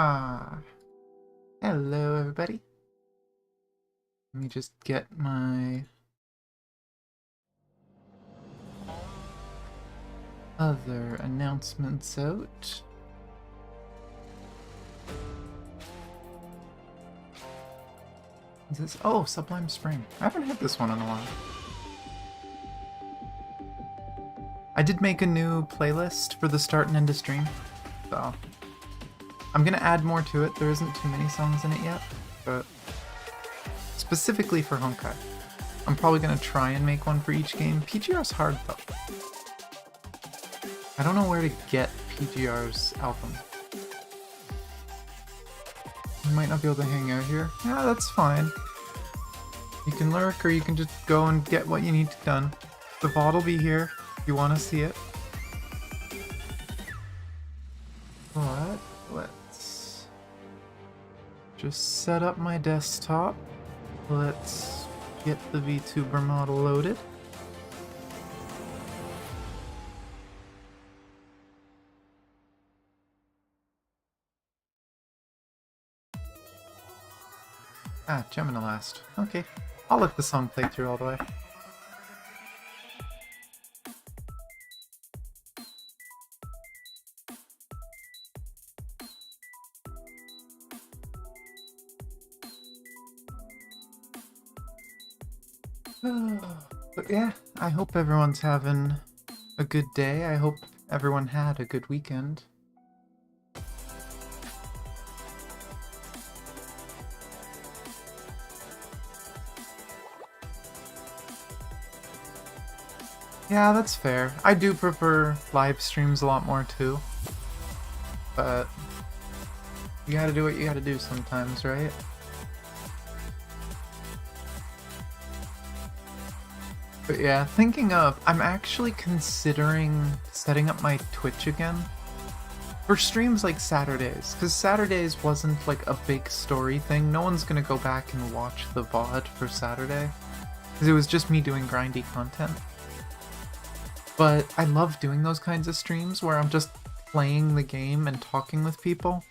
Ah, hello everybody. Let me just get my other announcements out. Is this? Oh, Sublime Spring. I haven't had this one in a while. I did make a new playlist for the start and end of stream, so I'm gonna add more to it. There isn't too many songs in it yet, but specifically for Honkai. I'm probably gonna try and make one for each game. PGR's hard though. I don't know where to get PGR's album. You might not be able to hang out here. Yeah, that's fine. You can lurk or you can just go and get what you need done. The VOD will be here if you want to see it. But let's just set up my desktop. Let's get the VTuber model loaded. Ah, Gemini last. Okay. I'll let the song play through all the way. But yeah, I hope everyone's having a good day. I hope everyone had a good weekend. Yeah, that's fair. I do prefer live streams a lot more too. But you gotta do what you gotta do sometimes, right? But yeah, thinking of, I'm actually considering setting up my Twitch again for streams like Saturdays, because Saturdays wasn't like a big story thing. No one's gonna go back and watch the VOD for Saturday, because it was just me doing grindy content. But I love doing those kinds of streams where I'm just playing the game and talking with people.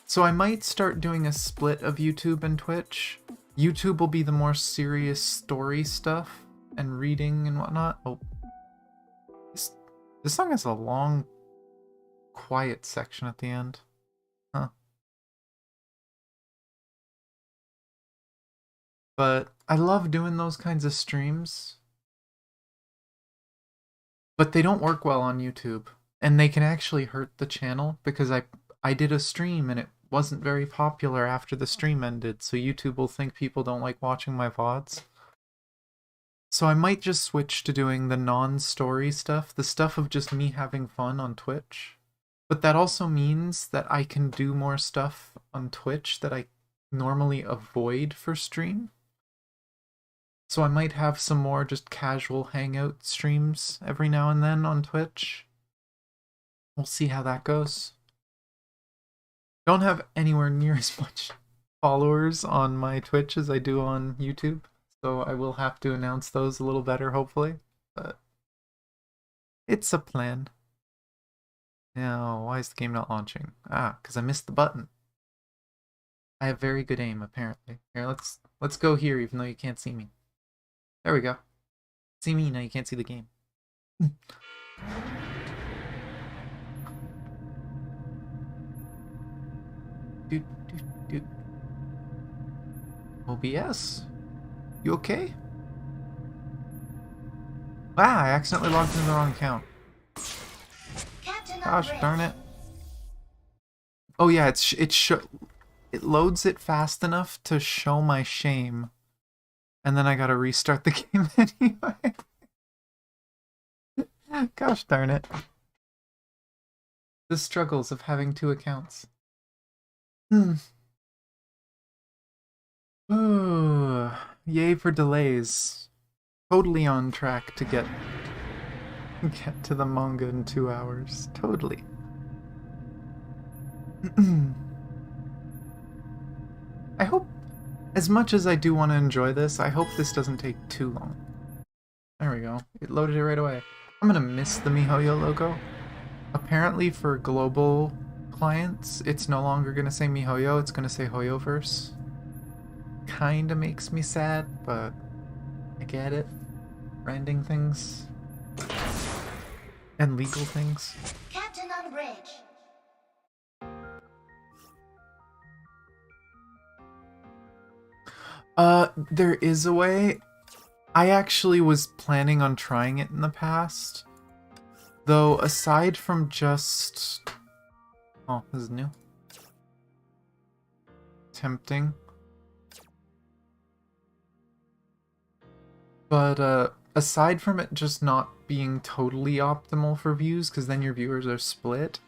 So I might start doing a split of YouTube and Twitch. YouTube will be the more serious story stuff and reading and whatnot. Oh, this song has a long, quiet section at the end. Huh. But I love doing those kinds of streams. But they don't work well on YouTube. And they can actually hurt the channel because I did a stream and it wasn't very popular after the stream ended. So YouTube will think people don't like watching my VODs. So I might just switch to doing the non-story stuff, the stuff of just me having fun on Twitch. But that also means that I can do more stuff on Twitch that I normally avoid for stream. So I might have some more just casual hangout streams every now and then on Twitch. We'll see how that goes. Don't have anywhere near as much followers on my Twitch as I do on YouTube. So I will have to announce those a little better, hopefully. But it's a plan. Now, why is the game not launching? Ah, because I missed the button. I have very good aim, apparently. Here, let's go here, even though you can't see me. There we go. See me, now you can't see the game. Doot, doot, doot. OBS? You okay? Ah, I accidentally logged into the wrong account. Gosh darn it. Oh yeah, it loads it fast enough to show my shame. And then I gotta restart the game anyway. Gosh darn it. The struggles of having two accounts. Ooh, yay for delays. Totally on track to get to the manga in 2 hours. Totally. I hope, as much as I do want to enjoy this, I hope this doesn't take too long. There we go. It loaded it right away. I'm gonna miss the MiHoYo logo. Apparently for global clients, it's no longer gonna say MiHoYo, it's gonna say HoYoverse. Kinda makes me sad, but I get it. Branding things. And legal things. Captain on bridge. There is a way. I actually was planning on trying it in the past. Though, aside from just... Oh, this is new. Tempting. But, aside from it just not being totally optimal for views, because then your viewers are split,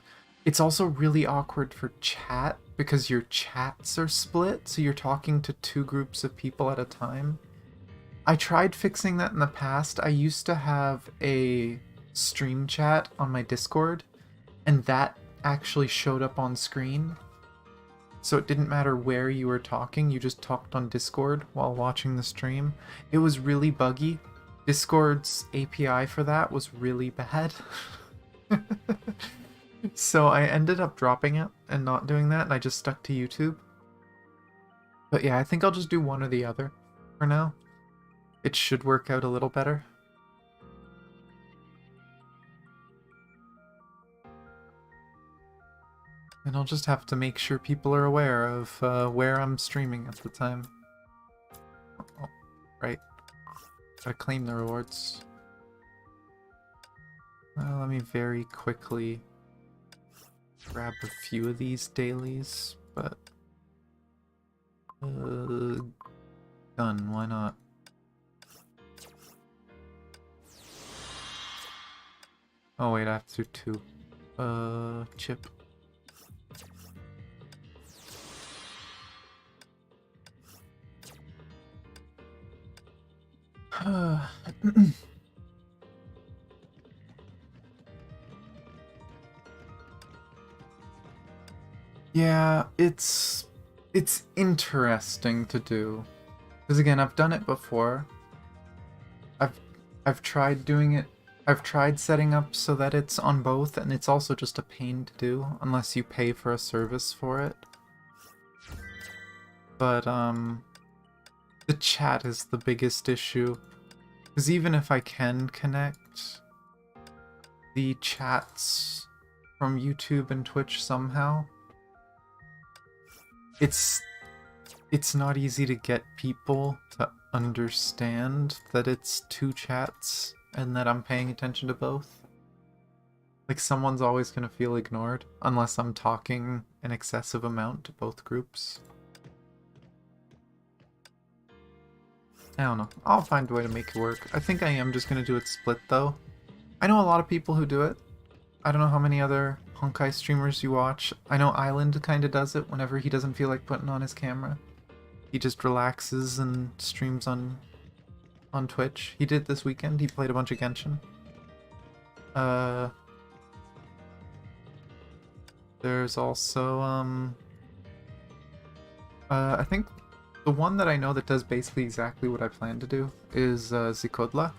it's also really awkward for chat, because your chats are split, so you're talking to two groups of people at a time. I tried fixing that in the past. I used to have a stream chat on my Discord, and that actually showed up on screen. So it didn't matter where you were talking, you just talked on Discord while watching the stream. It was really buggy. Discord's API for that was really bad. So I ended up dropping it and not doing that, and I just stuck to YouTube. But yeah, I think I'll just do one or the other for now. It should work out a little better. And I'll just have to make sure people are aware of where I'm streaming at the time. Oh, right. Gotta claim the rewards. Let me very quickly grab a few of these dailies, but... gun, why not? Oh wait, I have to do two. Chip. Yeah, it's interesting to do. Because again, I've done it before. I've tried doing it. I've tried setting up so that it's on both, and it's also just a pain to do unless you pay for a service for it. But the chat is the biggest issue. Because even if I can connect the chats from YouTube and Twitch somehow, it's not easy to get people to understand that it's two chats and that I'm paying attention to both. Like, someone's always gonna feel ignored unless I'm talking an excessive amount to both groups. I don't know. I'll find a way to make it work. I think I am just gonna do it split though. I know a lot of people who do it. I don't know how many other Honkai streamers you watch. I know Island kinda does it whenever he doesn't feel like putting on his camera. He just relaxes and streams on Twitch. He did this weekend. He played a bunch of Genshin. There's also, I think the one that I know that does basically exactly what I plan to do is Zikodla.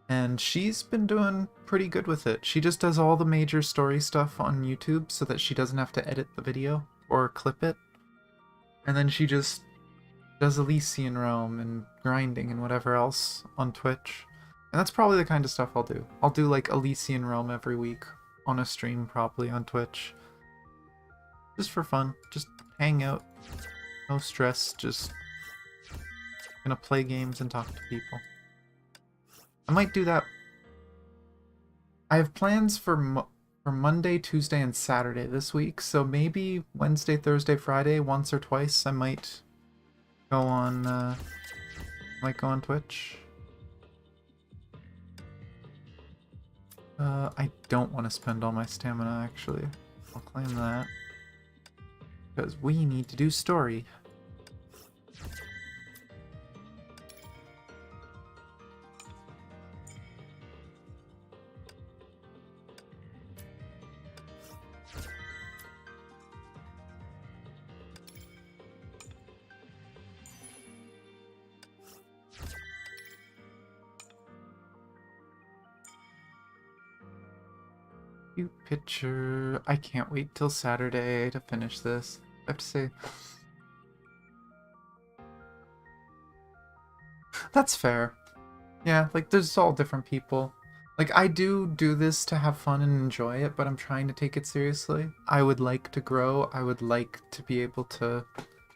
And she's been doing pretty good with it. She just does all the major story stuff on YouTube so that she doesn't have to edit the video or clip it. And then she just does Elysian Realm and grinding and whatever else on Twitch. And that's probably the kind of stuff I'll do. I'll do like Elysian Realm every week on a stream probably on Twitch. Just for fun. Just hang out. No stress. Just gonna play games and talk to people. I might do that. I have plans for Monday, Tuesday, and Saturday this week, so maybe Wednesday, Thursday, Friday, once or twice, I might go on Twitch. I don't want to spend all my stamina, actually. I'll claim that. Because we need to do story. picture. I can't wait till Saturday to finish this. I have to say. That's fair. Yeah, like there's all different people. Like I do this to have fun and enjoy it, but I'm trying to take it seriously. I would like to grow. I would like to be able to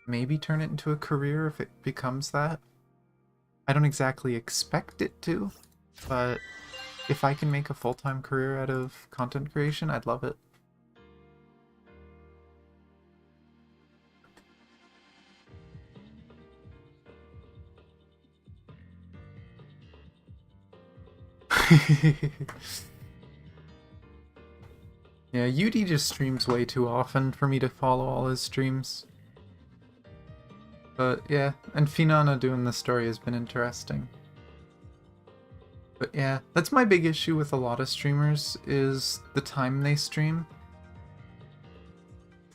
maybe turn it into a career if it becomes that. I don't exactly expect it to, but if I can make a full-time career out of content creation, I'd love it. Yeah, UD just streams way too often for me to follow all his streams. But yeah, and Finana doing the story has been interesting. But yeah, that's my big issue with a lot of streamers, is the time they stream.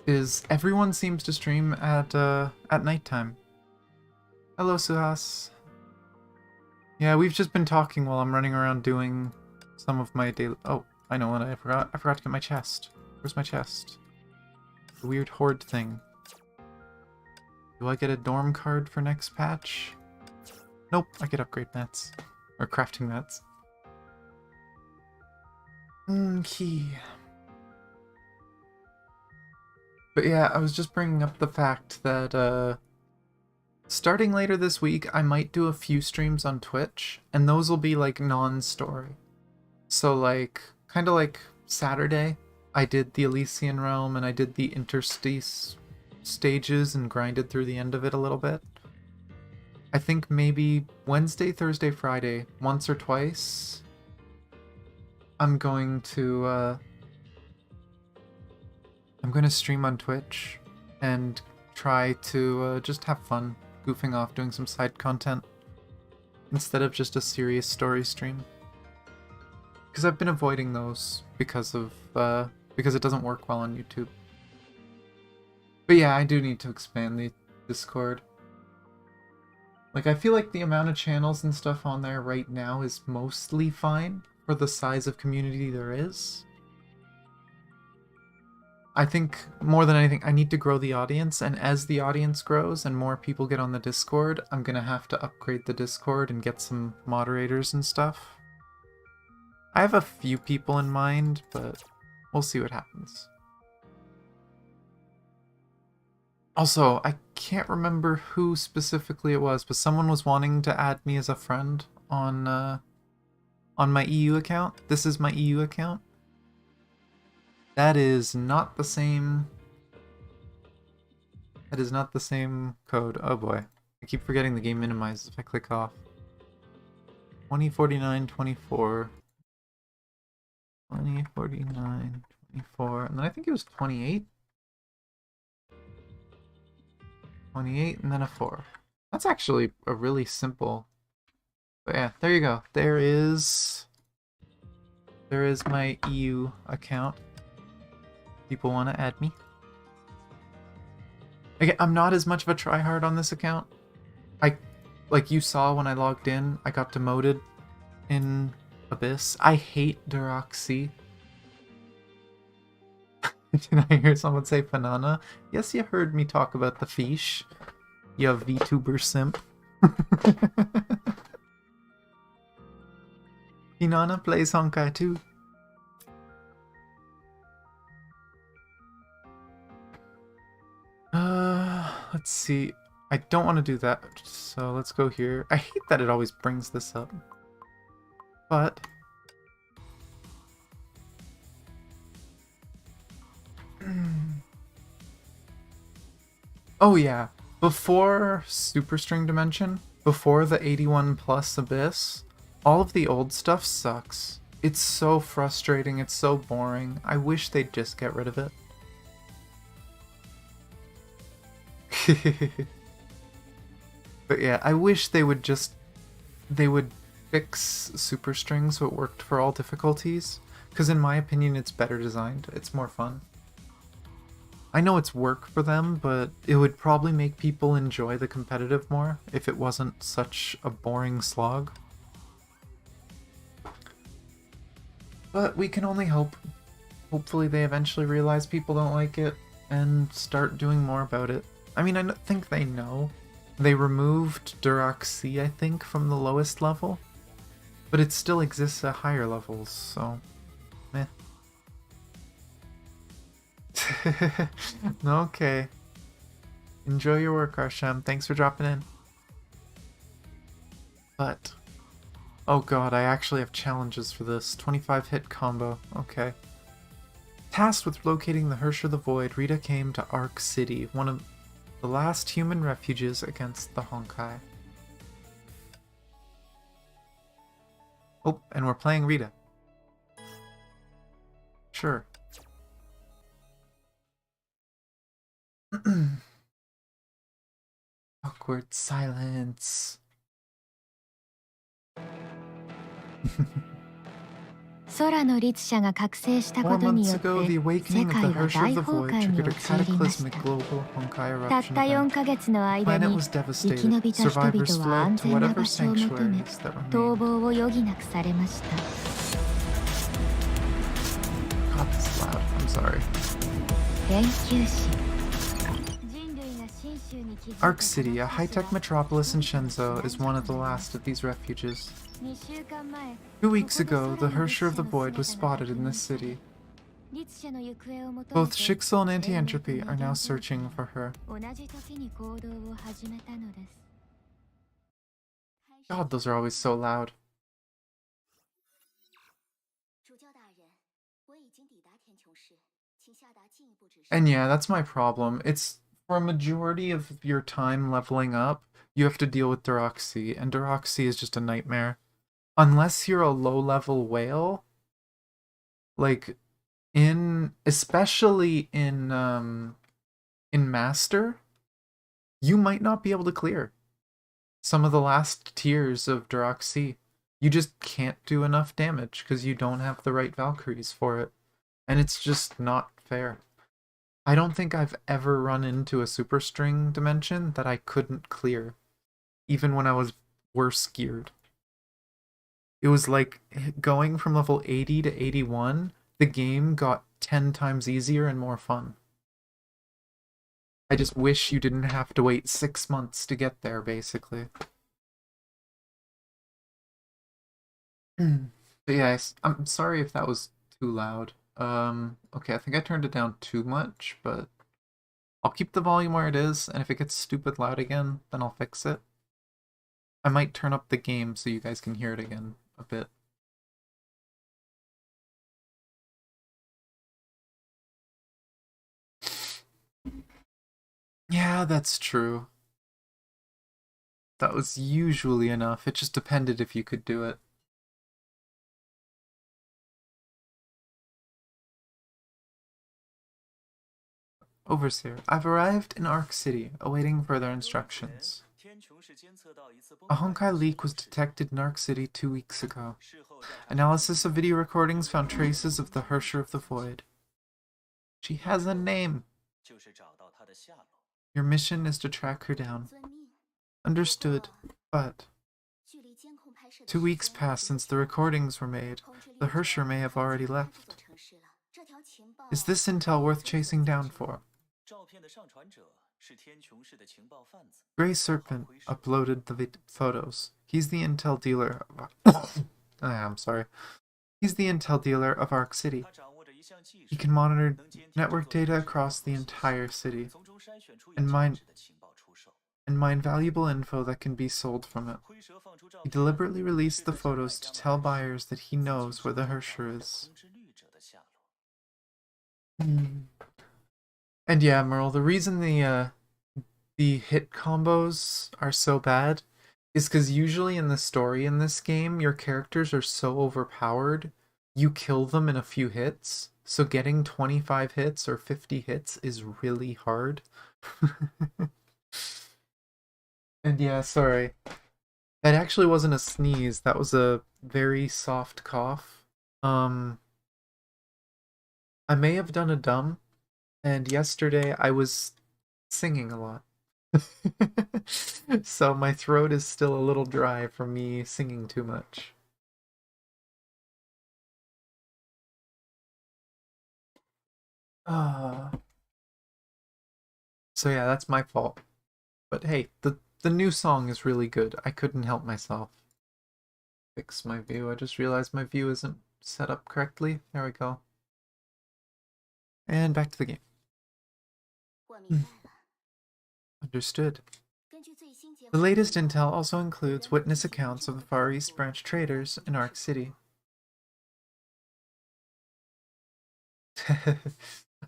Is everyone seems to stream at nighttime. Hello, Suhas. Yeah, we've just been talking while I'm running around doing some of my daily... Oh, I know what I forgot. I forgot to get my chest. Where's my chest? The weird horde thing. Do I get a dorm card for next patch? Nope, I get upgrade mats. Or crafting mats. Key. But yeah, I was just bringing up the fact that, starting later this week, I might do a few streams on Twitch, and those will be, like, non-story. So, like, kind of like Saturday, I did the Elysian Realm, and I did the interstice stages and grinded through the end of it a little bit. I think maybe Wednesday, Thursday, Friday, once or twice, I'm going to stream on Twitch and try to just have fun, goofing off, doing some side content, instead of just a serious story stream. Because I've been avoiding those because it doesn't work well on YouTube. But yeah, I do need to expand the Discord. Like, I feel like the amount of channels and stuff on there right now is mostly fine for the size of community there is. I think, more than anything, I need to grow the audience, and as the audience grows and more people get on the Discord, I'm gonna have to upgrade the Discord and get some moderators and stuff. I have a few people in mind, but we'll see what happens. Also, I can't remember who specifically it was, but someone was wanting to add me as a friend on my EU account. This is my EU account. That is not the same... That is not the same code. Oh boy. I keep forgetting the game minimizes if I click off. 2049, 24. 2049, 24. And then I think it was 28. 28 and then a 4. That's actually a really simple... But yeah, there you go. There is my EU account. People want to add me. Again, I'm not as much of a tryhard on this account. Like you saw when I logged in, I got demoted in Abyss. I hate Duroxy. Did I hear someone say banana? Yes, you heard me talk about the fish. You VTuber simp. Kiana plays Honkai too. Let's see. I don't want to do that, so let's go here. I hate that it always brings this up. But... Oh yeah, before Superstring Dimension, before the 81 plus Abyss, all of the old stuff sucks. It's so frustrating, it's so boring. I wish they'd just get rid of it. But yeah, I wish they would fix Superstring so it worked for all difficulties, because in my opinion it's better designed, it's more fun. I know it's work for them, but it would probably make people enjoy the competitive more if it wasn't such a boring slog. But we can only hope. Hopefully they eventually realize people don't like it and start doing more about it. I mean, I think they know. They removed Duroxy, I think, from the lowest level, but it still exists at higher levels, so meh. Okay. Enjoy your work, Arsham. Thanks for dropping in. But, oh god, I actually have challenges for this. 25 hit combo. Okay. Tasked with locating the Hersher the Void, Rita came to Ark City, one of the last human refuges against the Honkai. Oh, and we're playing Rita. Sure. Awkward silence. 空の律者が覚醒したことによって世界は大崩壊に陥りました。たった4ヶ月の間に生き延びた人々は安全な場所を求め逃亡を余儀なくされました。研究士 Ark City, a high-tech metropolis in Shenzhou, is one of the last of these refuges. 2 weeks ago, the Hersher of the Void was spotted in this city. Both Shicksal and Anti-Entropy are now searching for her. God, those are always so loud. And yeah, that's my problem. It's for a majority of your time leveling up, you have to deal with Duroxy, and Duroxy is just a nightmare. Unless you're a low-level whale, like especially in Master, you might not be able to clear some of the last tiers of Duroxy. You just can't do enough damage because you don't have the right Valkyries for it, and it's just not fair. I don't think I've ever run into a super string dimension that I couldn't clear, even when I was worse geared. It was like going from level 80 to 81, the game got 10 times easier and more fun. I just wish you didn't have to wait 6 months to get there, basically. But yeah, I'm sorry if that was too loud. Okay, I think I turned it down too much, but I'll keep the volume where it is, and if it gets stupid loud again, then I'll fix it. I might turn up the game so you guys can hear it again a bit. Yeah, that's true. That was usually enough. It just depended if you could do it. Overseer, I've arrived in Ark City, awaiting further instructions. A Honkai leak was detected in Ark City 2 weeks ago. Analysis of video recordings found traces of the Hersher of the Void. She has a name! Your mission is to track her down. Understood, but 2 weeks passed since the recordings were made. The Hersher may have already left. Is this intel worth chasing down for? Grey Serpent uploaded the photos. He's the intel dealer of... I'm sorry. He's the intel dealer of Ark City. He can monitor network data across the entire city and mine valuable info that can be sold from it. He deliberately released the photos to tell buyers that he knows where the Hersher is. And yeah, Merle, the reason the hit combos are so bad is because usually in the story in this game, your characters are so overpowered, you kill them in a few hits, so getting 25 hits or 50 hits is really hard. And yeah, sorry. That actually wasn't a sneeze, that was a very soft cough. I may have done a dumb, and yesterday I was singing a lot. So my throat is still a little dry from me singing too much. So yeah, that's my fault. But hey, the new song is really good. I couldn't help myself. Fix my view. I just realized my view isn't set up correctly. There we go. And back to the game. Understood. The latest intel also includes witness accounts of the Far East Branch traders in Ark City.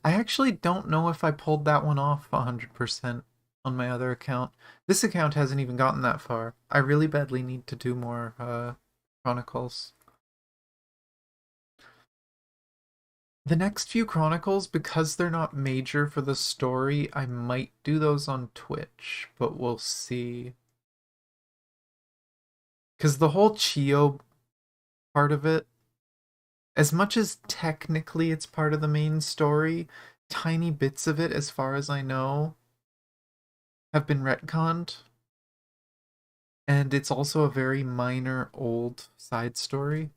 I actually don't know if I pulled that one off 100% on my other account. This account hasn't even gotten that far. I really badly need to do more chronicles. The next few chronicles, because they're not major for the story, I might do those on Twitch, but we'll see. Because the whole Chio part of it, as much as technically it's part of the main story, tiny bits of it, as far as I know, have been retconned. And it's also a very minor, old side story.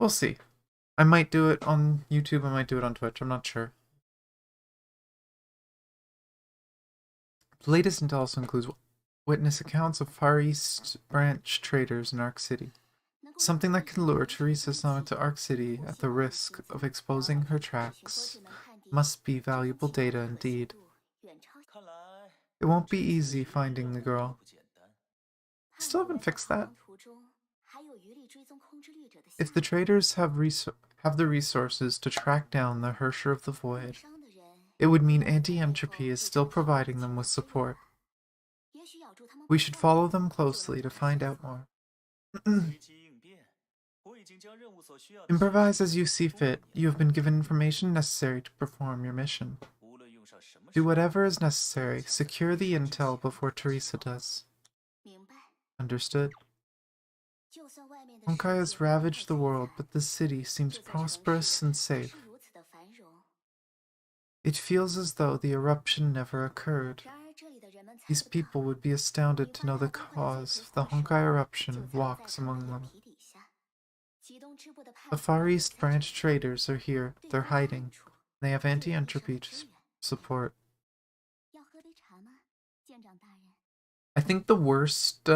We'll see. I might do it on YouTube, I might do it on Twitch, I'm not sure. The latest intel also includes witness accounts of Far East Branch traders in Ark City. Something that can lure Teresa Summit to Ark City at the risk of exposing her tracks must be valuable data indeed. It won't be easy finding the girl. Still haven't fixed that. If the traders have the resources to track down the Hersher of the Void, it would mean anti-entropy is still providing them with support. We should follow them closely to find out more. Improvise as you see fit. You have been given information necessary to perform your mission. Do whatever is necessary. Secure the intel before Teresa does. Understood? Honkai has ravaged the world, but this city seems prosperous and safe. It feels as though the eruption never occurred. These people would be astounded to know the cause of the Honkai eruption walks among them. The Far East Branch traders are here. They're hiding. They have anti-entropy support. I think the worst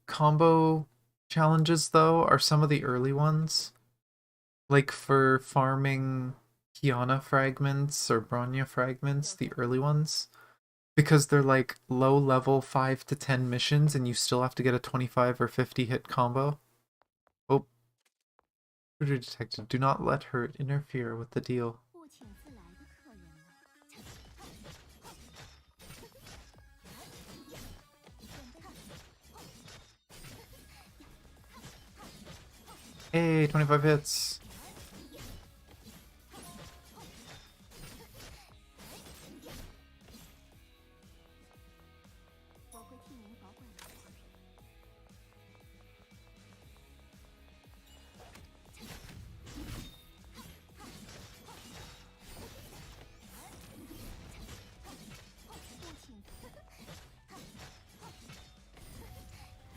combo challenges, though, are some of the early ones. Like for farming Kiana fragments or Bronya fragments, the early ones. Because they're like low level 5 to 10 missions and you still have to get a 25 or 50 hit combo. Oh. Intruder detected. Do not let her interfere with the deal. Hey, 25 hits.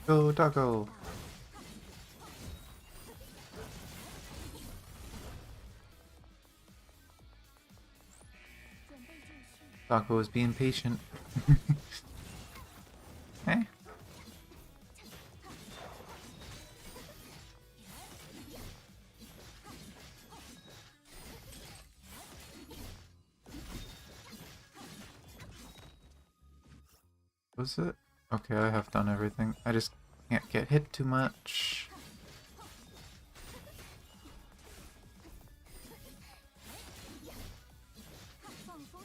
Go, doggo. Doggo is being patient. Hey. Was it? Okay, I have done everything. I just can't get hit too much.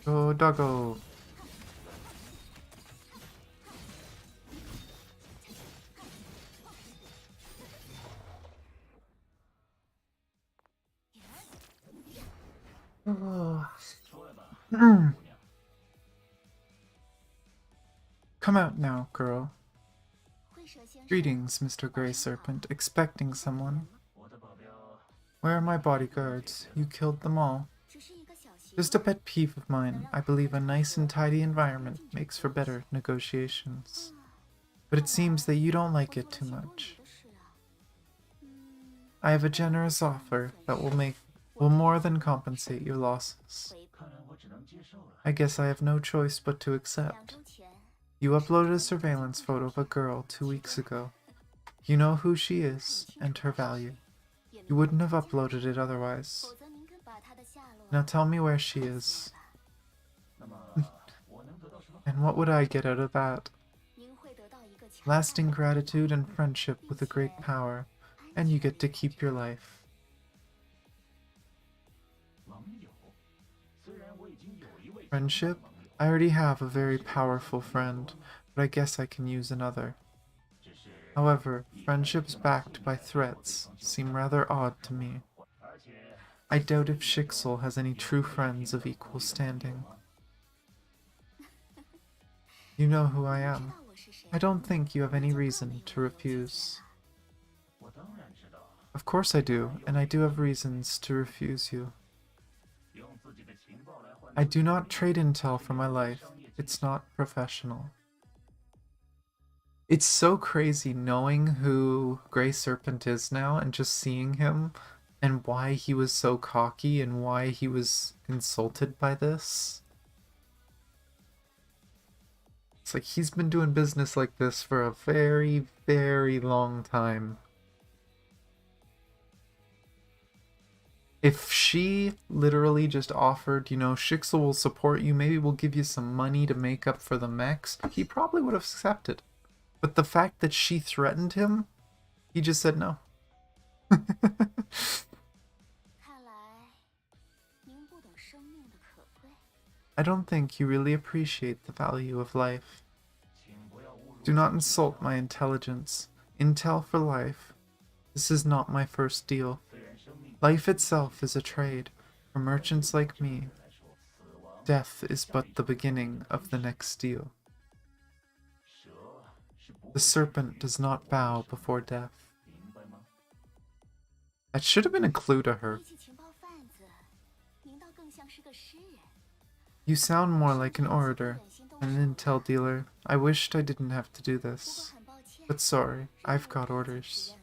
Go, doggo. Oh. Come out now, girl. Greetings, Mr. Grey Serpent. Expecting someone? Where are my bodyguards? You killed them all. Just a pet peeve of mine. I believe a nice and tidy environment makes for better negotiations. But it seems that you don't like it too much. I have a generous offer that will make will more than compensate your losses. I guess I have no choice but to accept. You uploaded a surveillance photo of a girl 2 weeks ago. You know who she is and her value. You wouldn't have uploaded it otherwise. Now tell me where she is. And what would I get out of that? Lasting gratitude and friendship with a great power, and you get to keep your life. Friendship? I already have a very powerful friend, but I guess I can use another. However, friendships backed by threats seem rather odd to me. I doubt if Shicksal has any true friends of equal standing. You know who I am. I don't think you have any reason to refuse. Of course I do, and I do have reasons to refuse you. I do not trade intel for my life. It's not professional. It's so crazy knowing who Grey Serpent is now and just seeing him and why he was so cocky and why he was insulted by this. It's like he's been doing business like this for a very, very long time. If she literally just offered, you know, Shicksal will support you, maybe we'll give you some money to make up for the mechs, he probably would have accepted. But the fact that she threatened him, he just said no. I don't think you really appreciate the value of life. Do not insult my intelligence. Intel for life. This is not my first deal. Life itself is a trade for merchants like me. Death is but the beginning of the next deal. The serpent does not bow before death. That should have been a clue to her. You sound more like an orator than an intel dealer. I wished I didn't have to do this. But sorry, I've got orders.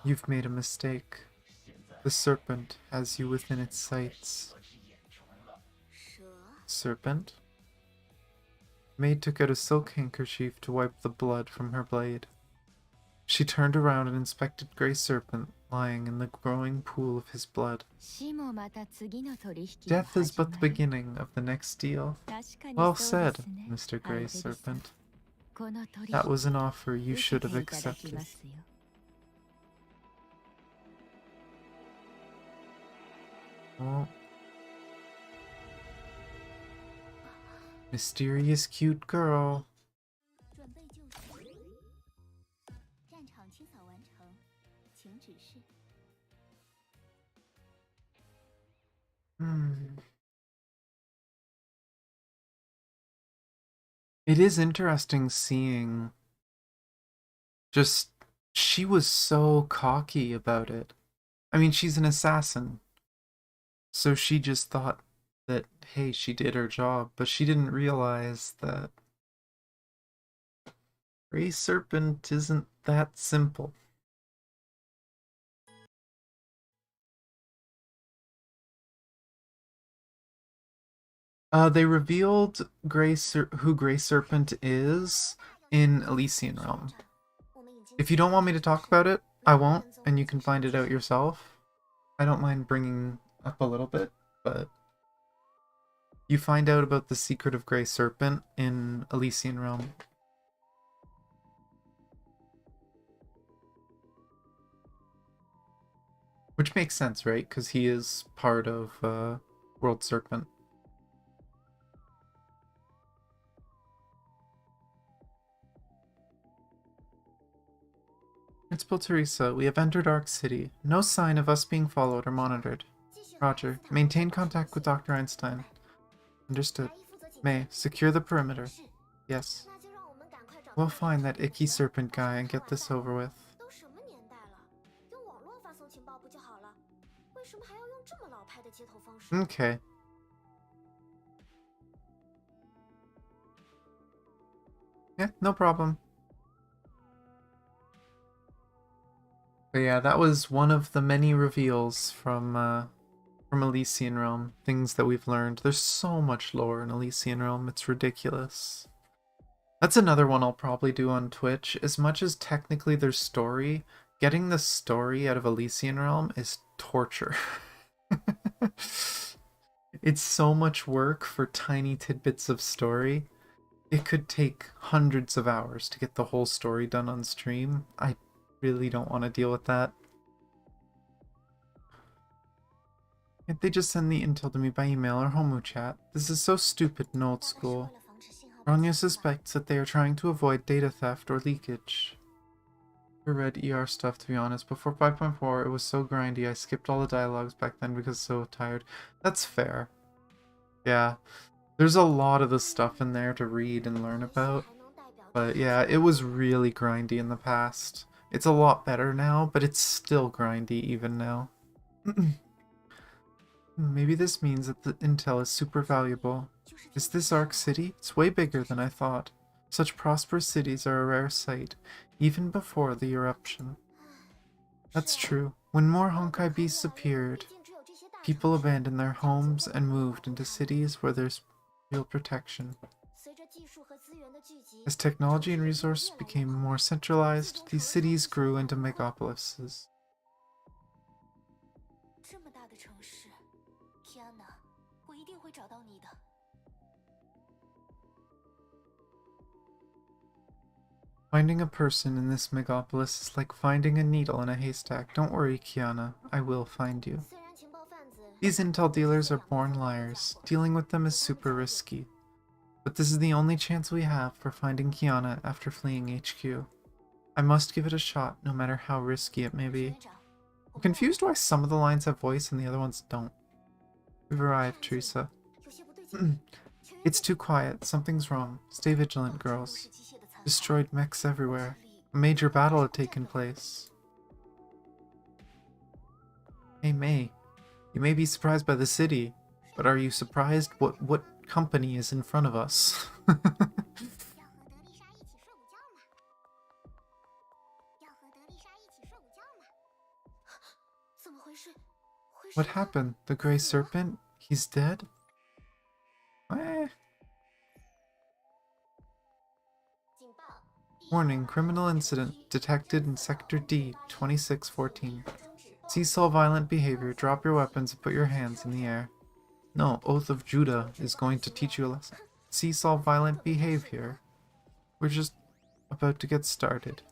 You've made a mistake. The serpent has you within its sights. Serpent? Maid took out a silk handkerchief to wipe the blood from her blade. She turned around and inspected Grey Serpent lying in the growing pool of his blood. Death is but the beginning of the next deal. Well said, Mr. Grey Serpent. That was an offer you should have accepted. Oh. Mysterious cute girl. It is interesting seeing just she was so cocky about it. I mean, she's an assassin. So she just thought that, hey, she did her job, but she didn't realize that Grey Serpent isn't that simple. They revealed who Grey Serpent is in Elysian Realm. If you don't want me to talk about it, I won't, and you can find it out yourself. I don't mind bringing up a little bit, but you find out about the secret of Grey Serpent in Elysian Realm. Which makes sense, right? Because he is part of World Serpent. Principal Teresa, we have entered Ark City. No sign of us being followed or monitored. Roger. Maintain contact with Dr. Einstein. Understood. May, secure the perimeter. Yes. We'll find that icky serpent guy and get this over with. Okay. Yeah, no problem. But yeah, that was one of the many reveals from Elysian Realm, things that we've learned. There's so much lore in Elysian Realm, it's ridiculous. That's another one I'll probably do on Twitch. As much as technically there's story, getting the story out of Elysian Realm is torture. It's so much work for tiny tidbits of story. It could take hundreds of hours to get the whole story done on stream. I really don't want to deal with that. Can't they just send the intel to me by email or Homu chat? This is so stupid and old school. Rania suspects that they are trying to avoid data theft or leakage. I read ER stuff, to be honest. Before 5.4, it was so grindy, I skipped all the dialogues back then because I was so tired. That's fair. Yeah. There's a lot of the stuff in there to read and learn about. But yeah, it was really grindy in the past. It's a lot better now, but it's still grindy even now. Maybe this means that the intel is super valuable. Is this Ark City? It's way bigger than I thought. Such prosperous cities are a rare sight, even before the eruption. That's true. When more Honkai beasts appeared, people abandoned their homes and moved into cities where there's real protection. As technology and resources became more centralized, these cities grew into megapolises. Finding a person in this megapolis is like finding a needle in a haystack. Don't worry, Kiana. I will find you. These intel dealers are born liars. Dealing with them is super risky. But this is the only chance we have for finding Kiana after fleeing HQ. I must give it a shot, no matter how risky it may be. I'm confused why some of the lines have voice and the other ones don't. We've arrived, Teresa. It's too quiet. Something's wrong. Stay vigilant, girls. Destroyed mechs everywhere. A major battle had taken place. Hey, May. You may be surprised by the city, but are you surprised what company is in front of us? What happened? The Grey Serpent? He's dead? Eh. Warning, criminal incident detected in Sector D, 2614. Shicksal violent behavior. Drop your weapons and put your hands in the air. No, Oath of Judah is going to teach you a lesson. Shicksal violent behavior. We're just about to get started.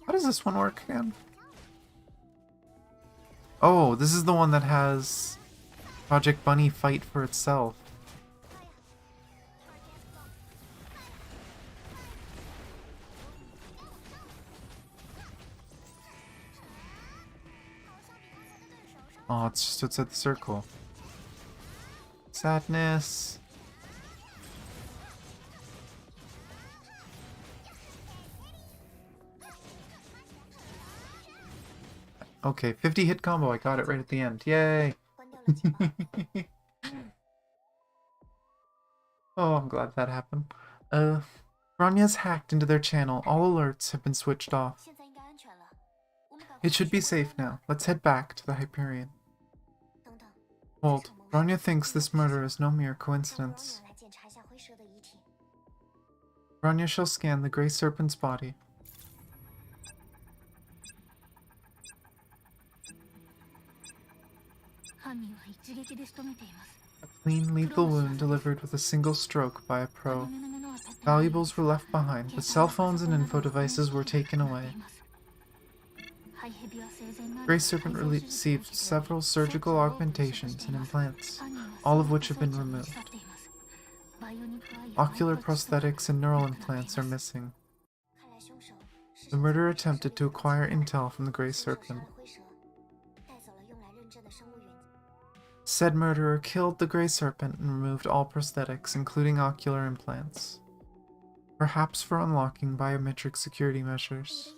How does this one work again? Oh, this is the one that has Project Bunny fight for itself. Oh, it's just outside the circle. Sadness. Okay, 50 hit combo. I got it right at the end. Yay! Oh, I'm glad that happened. Ranya's hacked into their channel. All alerts have been switched off. It should be safe now. Let's head back to the Hyperion. Hold. Rania thinks this murder is no mere coincidence. Rania shall scan the Grey Serpent's body. A clean, lethal wound delivered with a single stroke by a pro. Valuables were left behind, but cell phones and info devices were taken away. Grey Serpent received several surgical augmentations and implants, all of which have been removed. Ocular prosthetics and neural implants are missing. The murderer attempted to acquire intel from the Grey Serpent. Said murderer killed the Grey Serpent and removed all prosthetics, including ocular implants. Perhaps for unlocking biometric security measures.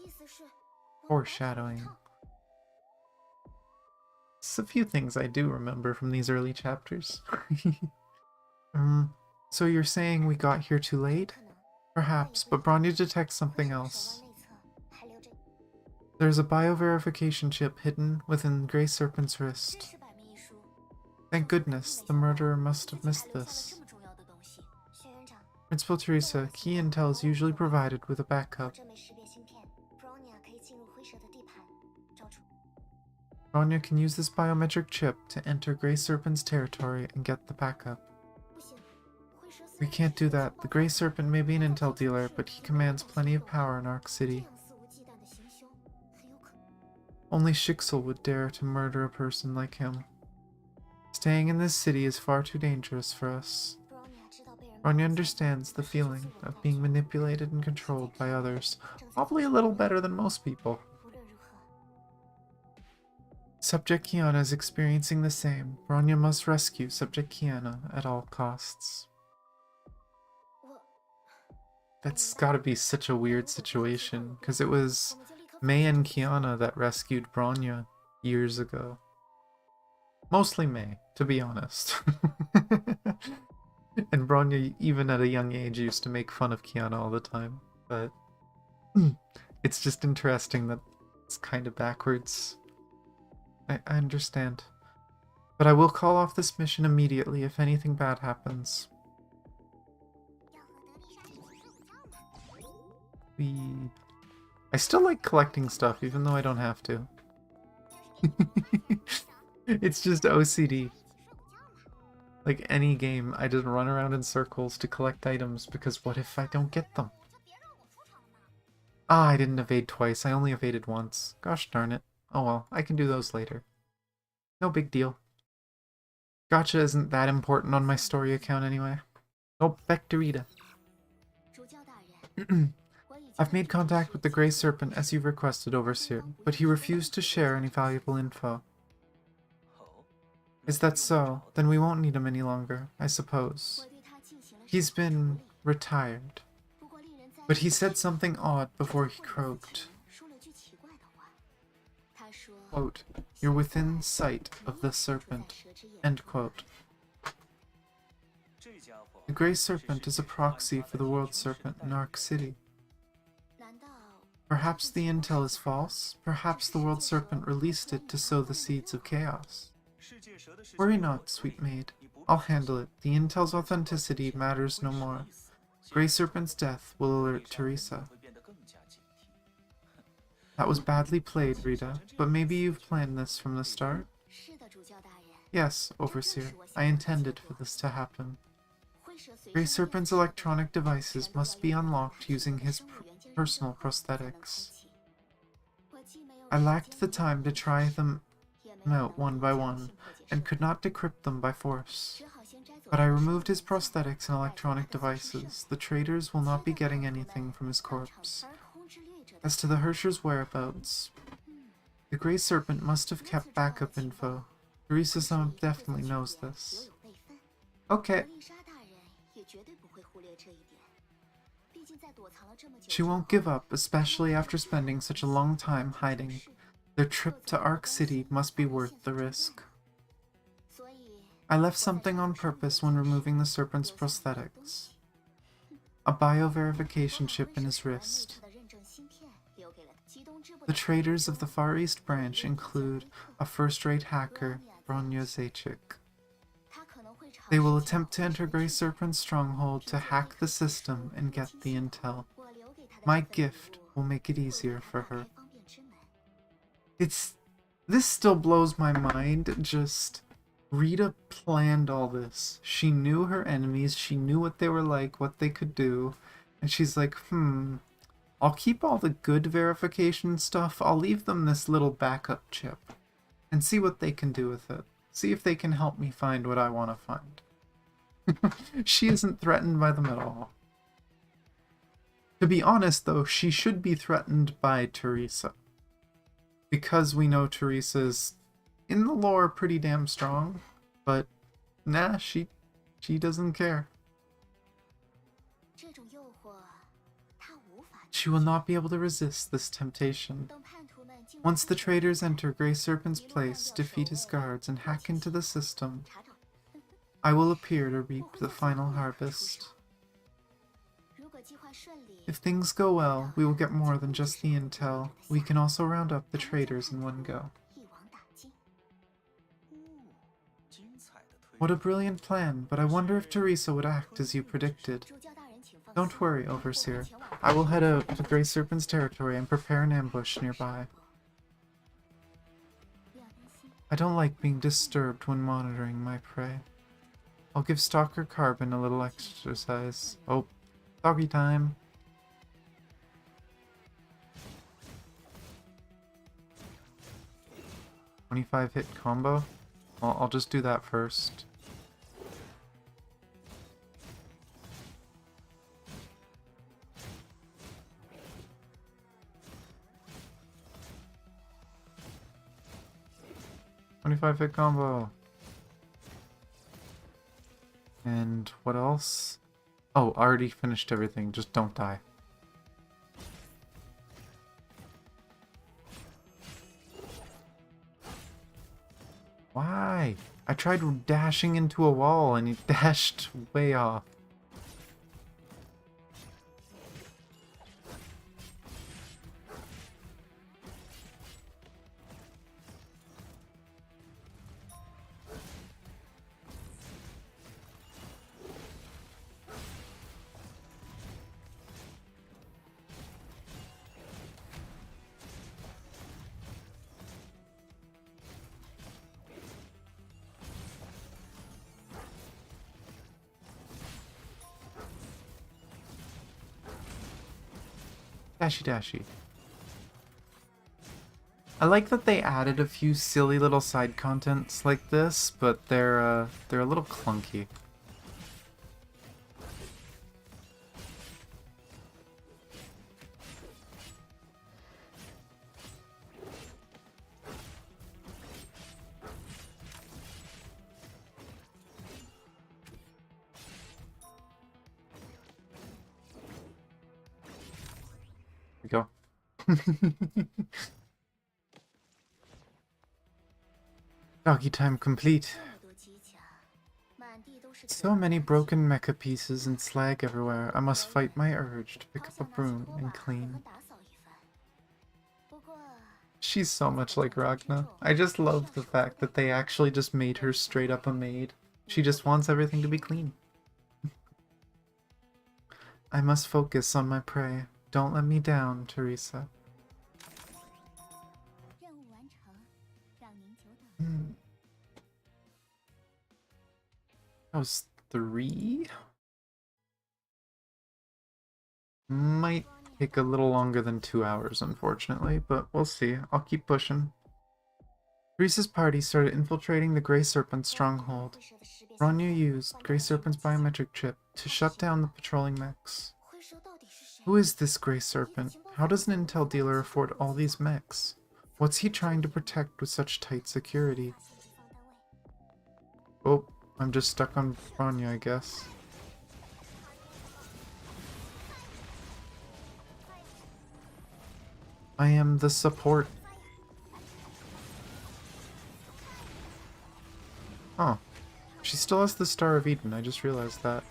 Foreshadowing. It's a few things I do remember from these early chapters. So you're saying we got here too late? Perhaps, but Bronya detects something else. There's a bioverification chip hidden within Grey Serpent's wrist. Thank goodness, the murderer must have missed this. Principal Teresa, key intel is usually provided with a backup. Bronya can use this biometric chip to enter Grey Serpent's territory and get the backup. We can't do that. The Grey Serpent may be an intel dealer, but he commands plenty of power in Arc City. Only Shicksal would dare to murder a person like him. Staying in this city is far too dangerous for us. Bronya understands the feeling of being manipulated and controlled by others, probably a little better than most people. Subject Kiana is experiencing the same. Bronya must rescue Subject Kiana at all costs. That's gotta be such a weird situation, because it was Mei and Kiana that rescued Bronya years ago. Mostly Mei, to be honest. And Bronya, even at a young age, used to make fun of Kiana all the time. But it's just interesting that it's kind of backwards. I understand. But I will call off this mission immediately if anything bad happens. I still like collecting stuff, even though I don't have to. It's just OCD. Like any game, I just run around in circles to collect items, because what if I don't get them? Ah, I didn't evade twice, I only evaded once. Gosh darn it. Oh well, I can do those later. No big deal. Gotcha isn't that important on my story account anyway. Oh, back to Rita. I've made contact with the Grey Serpent as you've requested, Overseer, but he refused to share any valuable info. Is that so? Then we won't need him any longer, I suppose. He's been retired. But he said something odd before he croaked. Quote, "You're within sight of the serpent." End quote. The Grey Serpent is a proxy for the World Serpent in Arc City. Perhaps the intel is false. Perhaps the World Serpent released it to sow the seeds of chaos. Worry not, sweet maid. I'll handle it. The intel's authenticity matters no more. Grey Serpent's death will alert Teresa. That was badly played, Rita, but maybe you've planned this from the start? Yes, Overseer. I intended for this to happen. Grey Serpent's electronic devices must be unlocked using his personal prosthetics. I lacked the time to try them out one by one, and could not decrypt them by force. But I removed his prosthetics and electronic devices. The traitors will not be getting anything from his corpse. As to the Hersher's whereabouts, the Grey Serpent must have kept backup info. Teresa definitely knows this. Okay. She won't give up, especially after spending such a long time hiding. Their trip to Arc City must be worth the risk. I left something on purpose when removing the Serpent's prosthetics. A bioverification chip in his wrist. The traitors of the Far East branch include a first-rate hacker, Bronya Zaychik. They will attempt to enter Grey Serpent's stronghold to hack the system and get the intel. My gift will make it easier for her. This still blows my mind, just Rita planned all this. She knew her enemies, she knew what they were like, what they could do, and she's like, I'll keep all the good verification stuff, I'll leave them this little backup chip, and see what they can do with it. See if they can help me find what I want to find. She isn't threatened by them at all. To be honest though, she should be threatened by Teresa. Because we know Teresa's, in the lore, pretty damn strong, but nah, she doesn't care. She will not be able to resist this temptation. Once the traitors enter Grey Serpent's place, defeat his guards, and hack into the system, I will appear to reap the final harvest. If things go well, we will get more than just the intel. We can also round up the traitors in one go. What a brilliant plan, but I wonder if Teresa would act as you predicted. Don't worry, Overseer. I will head out to Grey Serpent's territory and prepare an ambush nearby. I don't like being disturbed when monitoring my prey. I'll give Stalker Carbon a little exercise. Oh, doggy time. $25 hit combo? Well, I'll just do that first. $25 hit combo. And what else? Oh, already finished everything. Just don't die. Why? I tried dashing into a wall and he dashed way off. Dashy dashy. I like that they added a few silly little side contents like this, but they're a little clunky. Go. Doggy time complete. So many broken mecha pieces and slag everywhere. I must fight my urge to pick up a broom and clean. She's so much like Ragna. I just love the fact that they actually just made her straight up a maid. She just wants everything to be clean. I must focus on my prey. Don't let me down, Teresa. That was 3? Might take a little longer than 2 hours, unfortunately, but we'll see. I'll keep pushing. Teresa's party started infiltrating the Grey Serpent stronghold. Bronya used Grey Serpent's biometric chip to shut down the patrolling mechs. Who is this Grey Serpent? How does an intel dealer afford all these mechs? What's he trying to protect with such tight security? Oh, I'm just stuck on Bronya, I guess. I am the support. Oh, she still has the Star of Eden, I just realized that.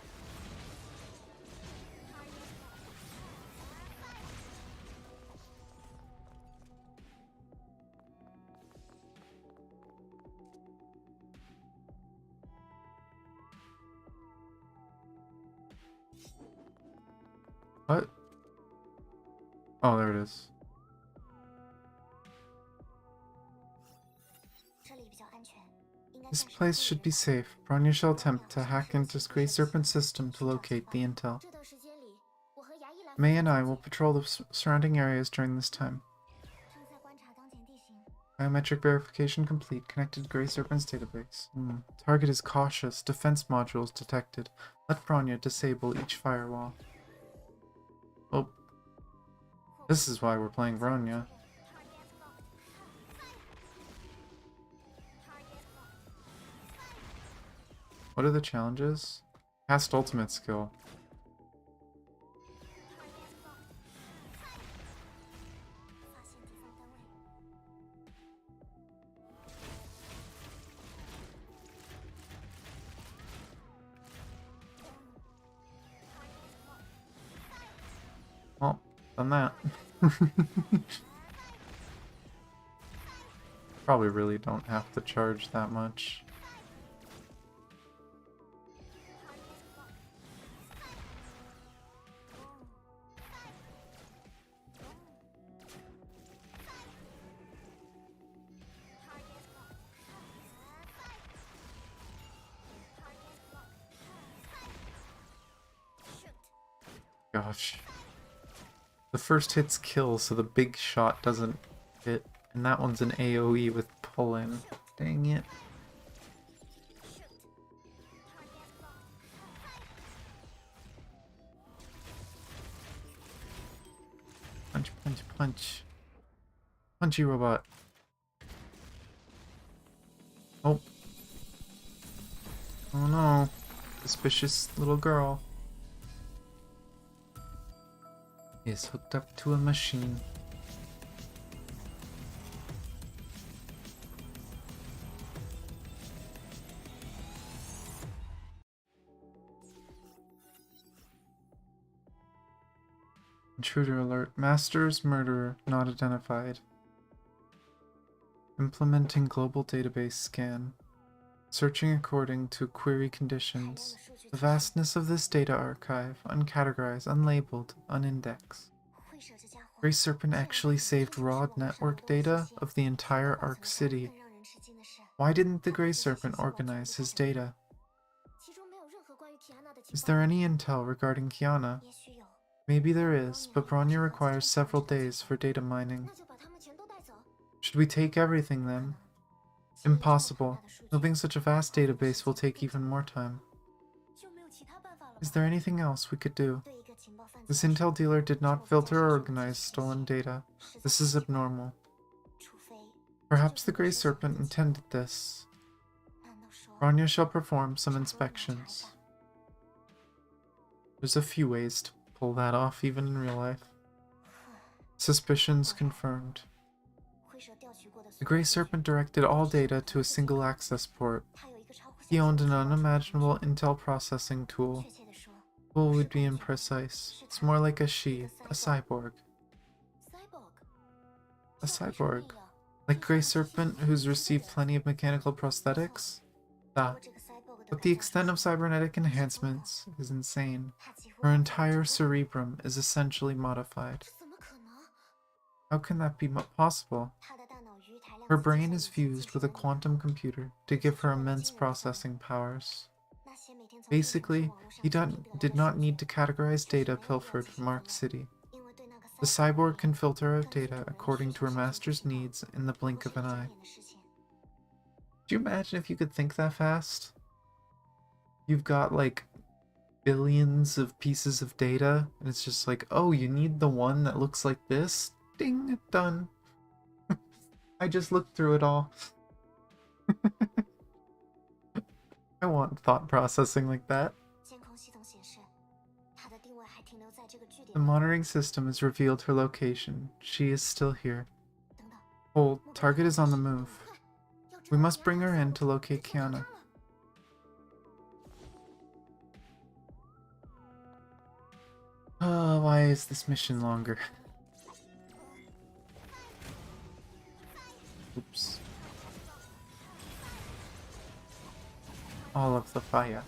What? Oh, there it is. This place should be safe. Bronya shall attempt to hack into Grey Serpent's system to locate the intel. May and I will patrol the surrounding areas during this time. Biometric verification complete. Connected to Grey Serpent's database. Target is cautious. Defense modules detected. Let Bronya disable each firewall. Oh. This is why we're playing Bronya. What are the challenges? Cast ultimate skill. Done that. Probably really don't have to charge that much. Gosh. The first hit's kill, so the big shot doesn't hit. And that one's an AoE with pull-in. Dang it. Punch, punch, punch. Punchy robot. Oh. Oh no. Suspicious little girl is hooked up to a machine. Intruder alert. Master's murderer not identified. Implementing global database scan. Searching according to query conditions. The vastness of this data archive, uncategorized, unlabeled, unindexed. Grey Serpent actually saved raw network data of the entire Ark City. Why didn't the Grey Serpent organize his data? Is there any intel regarding Kiana? Maybe there is, but Bronya requires several days for data mining. Should we take everything then? Impossible. Moving such a vast database will take even more time. Is there anything else we could do? This intel dealer did not filter or organize stolen data. This is abnormal. Perhaps the Grey Serpent intended this. Bronya shall perform some inspections. There's a few ways to pull that off, even in real life. Suspicions confirmed. The Grey Serpent directed all data to a single access port. He owned an unimaginable intel processing tool. Tool would be imprecise. It's more like a she, a cyborg. A cyborg. Like Grey Serpent, who's received plenty of mechanical prosthetics? Ah. But the extent of cybernetic enhancements is insane. Her entire cerebrum is essentially modified. How can that be possible? Her brain is fused with a quantum computer to give her immense processing powers. Basically, he did not need to categorize data pilfered from Ark City. The cyborg can filter out data according to her master's needs in the blink of an eye. Could you imagine if you could think that fast? You've got like billions of pieces of data, and it's just like, oh, you need the one that looks like this? Ding, done. I just looked through it all. I want thought processing like that. The monitoring system has revealed her location. She is still here. Hold, target is on the move. We must bring her in to locate Kiana. Oh, why is this mission longer? Oops. All of the fire.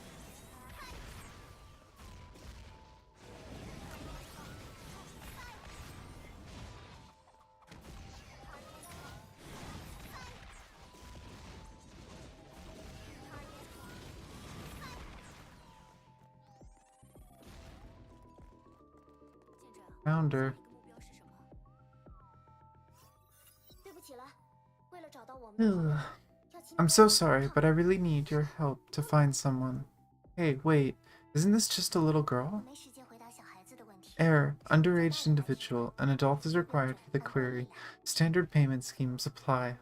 Found her. Ugh. I'm so sorry, but I really need your help to find someone. Hey, wait, isn't this just a little girl? Error, underage individual. An adult is required for the query. Standard payment schemes apply.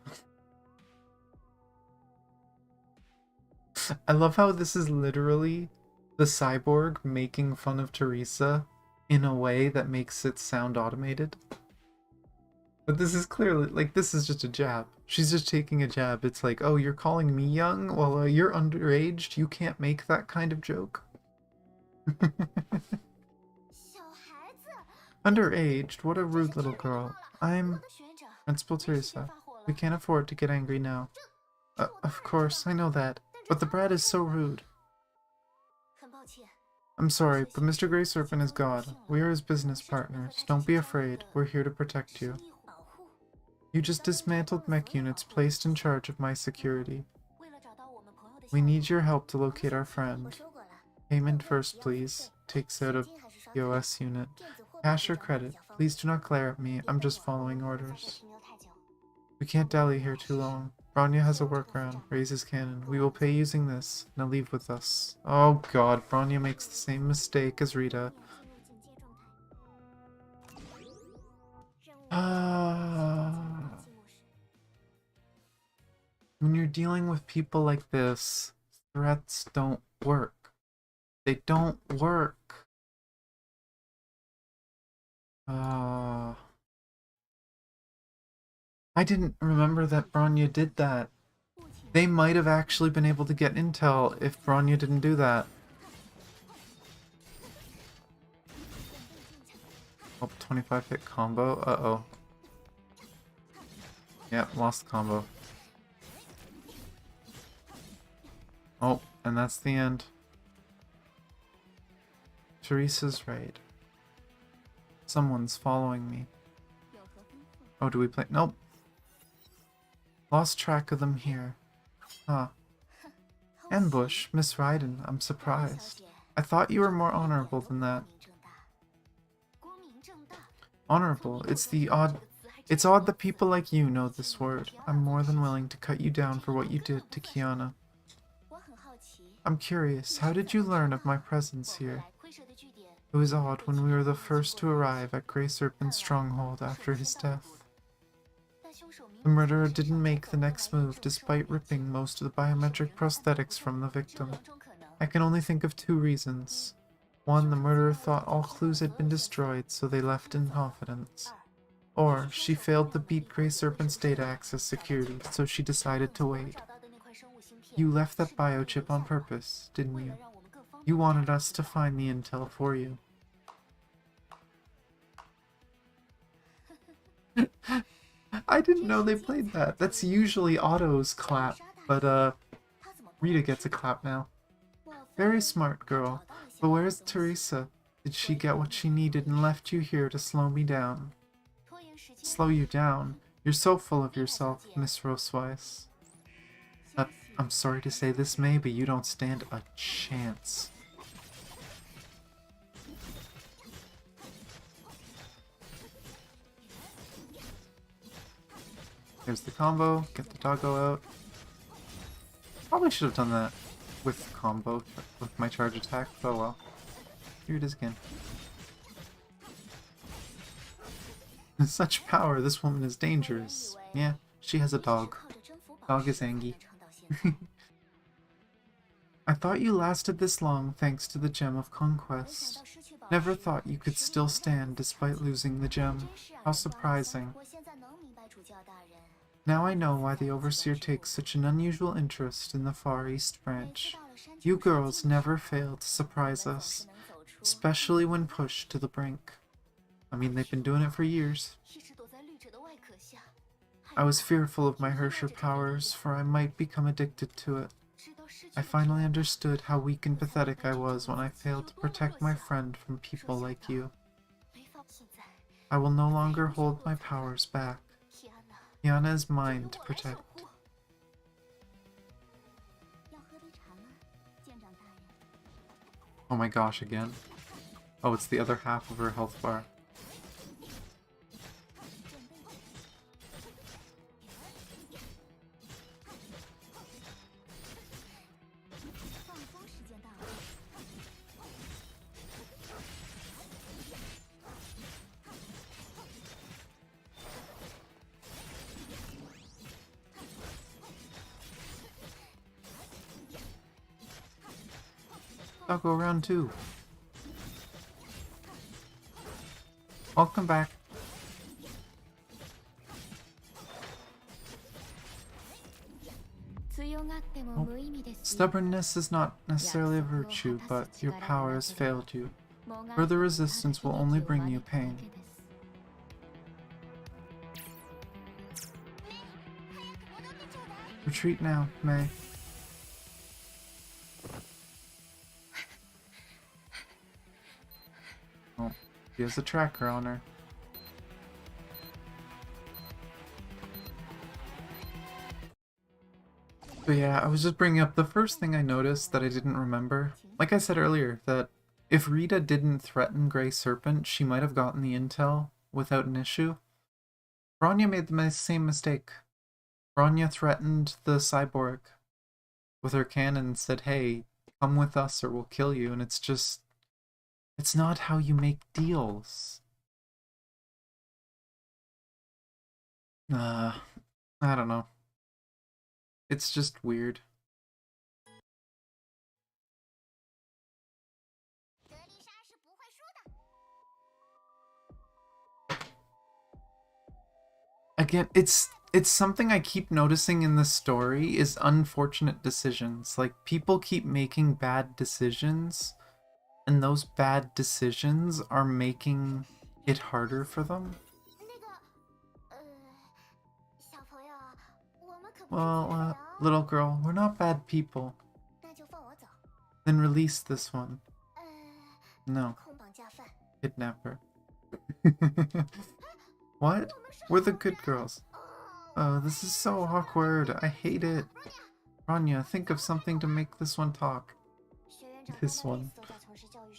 I love how this is literally the cyborg making fun of Teresa in a way that makes it sound automated. But this is clearly, like, this is just a jab. She's just taking a jab. It's like, oh, you're calling me young? Well, you're underage. You can't make that kind of joke. Underaged? What a rude little girl. I'm Principal Teresa. We can't afford to get angry now. Of course, I know that. But the brat is so rude. I'm sorry, but Mr. Grey Serpent is God. We are his business partners. Don't be afraid. We're here to protect you. You just dismantled mech units placed in charge of my security. We need your help to locate our friend. Payment first, please. Takes out a POS unit. Cash or credit. Please do not glare at me. I'm just following orders. We can't dally here too long. Bronya has a workaround. Raises cannon. We will pay using this. Now leave with us. Oh god, Bronya makes the same mistake as Rita. When you're dealing with people like this, threats don't work. They don't work. I didn't remember that Bronya did that. They might have actually been able to get intel if Bronya didn't do that. Oh, 25 hit combo? Uh-oh. Yep, lost the combo. Oh, and that's the end. Teresa's right. Someone's following me. Oh, do we play? Nope. Lost track of them here. Huh. Ambush, Miss Raiden, I'm surprised. I thought you were more honorable than that. Honorable? It's odd that people like you know this word. I'm more than willing to cut you down for what you did to Kiana. I'm curious, how did you learn of my presence here? It was odd when we were the first to arrive at Grey Serpent's stronghold after his death. The murderer didn't make the next move despite ripping most of the biometric prosthetics from the victim. I can only think of two reasons. One, the murderer thought all clues had been destroyed, so they left in confidence. Or, she failed to beat Grey Serpent's data access security, so she decided to wait. You left that biochip on purpose, didn't you? You wanted us to find the intel for you. I didn't know they played that. That's usually Otto's clap, but Rita gets a clap now. Very smart girl. But where's Teresa? Did she get what she needed and left you here to slow me down? Slow you down? You're so full of yourself, Miss Roseweiss. I'm sorry to say this, May, but you don't stand a chance. There's the combo. Get the doggo out. Probably should have done that with combo, with my charge attack, but oh well. Here it is again. With such power, this woman is dangerous. Yeah, she has a dog. Dog is Angie. I thought you lasted this long thanks to the Gem of Conquest. Never thought you could still stand despite losing the gem. How surprising. Now I know why the Overseer takes such an unusual interest in the Far East branch. You girls never fail to surprise us, especially when pushed to the brink. I mean, they've been doing it for years. I was fearful of my Hersher powers, for I might become addicted to it. I finally understood how weak and pathetic I was when I failed to protect my friend from people like you. I will no longer hold my powers back. Kiana is mine to protect. Oh my gosh, again? Oh, it's the other half of her health bar. I'll go round 2. Welcome back. Oh. Stubbornness is not necessarily a virtue, but your power has failed you. Further resistance will only bring you pain. Retreat now, May. Oh, she has a tracker on her. But yeah, I was just bringing up the first thing I noticed that I didn't remember. Like I said earlier, that if Rita didn't threaten Grey Serpent, she might have gotten the intel without an issue. Bronya made the same mistake. Bronya threatened the cyborg with her cannon and said, hey, come with us or we'll kill you. And it's just, it's not how you make deals. I don't know. It's just weird. Again, it's something I keep noticing in the story is unfortunate decisions. Like, people keep making bad decisions, and those bad decisions are making it harder for them. Well, little girl, we're not bad people. Then release this one. No. Kidnap her. What? We're the good girls. Oh, this is so awkward. I hate it. Bronya, think of something to make this one talk. This one.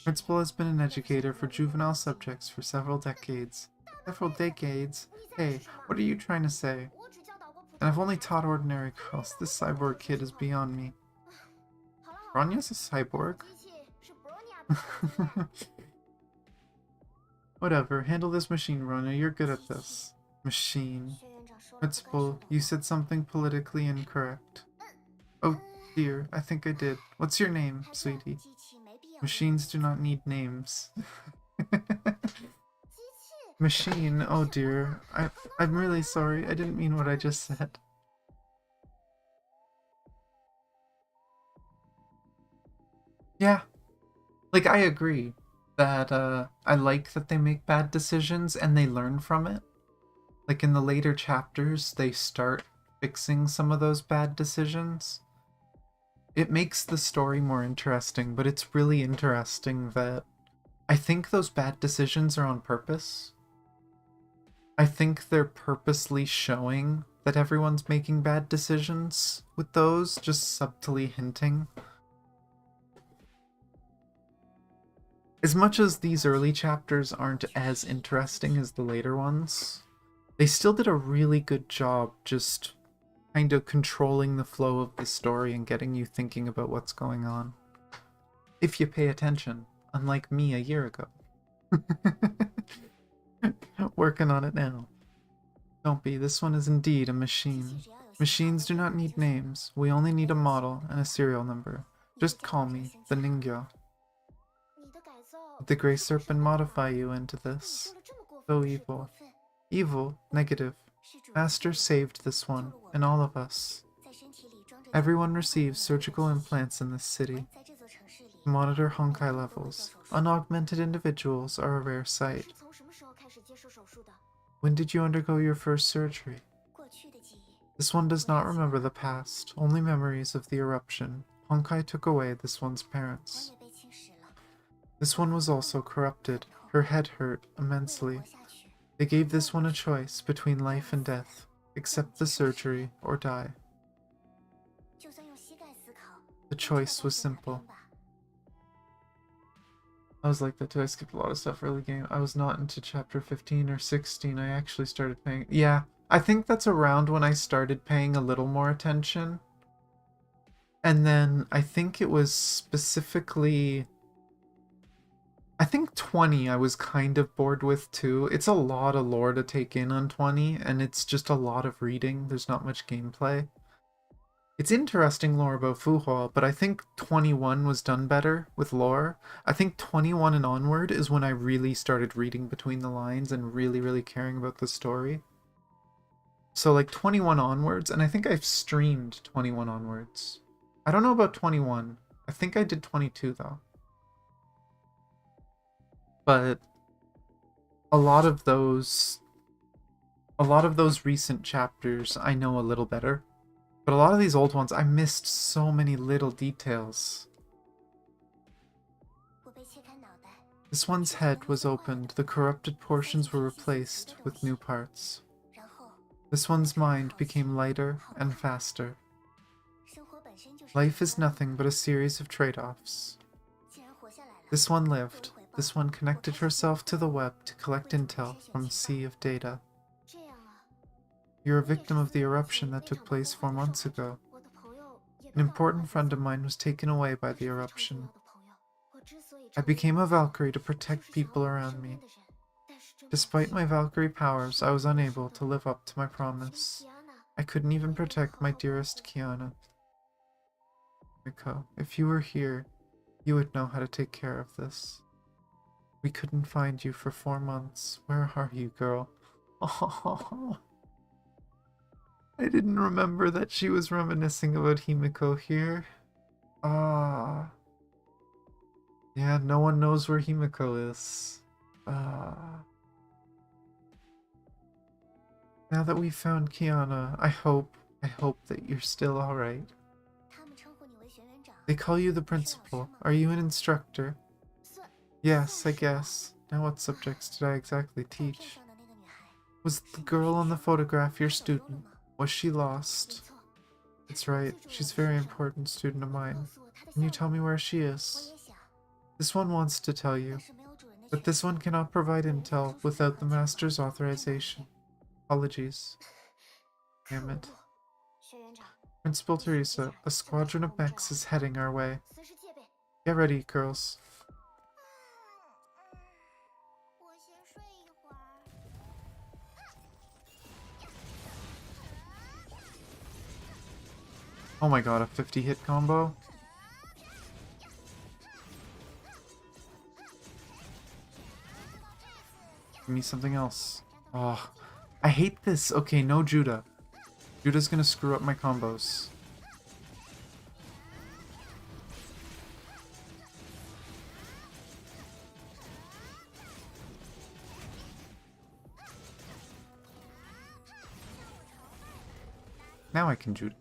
Principal has been an educator for juvenile subjects for several decades. Several decades? Hey, what are you trying to say? And I've only taught ordinary girls. This cyborg kid is beyond me. Bronya's a cyborg? Whatever, handle this machine, Bronya. You're good at this. Machine. Principal, you said something politically incorrect. Oh dear, I think I did. What's your name, sweetie? Machines do not need names. Machine, oh dear. I'm really sorry. I didn't mean what I just said. Yeah. Like, I agree that I like that they make bad decisions and they learn from it. Like, in the later chapters, they start fixing some of those bad decisions. It makes the story more interesting, but it's really interesting that I think those bad decisions are on purpose. I think they're purposely showing that everyone's making bad decisions with those, just subtly hinting. As much as these early chapters aren't as interesting as the later ones, they still did a really good job just kind of controlling the flow of the story and getting you thinking about what's going on. If you pay attention, unlike me a year ago. Working on it now. Don't be, this one is indeed a machine. Machines do not need names. We only need a model and a serial number. Just call me, the Ningyo. Did the Grey Serpent modify you into this? So evil. Evil, negative. Master saved this one, and all of us. Everyone receives surgical implants in this city. To monitor Honkai levels. Unaugmented individuals are a rare sight. When did you undergo your first surgery? This one does not remember the past, only memories of the eruption. Honkai took away this one's parents. This one was also corrupted. Her head hurt immensely. They gave this one a choice between life and death. Accept the surgery or die. The choice was simple. I was like that too. I skipped a lot of stuff early game. I was not into chapter 15 or 16. I actually started paying... Yeah, I think that's around when I started paying a little more attention. And then I think it was specifically... I think 20 I was kind of bored with too. It's a lot of lore to take in on 20, and it's just a lot of reading. There's not much gameplay. It's interesting lore about Fuhua, but I think 21 was done better with lore. I think 21 and onward is when I really started reading between the lines and really caring about the story. So like 21 onwards, and I think I've streamed 21 onwards. I don't know about 21. I think I did 22 though. but a lot of those recent chapters I know a little better. But a lot of these old ones, I missed so many little details. This one's head was opened, the corrupted portions were replaced with new parts. This one's mind became lighter and faster. Life is nothing but a series of trade-offs. This one lived. This one connected herself to the web to collect intel from a sea of data. You're a victim of the eruption that took place 4 months ago. An important friend of mine was taken away by the eruption. I became a Valkyrie to protect people around me. Despite my Valkyrie powers, I was unable to live up to my promise. I couldn't even protect my dearest Kiana. Miko, if you were here, you would know how to take care of this. We couldn't find you for 4 months. Where are you, girl? Oh, I didn't remember that she was reminiscing about Himiko here. Ah. Yeah, no one knows where Himiko is. Now that we've found Kiana, I hope that you're still alright. They call you the principal. Are you an instructor? Yes, I guess. Now what subjects did I exactly teach? Was the girl on the photograph your student? Was she lost? That's right. She's a very important student of mine. Can you tell me where she is? This one wants to tell you, but this one cannot provide intel without the master's authorization. Apologies. Damn it. Principal Teresa, a squadron of mechs is heading our way. Get ready, girls. Oh my god, a 50-hit combo? Give me something else. Oh, I hate this. Okay, no Judah. Judah's gonna screw up my combos. Now I can Judah.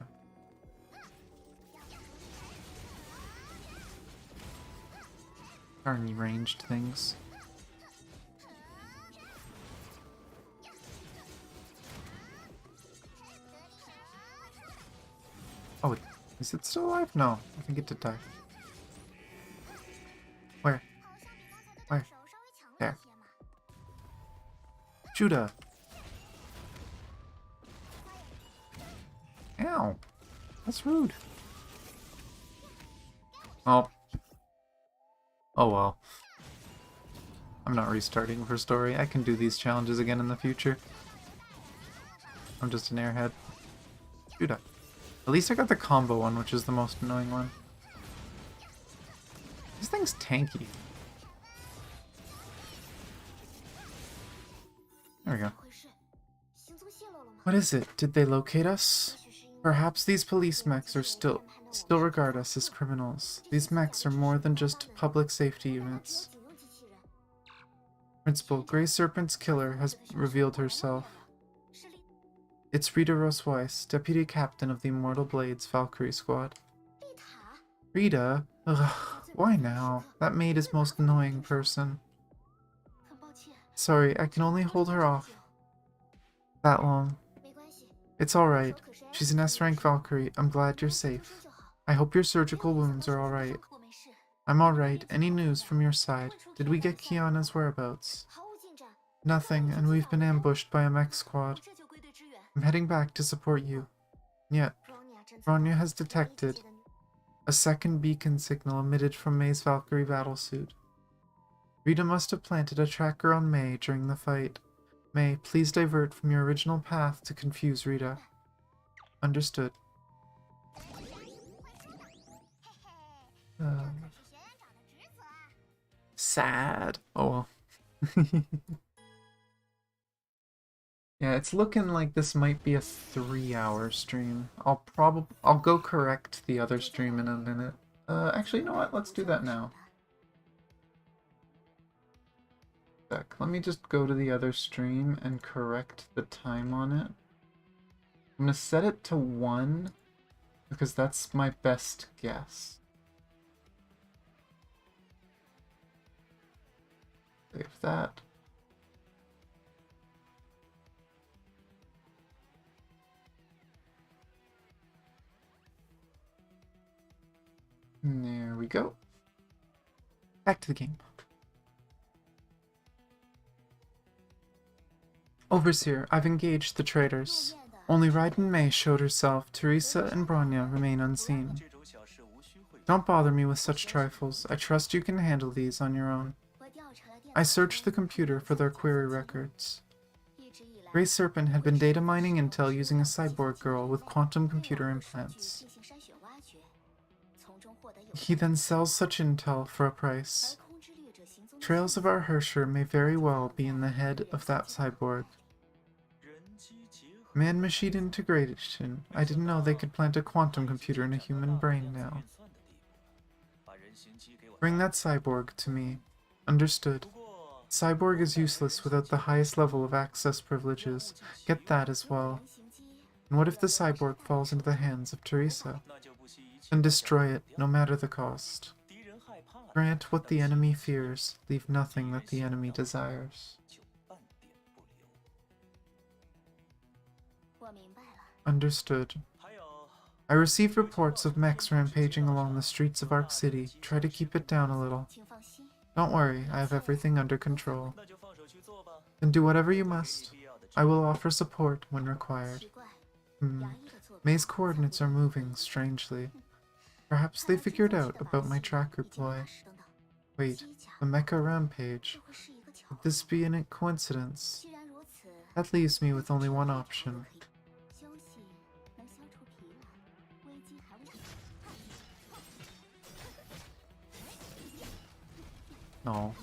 Are any ranged things? Oh, is it still alive? No, I think it did die. Where? Where? There. Judah! Ow! That's rude. Oh. Oh well. I'm not restarting for story. I can do these challenges again in the future. I'm just an airhead. Judah. At least I got the combo one, which is the most annoying one. This thing's tanky. There we go. What is it? Did they locate us? Perhaps these police mechs are still regard us as criminals. These mechs are more than just public safety units. Principal, Grey Serpent's killer has revealed herself. It's Rita Rosweiss, Deputy Captain of the Immortal Blades Valkyrie Squad. Rita? Ugh, why now? That maid is most annoying person. Sorry, I can only hold her off that long. It's alright. She's an S-rank Valkyrie. I'm glad you're safe. I hope your surgical wounds are alright. I'm alright. Any news from your side? Did we get Kiana's whereabouts? Nothing, and we've been ambushed by a mech squad. I'm heading back to support you. Yet, Bronya has detected a second beacon signal emitted from May's Valkyrie battlesuit. Rita must have planted a tracker on May during the fight. May, please divert from your original path to confuse Rita. Understood. Sad. Oh well. Yeah, it's looking like this might be a 3-hour stream. I'll go correct the other stream in a minute. Actually, you know what? Let's do that now. Sec. Let me just go to the other stream and correct the time on it. I'm gonna set it to 1 because that's my best guess. Save that. And there we go. Back to the game. Overseer, I've engaged the traitors. Only Raiden Mei showed herself. Teresa and Bronya remain unseen. Don't bother me with such trifles. I trust you can handle these on your own. I searched the computer for their query records. Grey Serpent had been data mining intel using a cyborg girl with quantum computer implants. He then sells such intel for a price. Trails of our Hersher may very well be in the head of that cyborg. Man-machine integration. I didn't know they could plant a quantum computer in a human brain now. Bring that cyborg to me. Understood. Cyborg is useless without the highest level of access privileges. Get that as well. And what if the cyborg falls into the hands of Teresa? Then destroy it, no matter the cost. Grant what the enemy fears, leave nothing that the enemy desires. Understood. I received reports of mechs rampaging along the streets of Ark City. Try to keep it down a little. Don't worry, I have everything under control. Then do whatever you must. I will offer support when required. May's coordinates are moving strangely. Perhaps they figured out about my tracker ploy. Wait, the mecha rampage. Would this be a coincidence? That leaves me with only one option. No.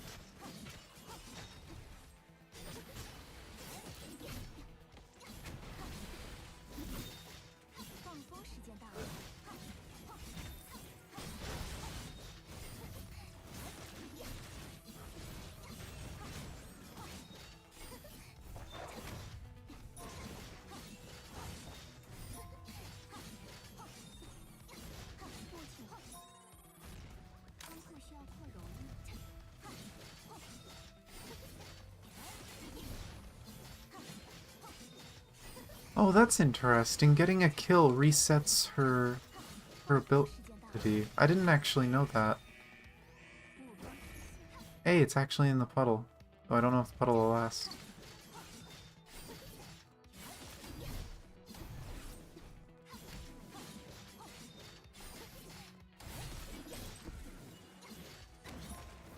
Oh, that's interesting. Getting a kill resets her ability. I didn't actually know that. Hey, it's actually in the puddle. Oh, I don't know if the puddle will last.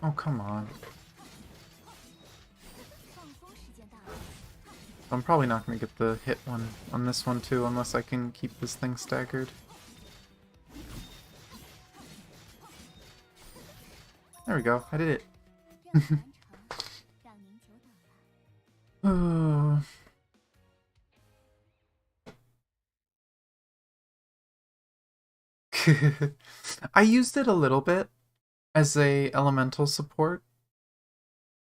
Oh, come on. I'm probably not going to get the hit one on this one too, unless I can keep this thing staggered. There we go, I did it. Oh. I used it a little bit as a elemental support.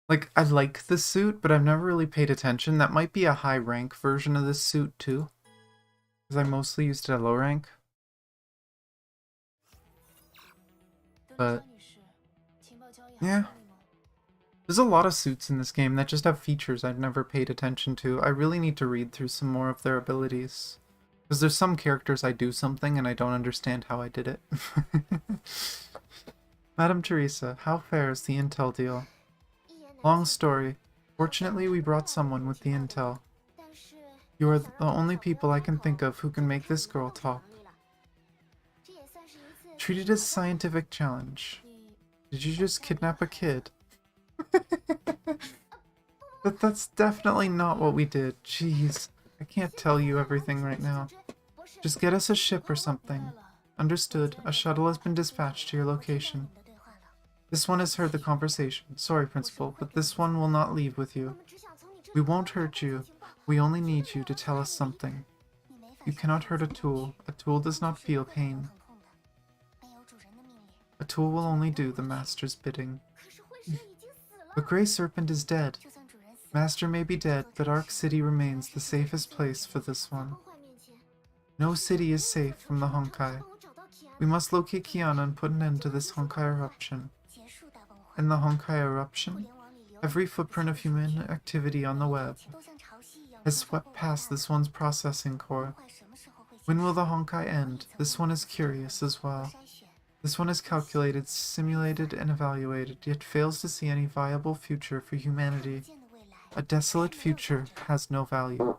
Like, I like the suit, but I've never really paid attention. That might be a high rank version of this suit, too. Because I mostly used it at low rank. But, yeah. There's a lot of suits in this game that just have features I've never paid attention to. I really need to read through some more of their abilities. Because there's some characters I do something and I don't understand how I did it. Madam Teresa, how fair is the intel deal? Long story. Fortunately, we brought someone with the intel. You are the only people I can think of who can make this girl talk. Treat it as a scientific challenge. Did you just kidnap a kid? But that's definitely not what we did. Jeez, I can't tell you everything right now. Just get us a ship or something. Understood. A shuttle has been dispatched to your location. This one has heard the conversation. Sorry, Principal, but this one will not leave with you. We won't hurt you. We only need you to tell us something. You cannot hurt a tool. A tool does not feel pain. A tool will only do the master's bidding. The Grey Serpent is dead. Master may be dead, but Ark City remains the safest place for this one. No city is safe from the Honkai. We must locate Kiana and put an end to this Honkai eruption. In the Honkai eruption, every footprint of human activity on the web has swept past this one's processing core. When will the Honkai end? This one is curious as well. This one is calculated, simulated, and evaluated, yet fails to see any viable future for humanity. A desolate future has no value.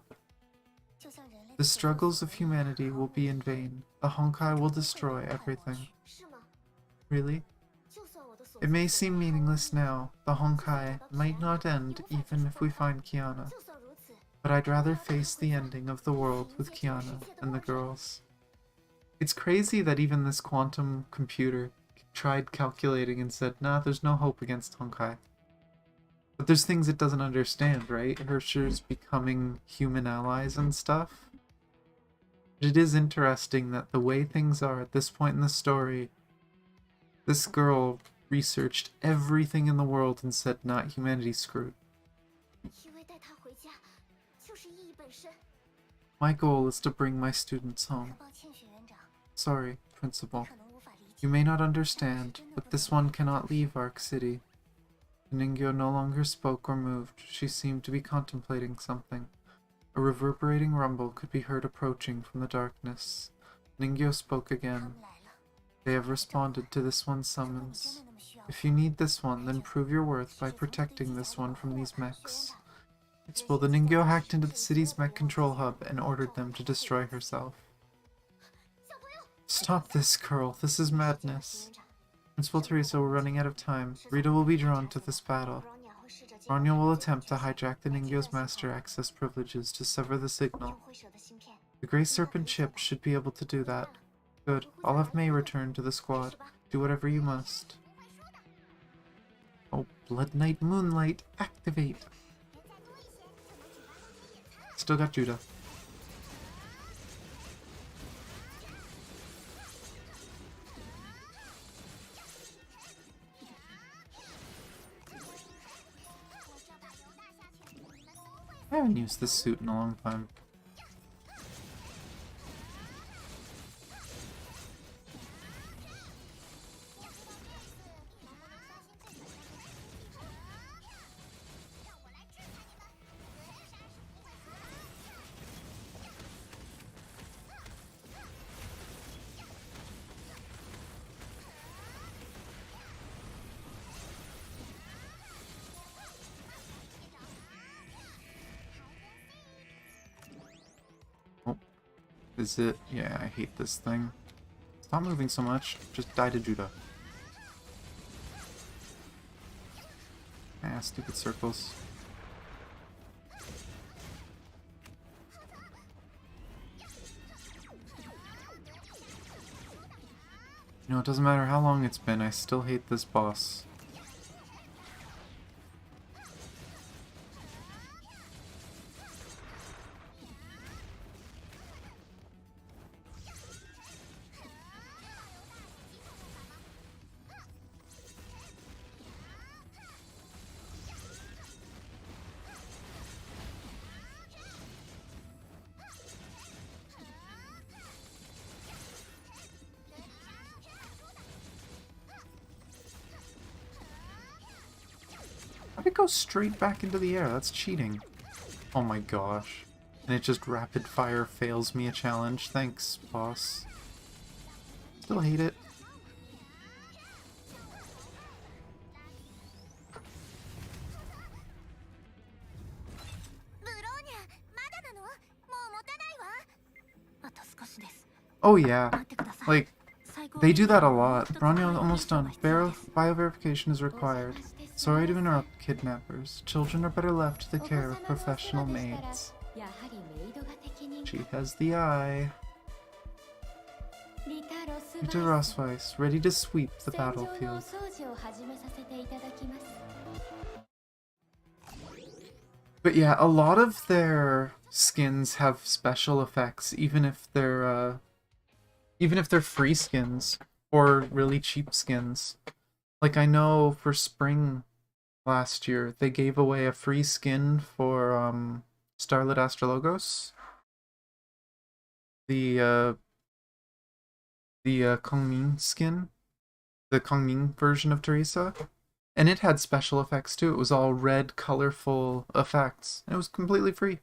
The struggles of humanity will be in vain. The Honkai will destroy everything. Really? It may seem meaningless now. The Honkai might not end even if we find Kiana. But I'd rather face the ending of the world with Kiana and the girls. It's crazy that even this quantum computer tried calculating and said, nah, there's no hope against Honkai. But there's things it doesn't understand, right? Hersher's becoming human allies and stuff. But it is interesting that the way things are at this point in the story, this girl researched everything in the world and said, not humanity's screwed. My goal is to bring my students home. Sorry, Principal. You may not understand, but this one cannot leave Ark City. Ningyo no longer spoke or moved. She seemed to be contemplating something. A reverberating rumble could be heard approaching from the darkness. Ningyo spoke again. They have responded to this one's summons. If you need this one, then prove your worth by protecting this one from these mechs. Principal, the Ningyo hacked into the city's mech control hub and ordered them to destroy herself. Stop this, girl. This is madness. Principal Teresa, we're running out of time. Rita will be drawn to this battle. Rania will attempt to hijack the Ningyo's master access privileges to sever the signal. The Grey Serpent chip should be able to do that. Good. I'll have May return to the squad. Do whatever you must. Oh, Blood Knight Moonlight, activate! Still got Judah. I haven't used this suit in a long time. Is it? Yeah, I hate this thing. Stop moving so much. Just die to Judah. Ah, stupid circles. You know, it doesn't matter how long it's been, I still hate this boss. How'd it go straight back into the air? That's cheating. Oh my gosh. And it just rapid fire fails me a challenge. Thanks, boss. Still hate it. Oh yeah. Like, they do that a lot. Bronyo almost done. Bio-verification is required. Sorry to interrupt, kidnappers. Children are better left to the care of professional maids. She has the eye. Rita Rossweiss, ready to sweep the battlefield. But yeah, a lot of their skins have special effects, even if they're free skins or really cheap skins. Like I know for spring, last year. They gave away a free skin for Starlit Astrologos. The Kongming skin. The Kongming version of Teresa. And it had special effects too. It was all red, colorful effects. And it was completely free.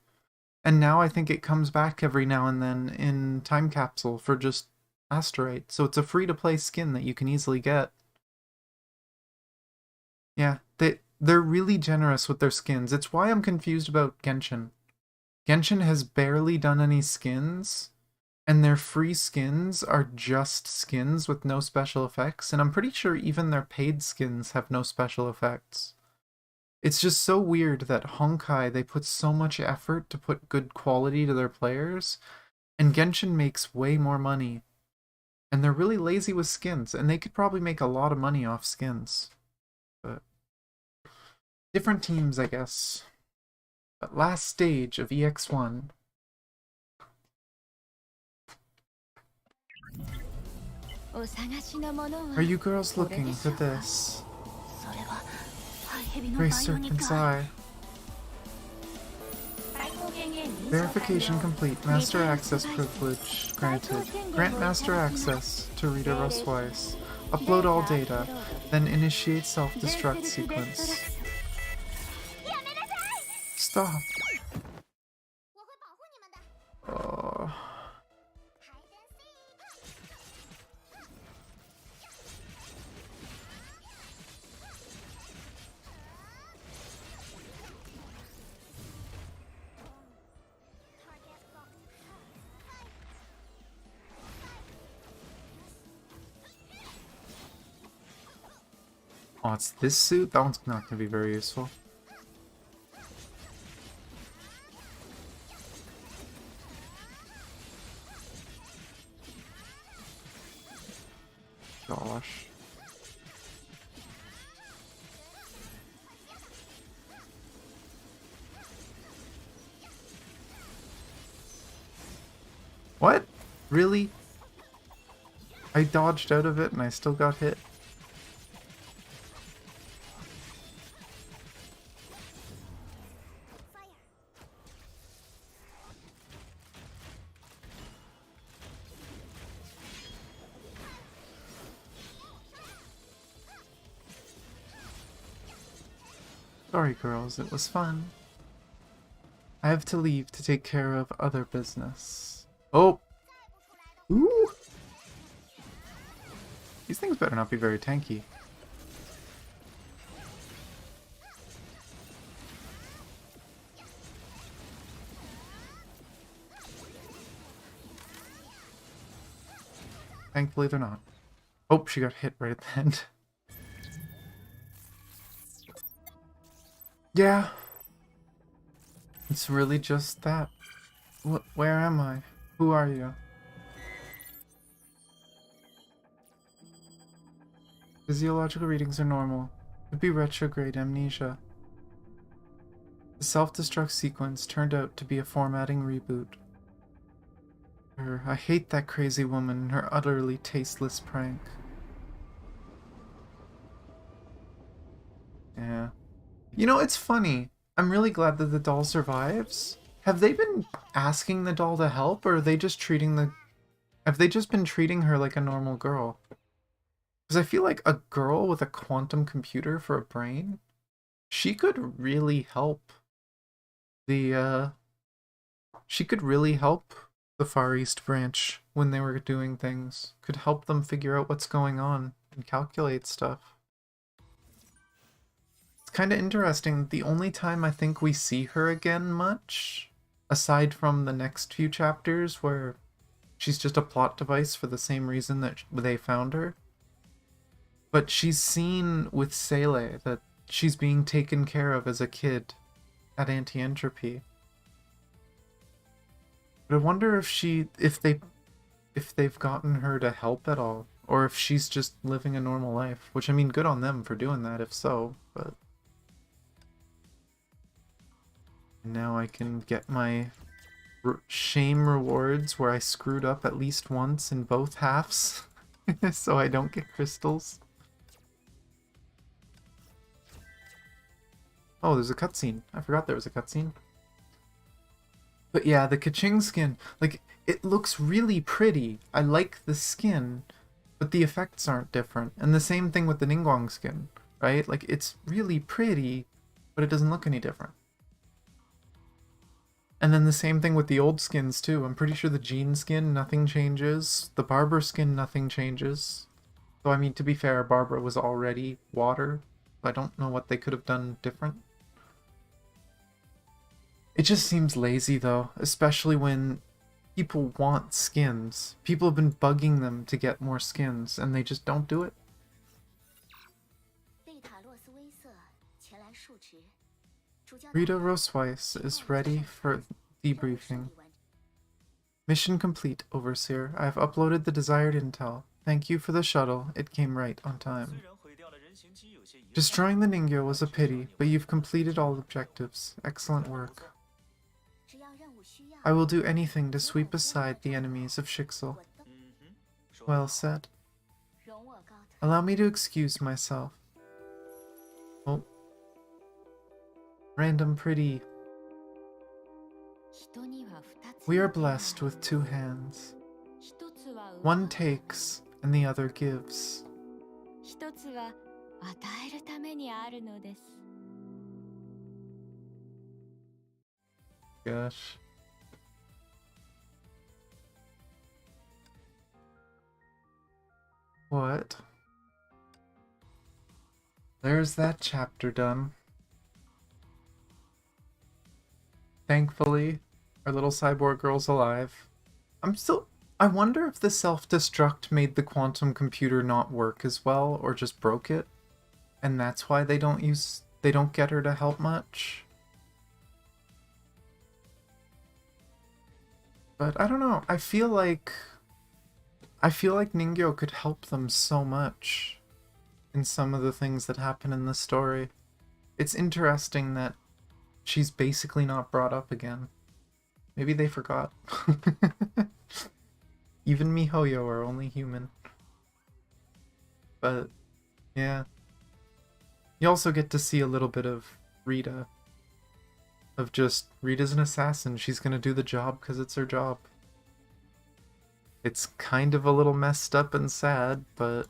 And now I think it comes back every now and then in Time Capsule for just Asterite. So it's a free-to-play skin that you can easily get. Yeah, they're really generous with their skins. It's why I'm confused about Genshin. Genshin has barely done any skins, and their free skins are just skins with no special effects, and I'm pretty sure even their paid skins have no special effects. It's just so weird that Honkai, they put so much effort to put good quality to their players, and Genshin makes way more money. And they're really lazy with skins, and they could probably make a lot of money off skins. But different teams, I guess. But last stage of EX1. Are you girls looking for this? Gray Serpent's Eye. Verification complete. Master access privilege granted. Grant master access to Rita Rosweiss. Upload all data, then initiate self-destruct sequence. Stop. Oh. Oh, it's this suit? That one's not going to be very useful. Gosh. What? Really? I dodged out of it and I still got hit. Sorry, girls, it was fun. I have to leave to take care of other business. Oh! Ooh! These things better not be very tanky. Thankfully they're not. Oh, she got hit right at the end. Yeah. It's really just that. Where am I? Who are you? Physiological readings are normal. Could be retrograde amnesia. The self-destruct sequence turned out to be a formatting reboot. I hate that crazy woman and her utterly tasteless prank. Yeah. You know, it's funny. I'm really glad that the doll survives. Have they been asking the doll to help, or are they just treating have they just been treating her like a normal girl? Because I feel like a girl with a quantum computer for a brain, she could really help she could really help the Far East branch when they were doing things. Could help them figure out what's going on and calculate stuff. It's kind of interesting. The only time I think we see her again much, aside from the next few chapters where she's just a plot device for the same reason that they found her, but she's seen with Sele that she's being taken care of as a kid at Anti-Entropy. But I wonder if they've gotten her to help at all, or if she's just living a normal life. Which, I mean, good on them for doing that, if so, but... Now I can get my shame rewards where I screwed up at least once in both halves, so I don't get crystals. Oh, there's a cutscene. I forgot there was a cutscene. But yeah, the Kaching skin, like, it looks really pretty. I like the skin, but the effects aren't different. And the same thing with the Ningguang skin, right? Like, it's really pretty, but it doesn't look any different. And then the same thing with the old skins, too. I'm pretty sure the Jean skin, nothing changes. The Barber skin, nothing changes. Though, I mean, to be fair, Barbara was already water. So I don't know what they could have done different. It just seems lazy, though, especially when people want skins. People have been bugging them to get more skins, and they just don't do it. Rita Rosweiss is ready for debriefing. Mission complete, Overseer. I have uploaded the desired intel. Thank you for the shuttle. It came right on time. Destroying the Ningyo was a pity, but you've completed all objectives. Excellent work. I will do anything to sweep aside the enemies of Shicksal. Well said. Allow me to excuse myself. Oh. Random pretty. We are blessed with two hands. One takes, and the other gives. Gosh. What? There's that chapter done. Thankfully, our little cyborg girl's alive. I wonder if the self-destruct made the quantum computer not work as well, or just broke it. And that's why they don't get her to help much. But I don't know, I feel like Ningyo could help them so much in some of the things that happen in the story. It's interesting that she's basically not brought up again. Maybe they forgot. Even MiHoYo are only human. But, yeah. You also get to see a little bit of Rita. Of just, Rita's an assassin, she's gonna do the job because it's her job. It's kind of a little messed up and sad, but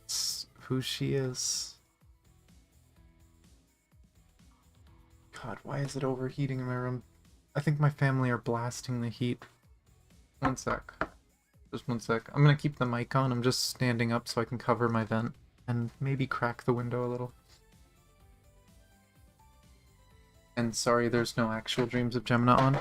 it's who she is. God, why is it overheating in my room? I think my family are blasting the heat. One sec. Just one sec. I'm gonna keep the mic on. I'm just standing up so I can cover my vent and maybe crack the window a little. And sorry, there's no actual Dreams of Gemina on.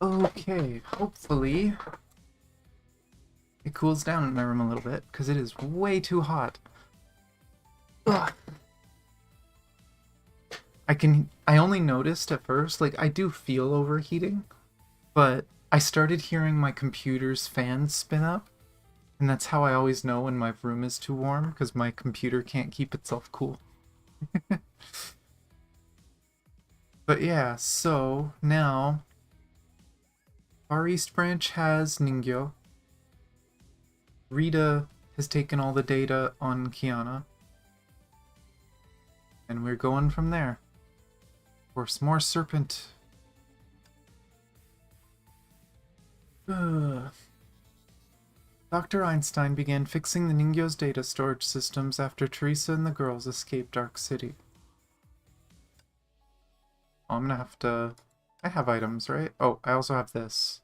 Okay, hopefully it cools down in my room a little bit, because it is way too hot. Ugh. I only noticed at first, like, I do feel overheating, but I started hearing my computer's fans spin up, and that's how I always know when my room is too warm, because my computer can't keep itself cool. But yeah, so now Far East Branch has Ningyo. Rita has taken all the data on Kiana. And we're going from there. Of course, more serpent. Dr. Einstein began fixing the Ningyo's data storage systems after Teresa and the girls escaped Dark City. Oh, I'm gonna have to... I have items, right? Oh, I also have this.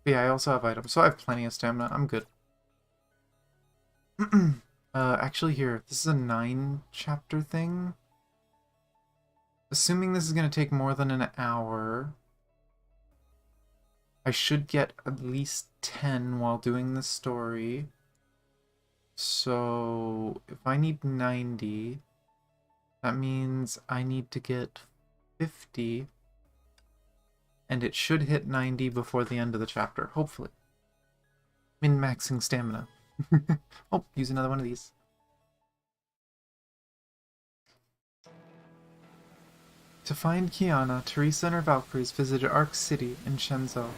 Yeah, I also have items, so I have plenty of stamina. I'm good. Actually here, this is a 9-chapter thing. Assuming this is going to take more than an hour, I should get at least 10 while doing the story. So, if I need 90, that means I need to get 50, and it should hit 90 before the end of the chapter, hopefully. Min-maxing stamina. Oh, use another one of these. To find Kiana, Teresa and her Valkyries visited Arc City in Shenzhou.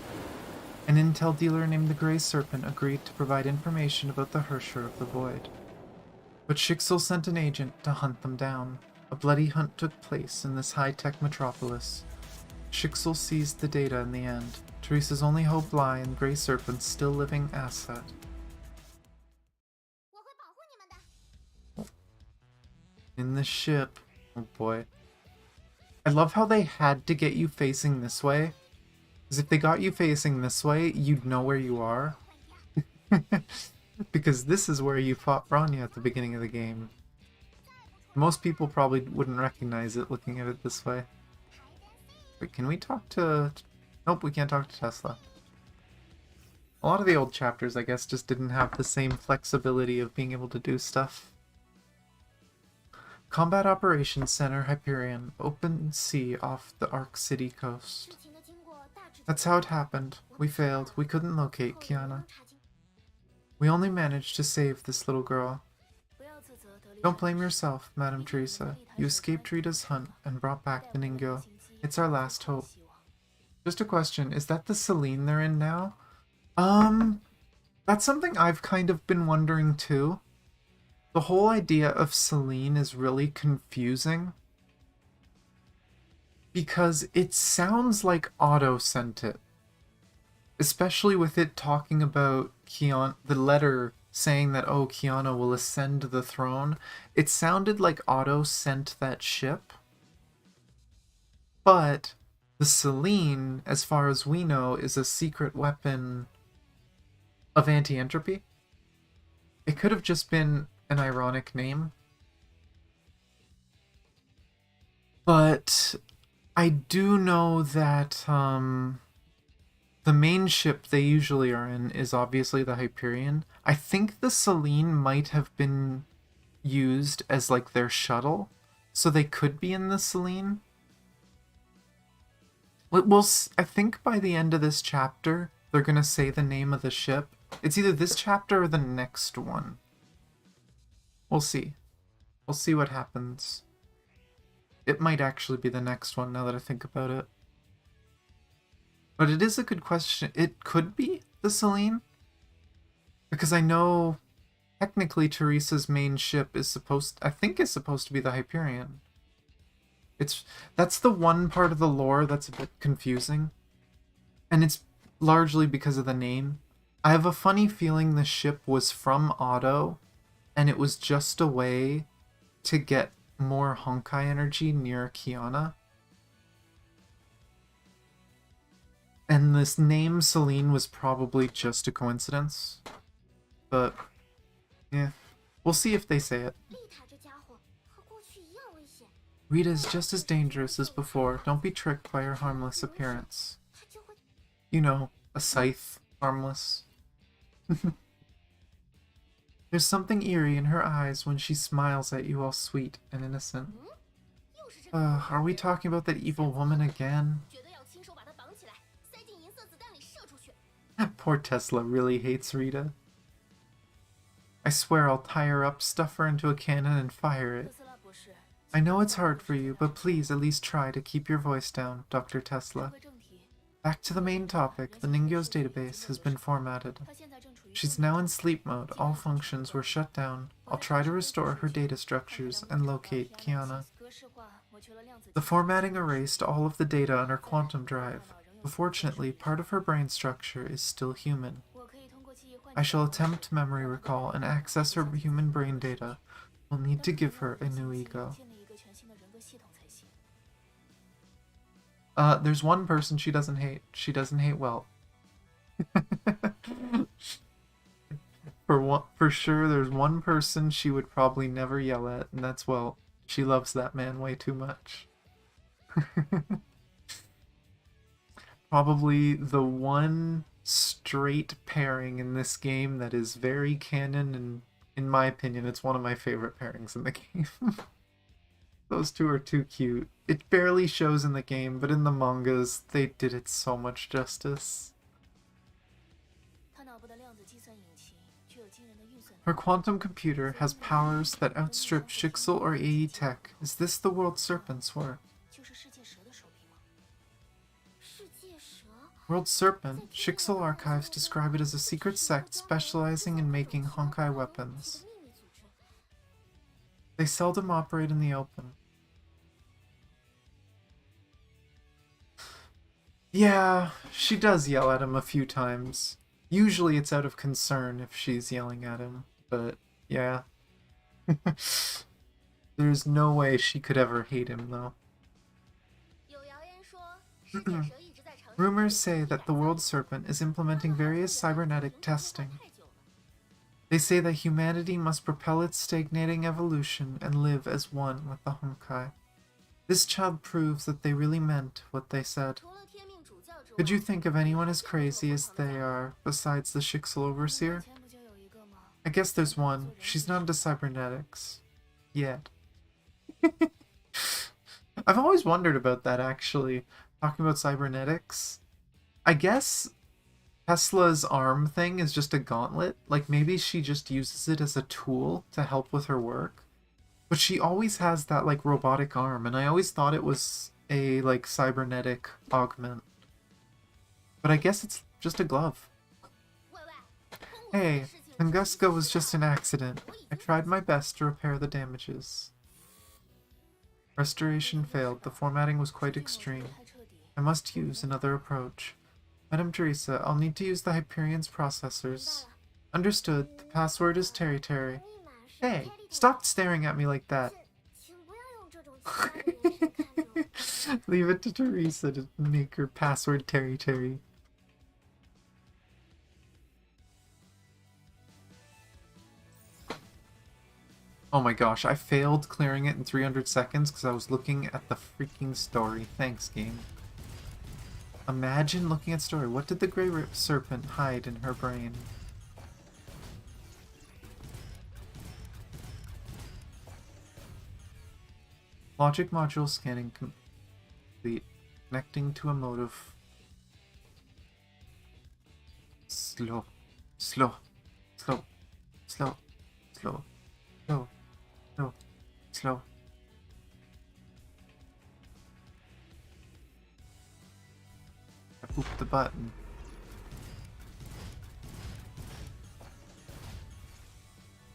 An intel dealer named the Grey Serpent agreed to provide information about the Hersher of the Void. But Shicksal sent an agent to hunt them down. A bloody hunt took place in this high-tech metropolis. Shicksal seized the data in the end. Teresa's only hope lay in Grey Serpent's still living asset. In the ship. Oh boy. I love how they had to get you facing this way. Because if they got you facing this way, you'd know where you are. Because this is where you fought Bronya at the beginning of the game. Most people probably wouldn't recognize it looking at it this way. Wait, can we talk to... Nope, we can't talk to Tesla. A lot of the old chapters, I guess, just didn't have the same flexibility of being able to do stuff. Combat Operations Center, Hyperion, open sea off the Arc City coast. That's how it happened. We failed. We couldn't locate Kiana. We only managed to save this little girl. Don't blame yourself, Madame Teresa. You escaped Rita's hunt and brought back the Ningyo. It's our last hope. Just a question, is that the Selene they're in now? That's something I've kind of been wondering too. The whole idea of Selene is really confusing. Because it sounds like Otto sent it. Especially with it talking about Kiana, the letter saying that, oh, Kiana will ascend the throne. It sounded like Otto sent that ship. But the Selene, as far as we know, is a secret weapon of anti-entropy. It could have just been an ironic name. But I do know that the main ship they usually are in is obviously the Hyperion. I think the Selene might have been used as like their shuttle, so they could be in the Selene. I think by the end of this chapter, they're going to say the name of the ship. It's either this chapter or the next one. We'll see. We'll see what happens. It might actually be the next one now that I think about it. But it is a good question. It could be the Selene. Because I know technically Teresa's main ship is supposed to be the Hyperion. That's the one part of the lore that's a bit confusing. And it's largely because of the name. I have a funny feeling the ship was from Otto, and it was just a way to get more Honkai energy near Kiana. And this name Selene was probably just a coincidence. But, yeah. We'll see if they say it. Rita is just as dangerous as before. Don't be tricked by her harmless appearance. You know, a scythe, harmless. There's something eerie in her eyes when she smiles at you all sweet and innocent. Are we talking about that evil woman again? Poor Tesla really hates Rita. I swear I'll tie her up, stuff her into a cannon, and fire it. I know it's hard for you, but please at least try to keep your voice down, Dr. Tesla. Back to the main topic, the Ningyo's database has been formatted. She's now in sleep mode, all functions were shut down. I'll try to restore her data structures and locate Kiana. The formatting erased all of the data on her quantum drive, but fortunately part of her brain structure is still human. I shall attempt memory recall and access her human brain data. We'll need to give her a new ego. There's one person she doesn't hate. She doesn't hate Welt. For sure, there's one person she would probably never yell at, and that's Welt. She loves that man way too much. Probably the one straight pairing in this game that is very canon, and in my opinion, it's one of my favorite pairings in the game. Those two are too cute. It barely shows in the game, but in the mangas, they did it so much justice. Her quantum computer has powers that outstrip Shicksal or AE tech. Is this the World Serpent's work? World Serpent, Shicksal archives describe it as a secret sect specializing in making Honkai weapons. They seldom operate in the open. Yeah, she does yell at him a few times. Usually it's out of concern if she's yelling at him, but yeah. There's no way she could ever hate him, though. Rumors say that the World Serpent is implementing various cybernetic testing. They say that humanity must propel its stagnating evolution and live as one with the Honkai. This child proves that they really meant what they said. Could you think of anyone as crazy as they are, besides the Shicksal Overseer? I guess there's one. She's not into cybernetics. Yet. I've always wondered about that, actually. Talking about cybernetics. I guess Tesla's arm thing is just a gauntlet. Like, maybe she just uses it as a tool to help with her work. But she always has that, like, robotic arm, and I always thought it was a, like, cybernetic augment. But I guess it's just a glove. Hey, Tunguska was just an accident. I tried my best to repair the damages. Restoration failed. The formatting was quite extreme. I must use another approach. Madam Teresa, I'll need to use the Hyperion's processors. Understood. The password is Terry Terry. Hey, stop staring at me like that. Leave it to Teresa to make her password Terry Terry. Oh my gosh, I failed clearing it in 300 seconds because I was looking at the freaking story. Thanks, game. Imagine looking at story. What did the Grey Serpent hide in her brain? Logic module scanning complete. Connecting to a motive. Slow. Slow. Slow. Slow. Slow. Slow. Slow. Slow. I pooped the button.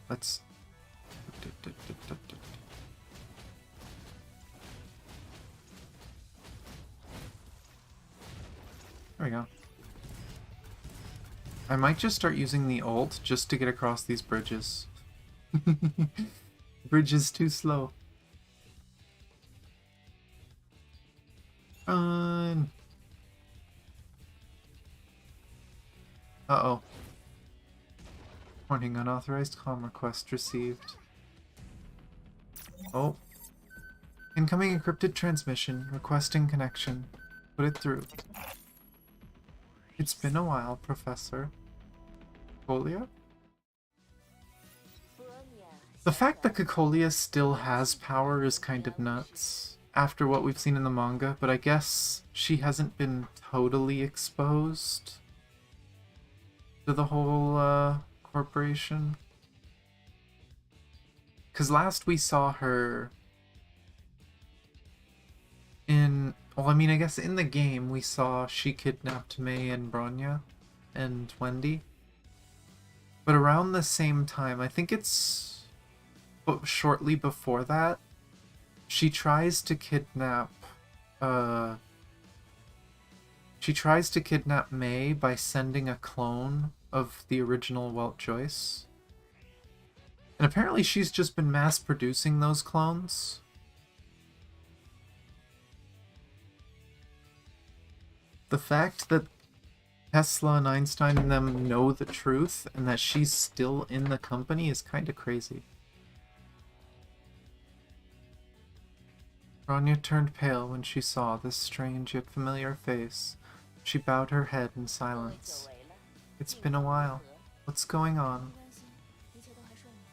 Let's... There we go. I might just start using the ult just to get across these bridges. Bridge is too slow. Run. Uh-oh. Warning, unauthorized comm request received. Oh. Incoming encrypted transmission, requesting connection. Put it through. It's been a while, Professor. Cocolia? The fact that Cocolia still has power is kind of nuts, after what we've seen in the manga, but I guess she hasn't been totally exposed to the whole, corporation. Because last we saw her in... Well, I mean, I guess in the game we saw she kidnapped May and Bronya and Wendy. But around the same time, I think it's shortly before that, she tries to kidnap May by sending a clone of the original Welt Joyce. And apparently she's just been mass producing those clones. The fact that Tesla and Einstein and them know the truth and that she's still in the company is kind of crazy. Bronya turned pale when she saw this strange yet familiar face. She bowed her head in silence. It's been a while. What's going on?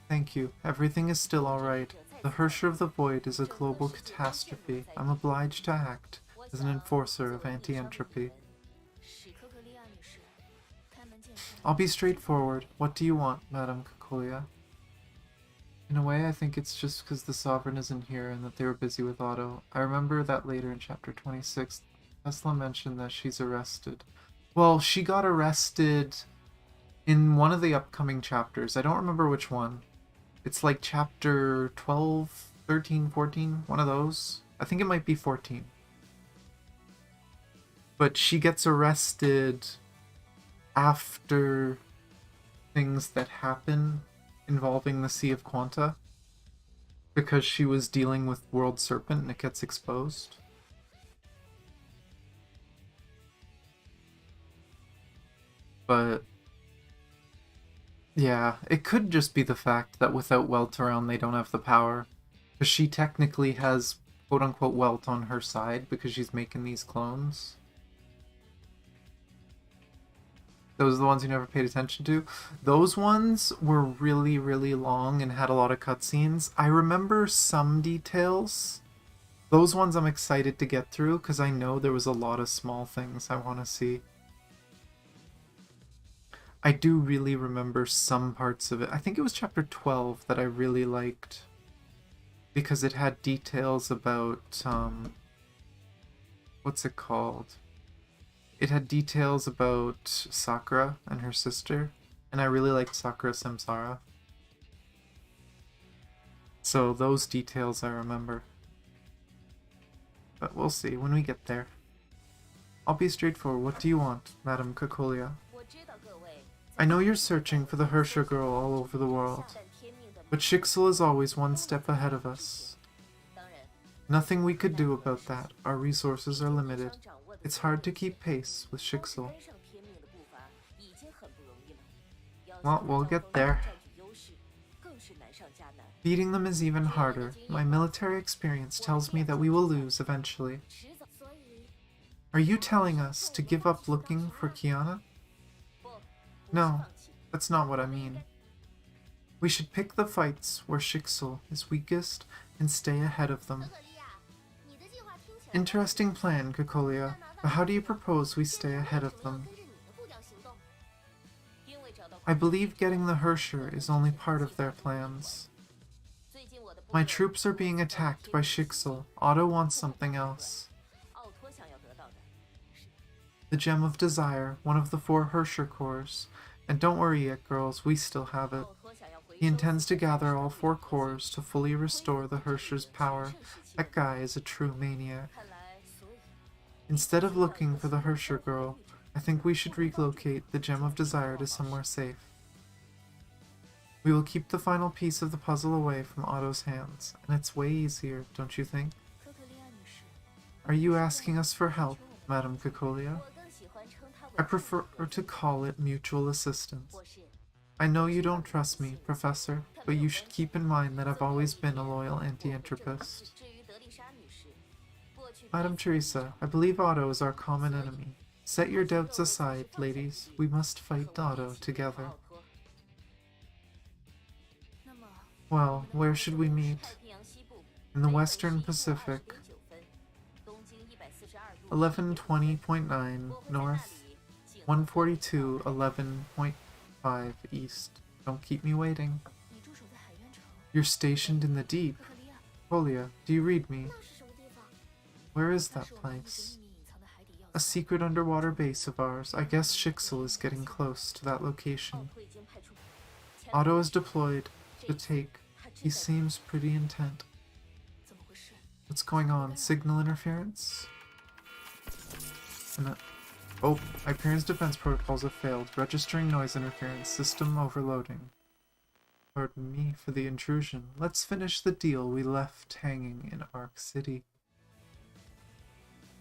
Thank you. Everything is still alright. The Hersher of the Void is a global catastrophe. I'm obliged to act as an enforcer of anti-entropy. I'll be straightforward. What do you want, Madame Kakolia. In a way, I think it's just because the Sovereign isn't here and that they were busy with Otto. I remember that later in chapter 26, Tesla mentioned that she's arrested. Well, she got arrested in one of the upcoming chapters. I don't remember which one. It's like chapter 12, 13, 14, one of those. I think it might be 14. But she gets arrested after things that happen involving the Sea of Quanta, because she was dealing with World Serpent and it gets exposed. But yeah, it could just be the fact that without Welt around they don't have the power, because she technically has quote-unquote Welt on her side because she's making these clones. Those are the ones you never paid attention to. Those ones were really, really long and had a lot of cutscenes. I remember some details. Those ones I'm excited to get through because I know there was a lot of small things I want to see. I do really remember some parts of it. I think it was chapter 12 that I really liked because it had details about, what's it called? It had details about Sakura and her sister, and I really liked Sakura Samsara. So those details I remember. But we'll see when we get there. I'll be straightforward. What do you want, Madame Kakolia? I know you're searching for the Hersher girl all over the world, but Shicksal is always one step ahead of us. Nothing we could do about that. Our resources are limited. It's hard to keep pace with Shicksal. Well, we'll get there. Beating them is even harder. My military experience tells me that we will lose eventually. Are you telling us to give up looking for Kiana? No, that's not what I mean. We should pick the fights where Shicksal is weakest and stay ahead of them. Interesting plan, Kakolia, but how do you propose we stay ahead of them? I believe getting the Hersher is only part of their plans. My troops are being attacked by Shicksal. Otto wants something else. The Gem of Desire, one of the 4 Hersher cores. And don't worry yet, girls, we still have it. He intends to gather all 4 cores to fully restore the Hersher's power. That guy is a true maniac. Instead of looking for the Hersher girl, I think we should relocate the Gem of Desire to somewhere safe. We will keep the final piece of the puzzle away from Otto's hands, and it's way easier, don't you think? Are you asking us for help, Madame Kakolia? I prefer to call it mutual assistance. I know you don't trust me, Professor, but you should keep in mind that I've always been a loyal anti-entropist. Madame Teresa, I believe Otto is our common enemy. Set your doubts aside, ladies. We must fight Otto together. Well, where should we meet? In the Western Pacific. 1120.9 north, 142.11.5 east. Don't keep me waiting. You're stationed in the deep. Kolia, do you read me? Where is that place? A secret underwater base of ours. I guess Shicksal is getting close to that location. Otto is deployed to take. He seems pretty intent. What's going on? Signal interference? Oh, Hyperion's defense protocols have failed. Registering noise interference. System overloading. Pardon me for the intrusion. Let's finish the deal we left hanging in Ark City.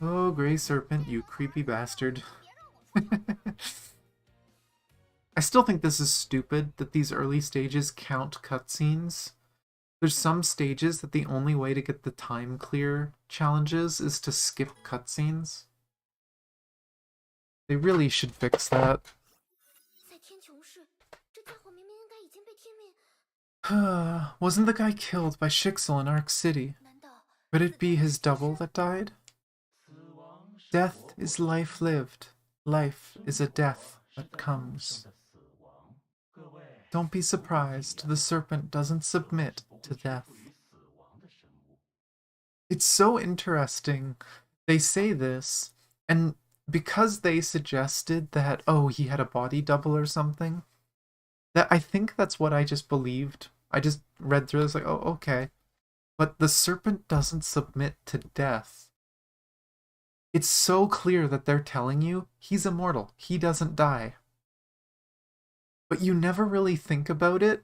Oh, Grey Serpent, you creepy bastard. I still think this is stupid that these early stages count cutscenes. There's some stages that the only way to get the time clear challenges is to skip cutscenes. They really should fix that. Wasn't the guy killed by Shicksal in Ark City? Could it be his double that died? Death is life lived. Life is a death that comes. Don't be surprised, the serpent doesn't submit to death. It's so interesting. They say this, and because they suggested that, oh, he had a body double or something, that I think that's what I just believed. I just read through this like, oh, okay. But the serpent doesn't submit to death. It's so clear that they're telling you he's immortal. He doesn't die. But you never really think about it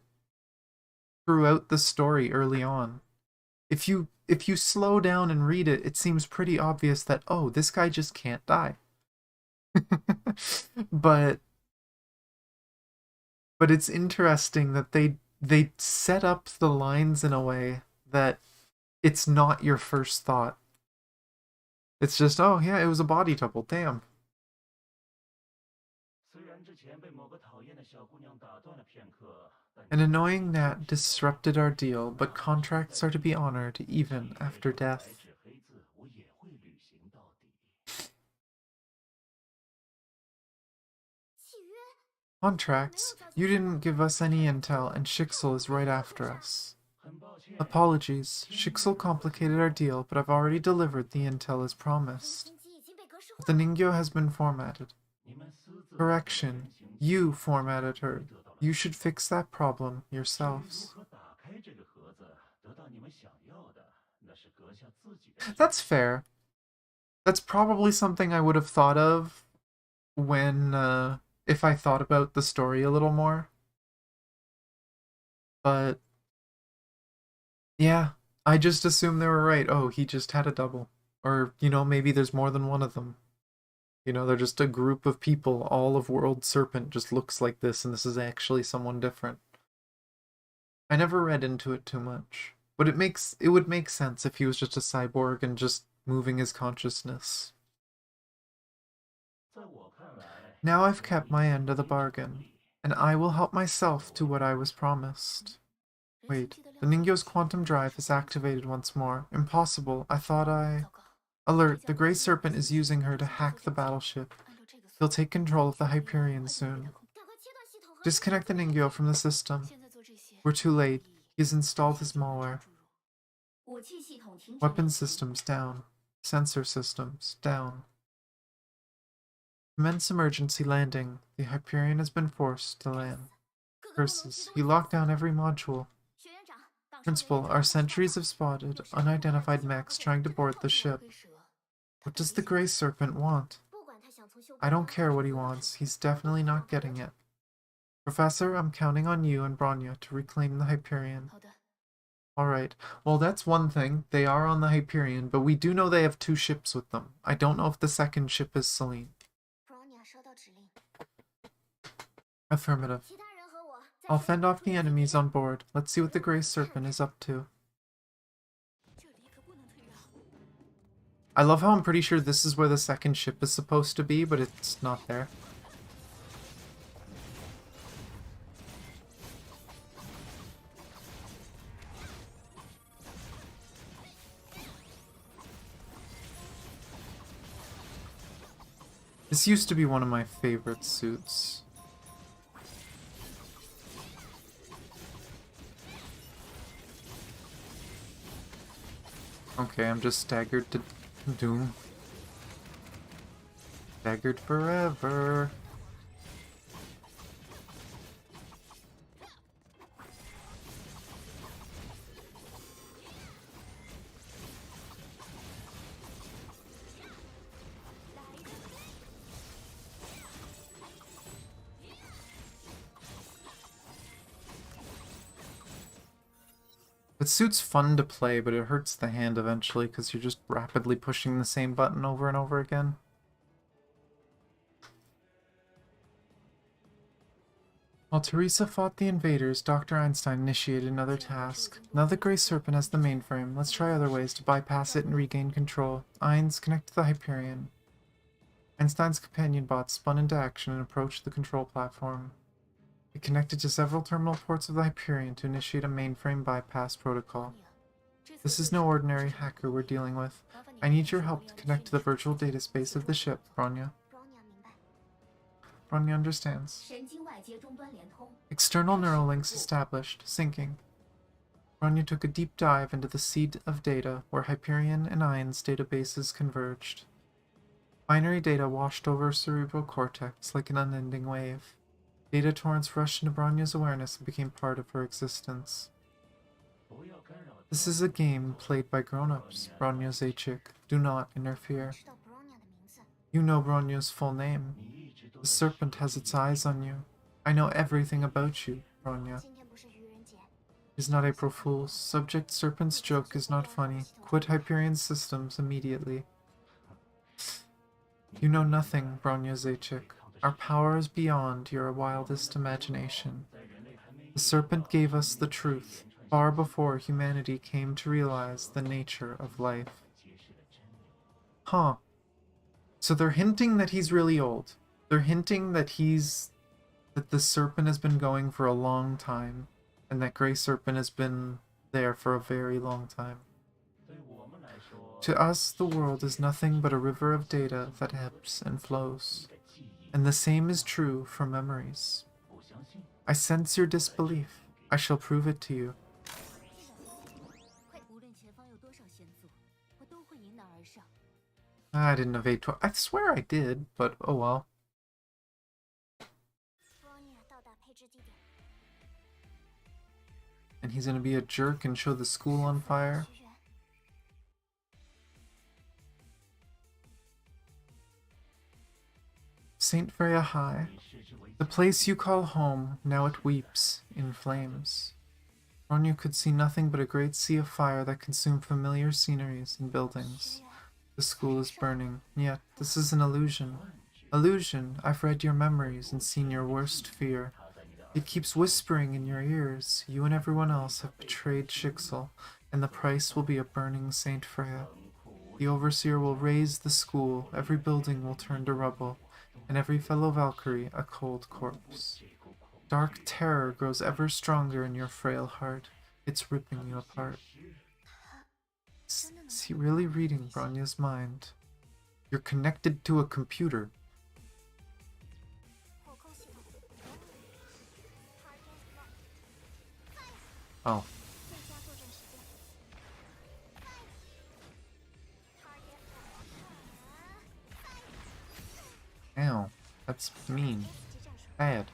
throughout the story early on. If you slow down and read it, it seems pretty obvious that, oh, this guy just can't die. but it's interesting that they set up the lines in a way that it's not your first thought. It's just, oh yeah, it was a body double, damn. An annoying gnat disrupted our deal, but contracts are to be honored even after death. Contracts? You didn't give us any intel, and Shicksal is right after us. Apologies. Shicksal complicated our deal, but I've already delivered the intel as promised. But the Ningyo has been formatted. Correction. You formatted her. You should fix that problem yourselves. That's fair. That's probably something I would have thought of when, if I thought about the story a little more. But yeah, I just assumed they were right. Oh, he just had a double. Or, maybe there's more than one of them. They're just a group of people. All of World Serpent just looks like this, and this is actually someone different. I never read into it too much. But it would make sense if he was just a cyborg and just moving his consciousness. Now I've kept my end of the bargain, and I will help myself to what I was promised. Wait, the Ningyo's quantum drive is activated once more. Impossible. I thought I... Alert, the Grey Serpent is using her to hack the battleship. He'll take control of the Hyperion soon. Disconnect the Ningyo from the system. We're too late. He's installed his malware. Weapon systems down. Sensor systems down. Commence emergency landing. The Hyperion has been forced to land. Curses. He locked down every module. Principal, our sentries have spotted unidentified mechs trying to board the ship. What does the Grey Serpent want? I don't care what he wants. He's definitely not getting it. Professor, I'm counting on you and Bronya to reclaim the Hyperion. Alright, well that's one thing. They are on the Hyperion, but we do know they have 2 ships with them. I don't know if the second ship is Selene. Affirmative. I'll fend off the enemies on board. Let's see what the Grey Serpent is up to. I love how I'm pretty sure this is where the second ship is supposed to be, but it's not there. This used to be one of my favorite suits. Okay, I'm just staggered to doom. Staggered forever. The suit's fun to play, but it hurts the hand eventually because you're just rapidly pushing the same button over and over again. While Teresa fought the invaders, Dr. Einstein initiated another task. Now the Grey Serpent has the mainframe. Let's try other ways to bypass it and regain control. Eins, connect to the Hyperion. Einstein's companion bot spun into action and approached the control platform. It connected to several terminal ports of the Hyperion to initiate a mainframe bypass protocol. This is no ordinary hacker we're dealing with. I need your help to connect to the virtual data space of the ship, Bronya. Bronya understands. External neural links established. Syncing. Bronya took a deep dive into the seed of data where Hyperion and Iron's databases converged. Binary data washed over her cerebral cortex like an unending wave. Data torrents rushed into Bronya's awareness and became part of her existence. This is a game played by grown-ups, Bronya Zaychik. Do not interfere. You know Bronya's full name. The serpent has its eyes on you. I know everything about you, Bronya. Is not April Fool's. Subject Serpent's joke is not funny. Quit Hyperion systems immediately. You know nothing, Bronya Zaychik. Our power is beyond your wildest imagination. The serpent gave us the truth, far before humanity came to realize the nature of life. Huh. So they're hinting that he's really old. They're hinting that that the serpent has been going for a long time, and that Grey Serpent has been there for a very long time. To us, the world is nothing but a river of data that ebbs and flows. And the same is true for memories. I sense your disbelief. I shall prove it to you. I didn't evade I swear I did, but oh well. And he's gonna be a jerk and show the school on fire. Saint Freya High. The place you call home, now it weeps in flames. Bronya could see nothing but a great sea of fire that consumed familiar sceneries and buildings. The school is burning, yet this is an illusion. Illusion, I've read your memories and seen your worst fear. It keeps whispering in your ears. You and everyone else have betrayed Shicksal, and the price will be a burning Saint Freya. The Overseer will raze the school, every building will turn to rubble, and every fellow Valkyrie a cold corpse. Dark terror grows ever stronger in your frail heart. It's ripping you apart. Is he really reading Bronya's mind? You're connected to a computer. Oh. Ow. That's mean. Bad.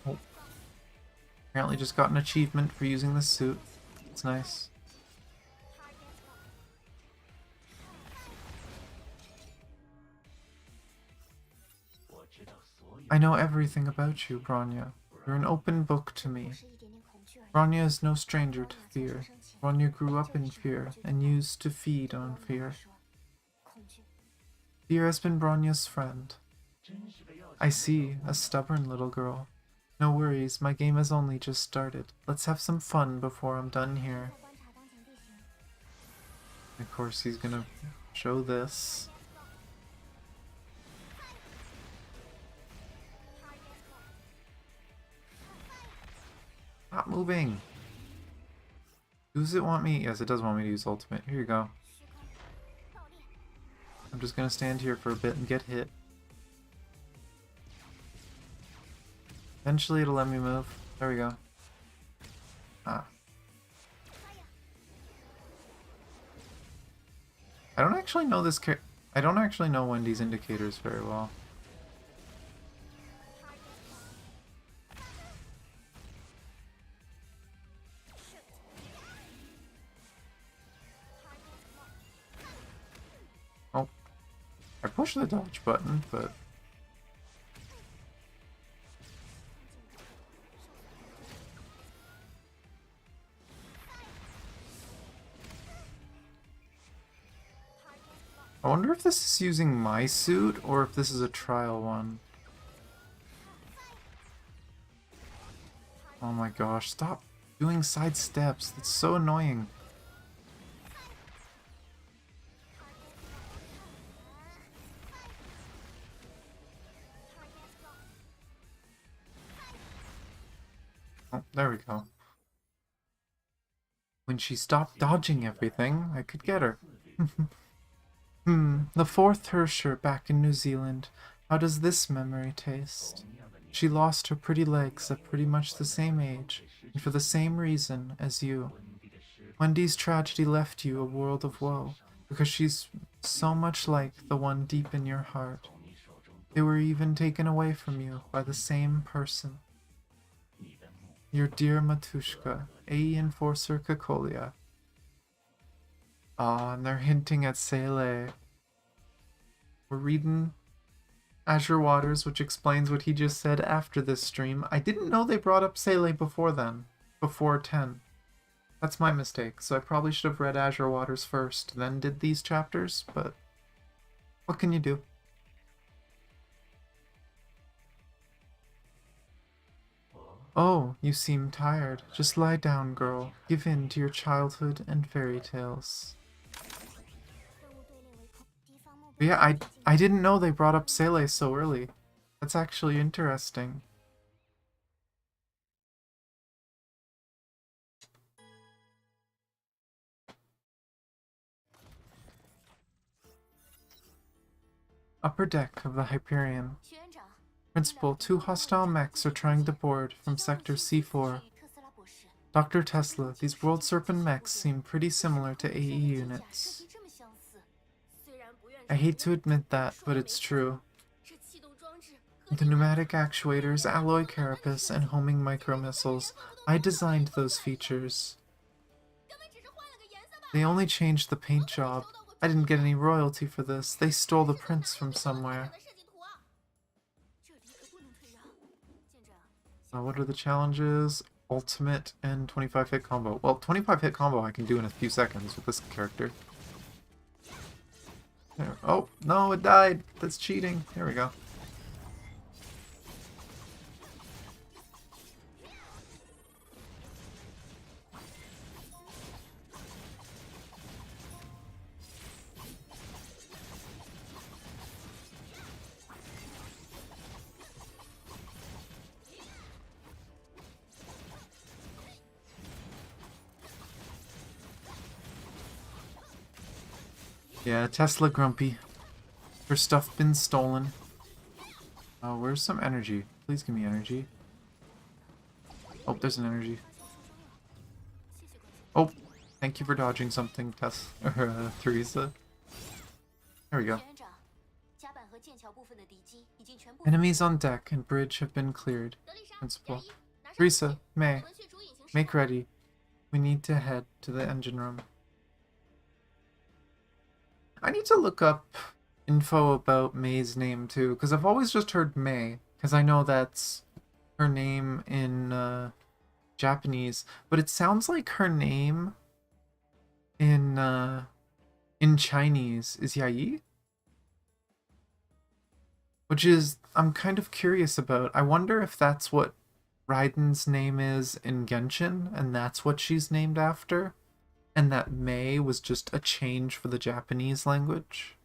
Oh. Apparently just got an achievement for using this suit. It's nice. I know everything about you, Bronya. You're an open book to me. Bronya is no stranger to fear. Bronya grew up in fear and used to feed on fear. Fear has been Bronya's friend. I see, a stubborn little girl. No worries, my game has only just started. Let's have some fun before I'm done here. Of course, he's gonna show this. Not moving. Does it want me? Yes, it does want me to use ultimate. Here you go. I'm just gonna stand here for a bit and get hit. Eventually it'll let me move. There we go. Ah. I don't actually know this I don't actually know Wendy's indicators very well. Oh. I pushed the dodge button, but... I wonder if this is using my suit, or if this is a trial one. Oh my gosh, stop doing side steps. That's so annoying. Oh, there we go. When she stopped dodging everything, I could get her. The fourth Hersher back in New Zealand. How does this memory taste? She lost her pretty legs at pretty much the same age, and for the same reason as you. Wendy's tragedy left you a world of woe, because she's so much like the one deep in your heart. They were even taken away from you by the same person. Your dear Matushka, AE Enforcer Kakolia. Ah, and they're hinting at Sele. We're reading Azure Waters, which explains what he just said after this stream. I didn't know they brought up Sele before then, before 10. That's my mistake, so I probably should have read Azure Waters first, then did these chapters, but what can you do? Oh, you seem tired. Just lie down, girl. Give in to your childhood and fairy tales. But yeah, I didn't know they brought up Sele so early. That's actually interesting. Upper deck of the Hyperion. Principal, 2 hostile mechs are trying to board from Sector C4. Dr. Tesla, these World Serpent mechs seem pretty similar to AE units. I hate to admit that, but it's true. The pneumatic actuators, alloy carapace, and homing micromissiles, I designed those features. They only changed the paint job. I didn't get any royalty for this. They stole the prints from somewhere. What are the challenges? Ultimate and 25 hit combo. Well, 25 hit combo I can do in a few seconds with this character. There. Oh, no, it died. That's cheating. There we go. Yeah, Tesla grumpy. Her stuff been stolen. Oh, where's some energy? Please give me energy. Oh, there's an energy. Oh, thank you for dodging something, Teresa. There we go. Enemies on deck and bridge have been cleared. Principal. Teresa, May, make ready. We need to head to the engine room. I need to look up info about May's name too, because I've always just heard May, because I know that's her name in Japanese, but it sounds like her name in Chinese is Yai, which is I'm kind of curious about. I wonder if that's what Raiden's name is in Genshin, and that's what she's named after. And that May was just a change for the Japanese language.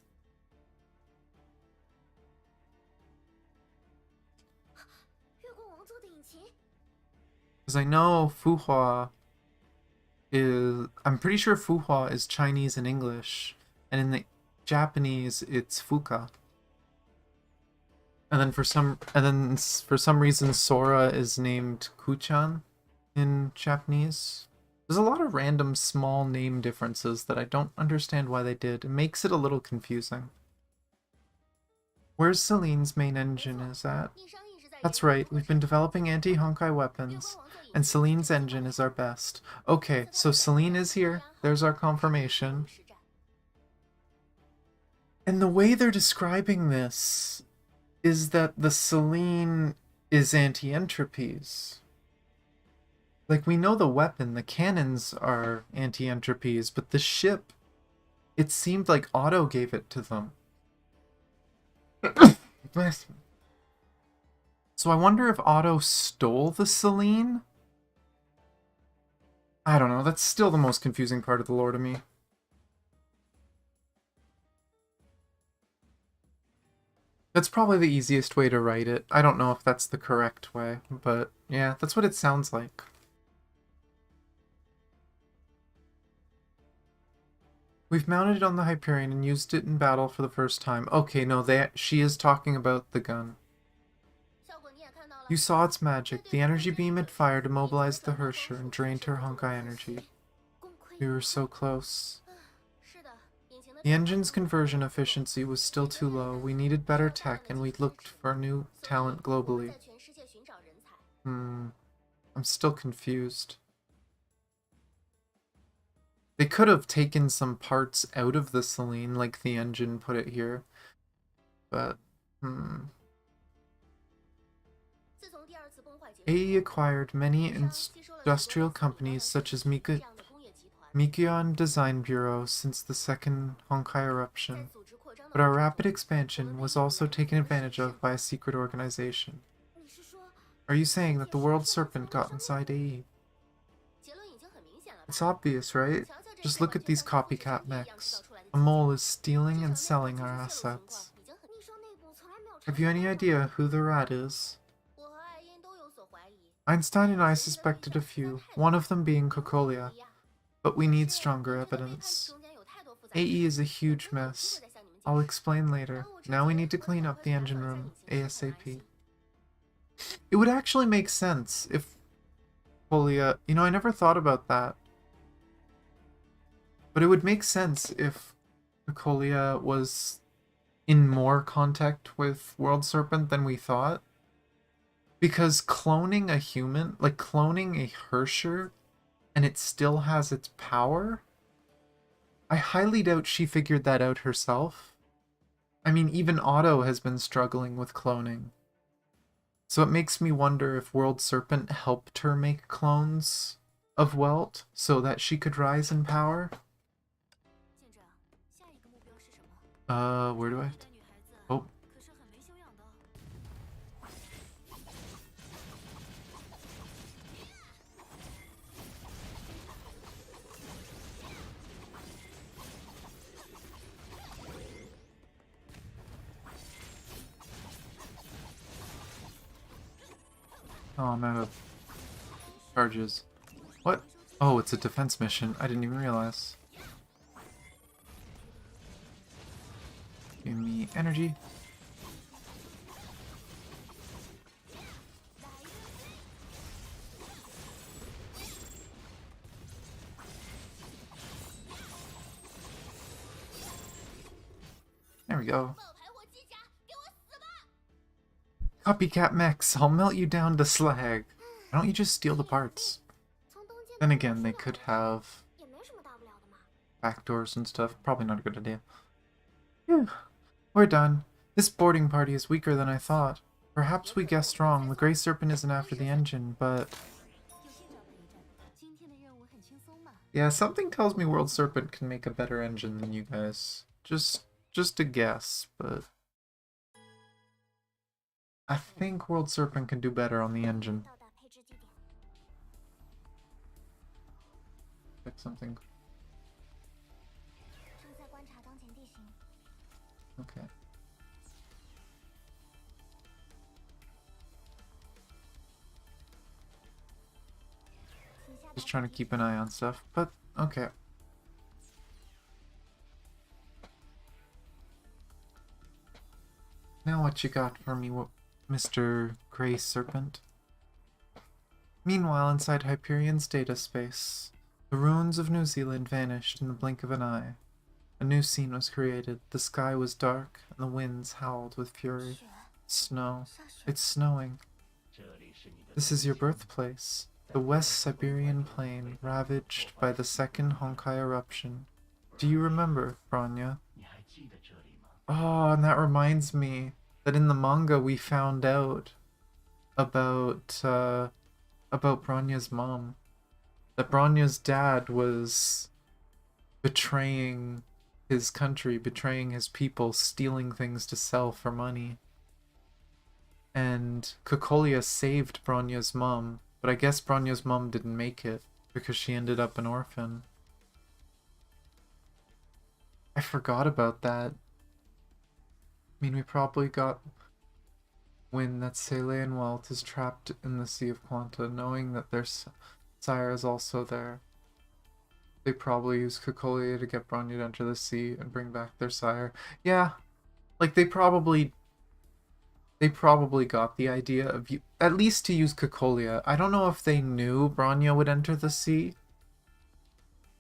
Because I know Fuhua is... I'm pretty sure Fuhua is Chinese and English. And in the Japanese, it's Fuka. And then for some reason, Sora is named Kuchan in Japanese. There's a lot of random small name differences that I don't understand why they did. It makes it a little confusing. Where's Celine's main engine is at? That's right, we've been developing anti-Honkai weapons, and Celine's engine is our best. Okay, so Celine is here. There's our confirmation. And the way they're describing this is that the Celine is anti-entropies. Like, we know the weapon, the cannons are anti-entropies, but the ship, it seemed like Otto gave it to them. So I wonder if Otto stole the Celine? I don't know, that's still the most confusing part of the lore to me. That's probably the easiest way to write it. I don't know if that's the correct way, but yeah, that's what it sounds like. We've mounted it on the Hyperion and used it in battle for the first time. Okay, no, she is talking about the gun. You saw its magic. The energy beam it fired immobilized the Hersher and drained her Honkai energy. We were so close. The engine's conversion efficiency was still too low. We needed better tech, and we looked for new talent globally. I'm still confused. They could have taken some parts out of the Selene, like the engine put it here. But, AE acquired many industrial companies such as Mikion Design Bureau since the second Honkai eruption, but our rapid expansion was also taken advantage of by a secret organization. Are you saying that the World Serpent got inside AE? It's obvious, right? Just look at these copycat mechs. A mole is stealing and selling our assets. Have you any idea who the rat is? Einstein and I suspected a few, one of them being Cocolia, but we need stronger evidence. AE is a huge mess. I'll explain later. Now we need to clean up the engine room ASAP. It would actually make sense if Cocolia... You know, I never thought about that. But it would make sense if Cocolia was in more contact with World Serpent than we thought. Because cloning a human, like cloning a Hersher, and it still has its power? I highly doubt she figured that out herself. I mean, even Otto has been struggling with cloning. So it makes me wonder if World Serpent helped her make clones of Welt so that she could rise in power. Where do I have to... Oh. Oh, I'm out of charges. What? Oh, it's a defense mission. I didn't even realize. Give me energy. There we go. Copycat mechs, I'll melt you down to slag. Why don't you just steal the parts? Then again, they could have backdoors and stuff. Probably not a good idea. Phew. We're done. This boarding party is weaker than I thought. Perhaps we guessed wrong. The Grey Serpent isn't after the engine, but... Yeah, something tells me World Serpent can make a better engine than you guys. Just a guess, but... I think World Serpent can do better on the engine. Pick something. Okay. Just trying to keep an eye on stuff, but okay. Now what you got for me, Mr. Grey Serpent? Meanwhile, inside Hyperion's data space, the ruins of New Zealand vanished in the blink of an eye. A new scene was created. The sky was dark, and the winds howled with fury. Snow. It's snowing. This is your birthplace. The West Siberian plain, ravaged by the second Honkai eruption. Do you remember, Bronya? Oh, and that reminds me that in the manga we found out about Bronya's mom. That Bronya's dad was betraying his country, betraying his people, stealing things to sell for money. And Cocolia saved Bronya's mom, but I guess Bronya's mom didn't make it because she ended up an orphan. I forgot about that. I mean, we probably got when that Selean Welt is trapped in the Sea of Quanta, knowing that their sire is also there. They probably use Cocolia to get Bronya to enter the sea and bring back their sire. Yeah, like they probably got the idea of you at least to use Cocolia. I don't know if they knew Bronya would enter the sea.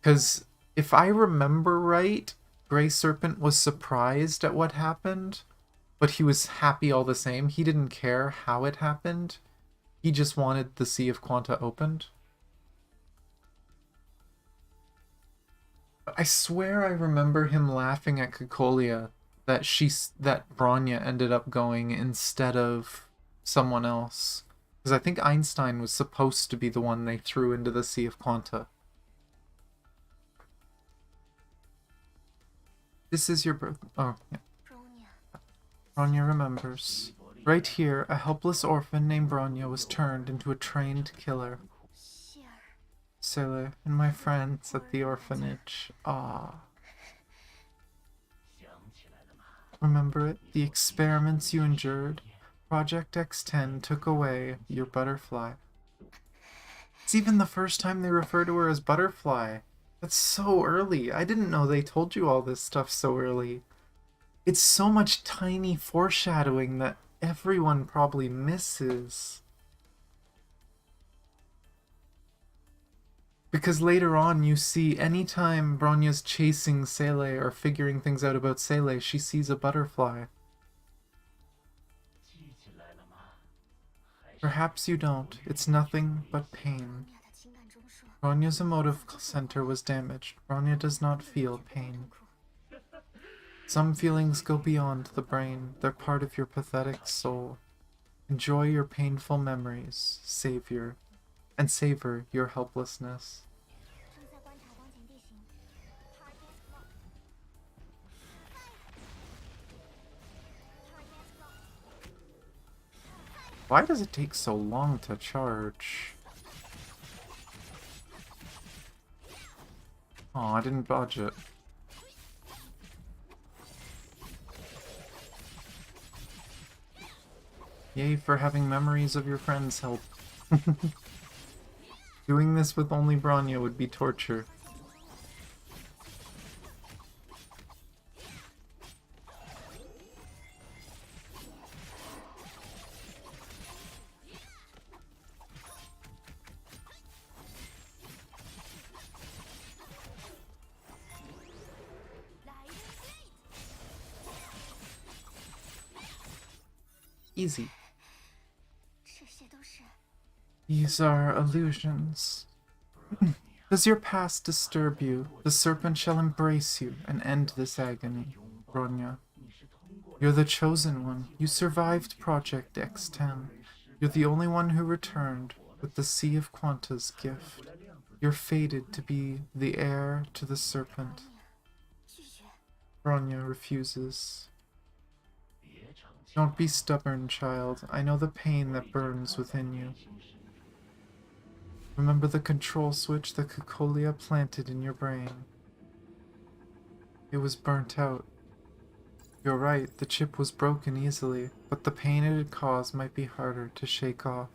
Because if I remember right, Grey Serpent was surprised at what happened, but he was happy all the same. He didn't care how it happened. He just wanted the Sea of Quanta opened. I swear I remember him laughing at Cocolia that Bronya ended up going instead of someone else. Because I think Einstein was supposed to be the one they threw into the Sea of Quanta. This is your birth. Oh, yeah. Bronya remembers. Right here, a helpless orphan named Bronya was turned into a trained killer. Sele and my friends at the orphanage. Ah. Remember it? The experiments you endured? Project X10 took away your butterfly. It's even the first time they refer to her as Butterfly. That's so early. I didn't know they told you all this stuff so early. It's so much tiny foreshadowing that everyone probably misses. Because later on you see anytime Bronya's chasing Sele or figuring things out about Sele, she sees a butterfly. Perhaps you don't. It's nothing but pain. Bronya's emotive center was damaged. Bronya does not feel pain. Some feelings go beyond the brain. They're part of your pathetic soul. Enjoy your painful memories, savor your helplessness. Why does it take so long to charge? Oh, I didn't dodge it. Yay for having memories of your friends help. Doing this with only Bronya would be torture. Easy. These are illusions. Does your past disturb you? The serpent shall embrace you and end this agony, Bronya. You're the chosen one. You survived Project X10. You're the only one who returned with the Sea of Quanta's gift. You're fated to be the heir to the serpent. Bronya refuses. Don't be stubborn, child. I know the pain that burns within you. Remember the control switch that Cocolia planted in your brain. It was burnt out. You're right, the chip was broken easily, but the pain it had caused might be harder to shake off.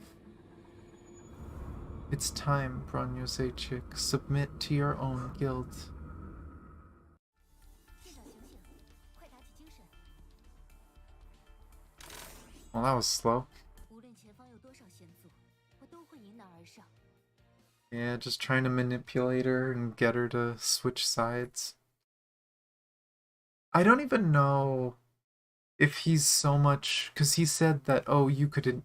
It's time, Bronya Zaychik. Submit to your own guilt. Well, that was slow. Yeah, just trying to manipulate her and get her to switch sides. I don't even know if he's so much, because he said that, oh, you could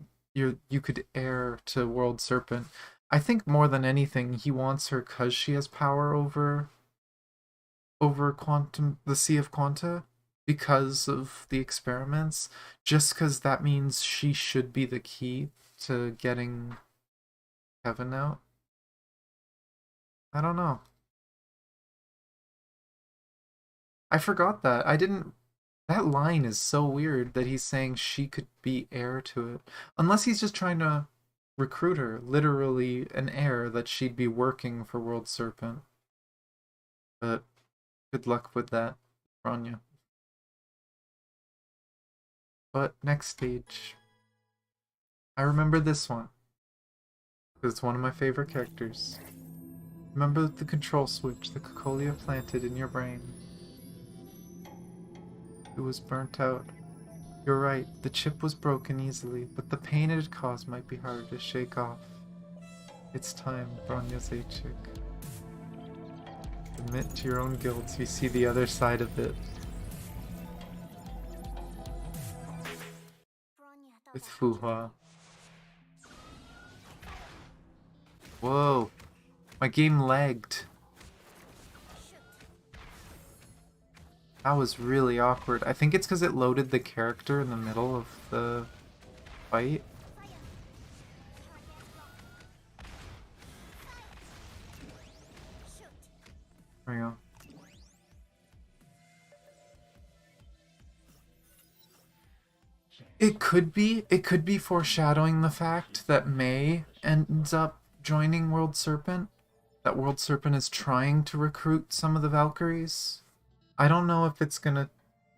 heir to World Serpent. I think more than anything, he wants her because she has power over the Sea of Quanta, because of the experiments, just because that means she should be the key to getting Heaven out. I don't know. I forgot that. That line is so weird that he's saying she could be heir to it. Unless he's just trying to recruit her, literally an heir that she'd be working for World Serpent. But good luck with that, Bronya. But next stage. I remember this one. Because it's one of my favorite characters. Remember the control switch the Cocolia planted in your brain. It was burnt out. You're right, the chip was broken easily, but the pain it had caused might be harder to shake off. It's time, Bronya Zaychik. Admit to your own guilt so you see the other side of it. With Fuhua. Whoa! My game lagged. That was really awkward. I think it's because it loaded the character in the middle of the fight. There we go. It could be foreshadowing the fact that May ends up joining World Serpent. That World Serpent is trying to recruit some of the Valkyries. I don't know if it's gonna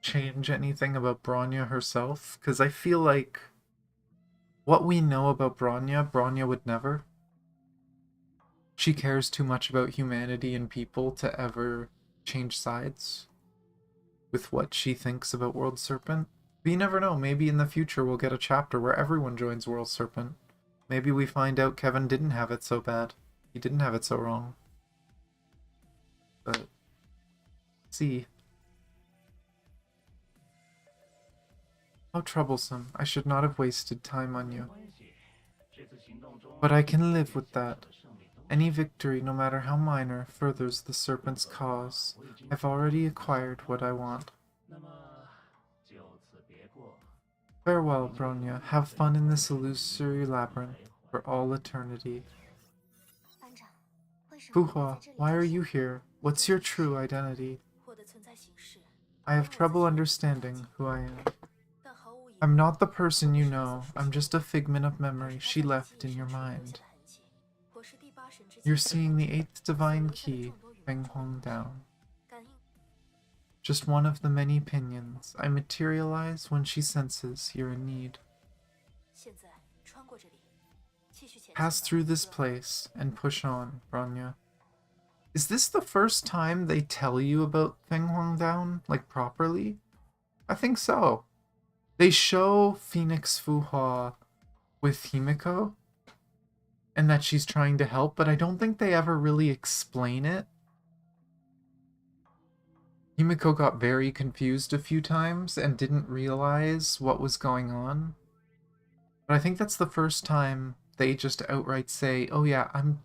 change anything about Bronya herself, because I feel like what we know about Bronya would never. She cares too much about humanity and people to ever change sides with what she thinks about World Serpent. But you never know, maybe in the future we'll get a chapter where everyone joins World Serpent. Maybe we find out Kevin didn't have it so bad. He didn't have it so wrong. But see. How troublesome. I should not have wasted time on you. But I can live with that. Any victory, no matter how minor, furthers the Serpent's cause. I've already acquired what I want. Farewell, Bronya. Have fun in this illusory labyrinth for all eternity. Fuhua, why are you here? What's your true identity? I have trouble understanding who I am. I'm not the person you know. I'm just a figment of memory she left in your mind. You're seeing the 8th divine key, Feng Huang down. Just one of the many pinions. I materialize when she senses you're in need. Pass through this place and push on, Bronya. Is this the first time they tell you about Feng Huang down, like, properly? I think so. They show Phoenix Fuhua with Himiko, and that she's trying to help, but I don't think they ever really explain it. Himiko got very confused a few times and didn't realize what was going on. But I think that's the first time they just outright say, oh yeah, I'm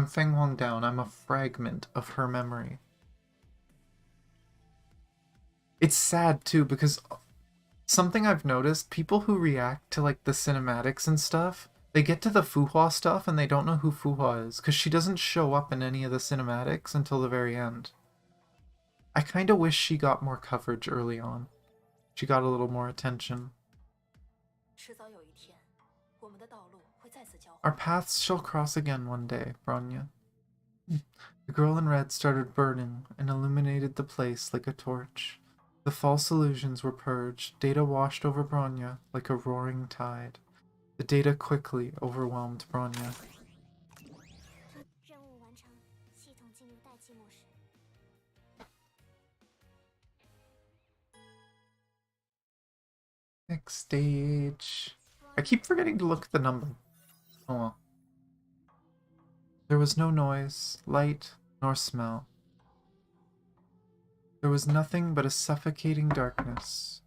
Feng Huang down, I'm a fragment of her memory. It's sad too, because something I've noticed, people who react to like the cinematics and stuff, they get to the Fuhua stuff and they don't know who Fuhua is, because she doesn't show up in any of the cinematics until the very end. I kind of wish she got more coverage early on. She got a little more attention. Our paths shall cross again one day, Bronya. The girl in red started burning and illuminated the place like a torch. The false illusions were purged. Data washed over Bronya like a roaring tide. The data quickly overwhelmed Bronya. Next stage. I keep forgetting to look at the number. Oh well. There was no noise, light, nor smell. There was nothing but a suffocating darkness.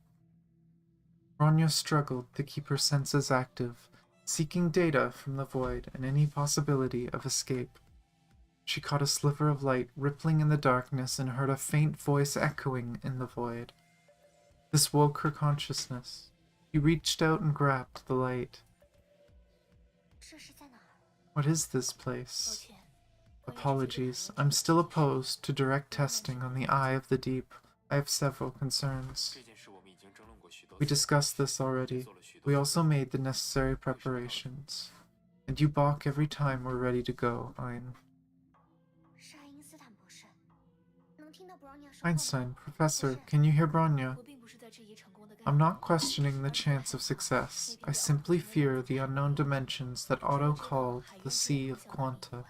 Bronya struggled to keep her senses active, seeking data from the void and any possibility of escape. She caught a sliver of light rippling in the darkness and heard a faint voice echoing in the void. This woke her consciousness. She reached out and grabbed the light. What is this place? Apologies, I'm still opposed to direct testing on the Eye of the Deep. I have several concerns. We discussed this already. We also made the necessary preparations. And you balk every time we're ready to go, Ein. Einstein, Professor, can you hear Bronya? I'm not questioning the chance of success. I simply fear the unknown dimensions that Otto called the Sea of Quanta.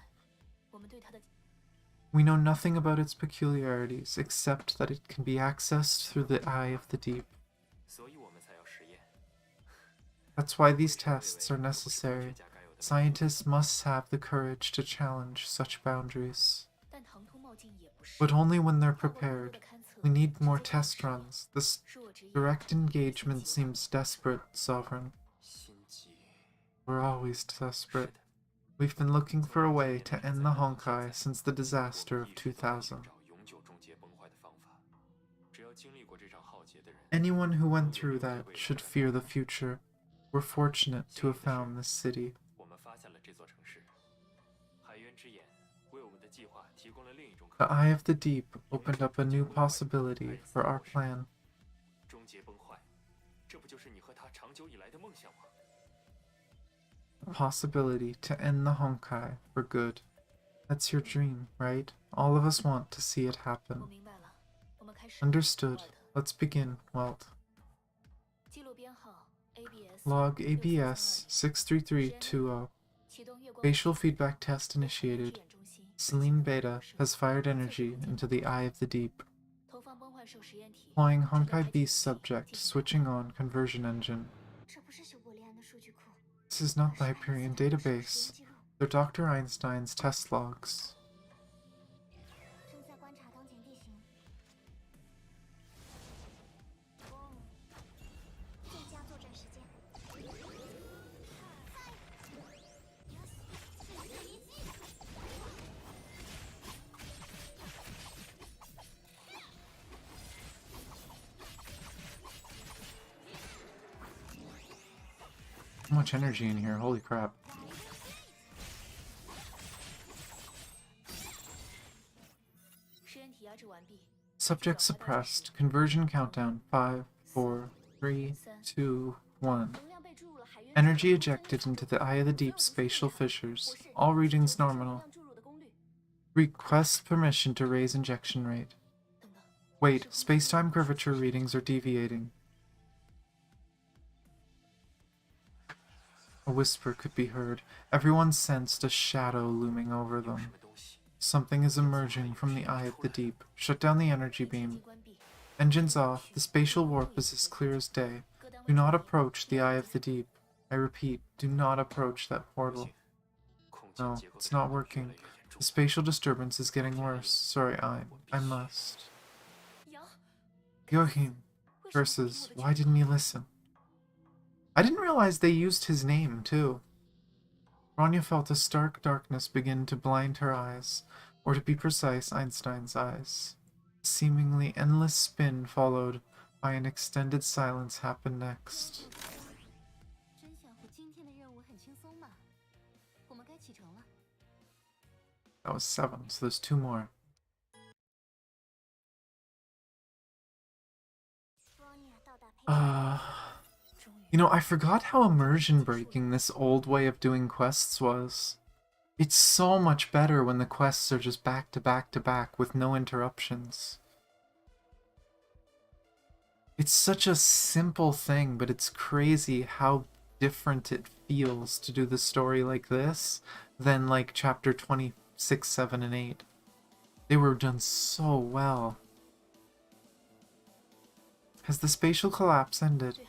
We know nothing about its peculiarities, except that it can be accessed through the eye of the deep. That's why these tests are necessary. Scientists must have the courage to challenge such boundaries. But only when they're prepared. We need more test runs. This direct engagement seems desperate, Sovereign. We're always desperate. We've been looking for a way to end the Honkai since the disaster of 2000. Anyone who went through that should fear the future. We're fortunate to have found this city. The Eye of the Deep opened up a new possibility for our plan. A possibility to end the Honkai for good. That's your dream, right? All of us want to see it happen. Understood. Let's begin, Welt. Log ABS 63320. Facial feedback test initiated. Selene Beta has fired energy into the Eye of the Deep. Deploying Honkai Beast subject, switching on conversion engine. This is not the Hyperion database. They're Dr. Einstein's test logs. So much energy in here, holy crap. Subject suppressed. Conversion countdown 5, 4, 3, 2, 1. Energy ejected into the Eye of the Deep spatial fissures. All readings nominal. Request permission to raise injection rate. Wait, space-time curvature readings are deviating. A whisper could be heard. Everyone sensed a shadow looming over them. Something is emerging from the Eye of the Deep. Shut down the energy beam. Engines off. The spatial warp is as clear as day. Do not approach the Eye of the Deep. I repeat, do not approach that portal. No, it's not working. The spatial disturbance is getting worse. Sorry, I must. Joachim. Versus, why didn't you listen? I didn't realize they used his name, too. Rania felt a stark darkness begin to blind her eyes, or to be precise, Einstein's eyes. A seemingly endless spin followed by an extended silence happened next. That was 7, so there's 2 more. You know, I forgot how immersion breaking this old way of doing quests was. It's so much better when the quests are just back to back to back with no interruptions. It's such a simple thing, but it's crazy how different it feels to do the story like this than like chapter 26, 7, and 8. They were done so well. Has the spatial collapse ended?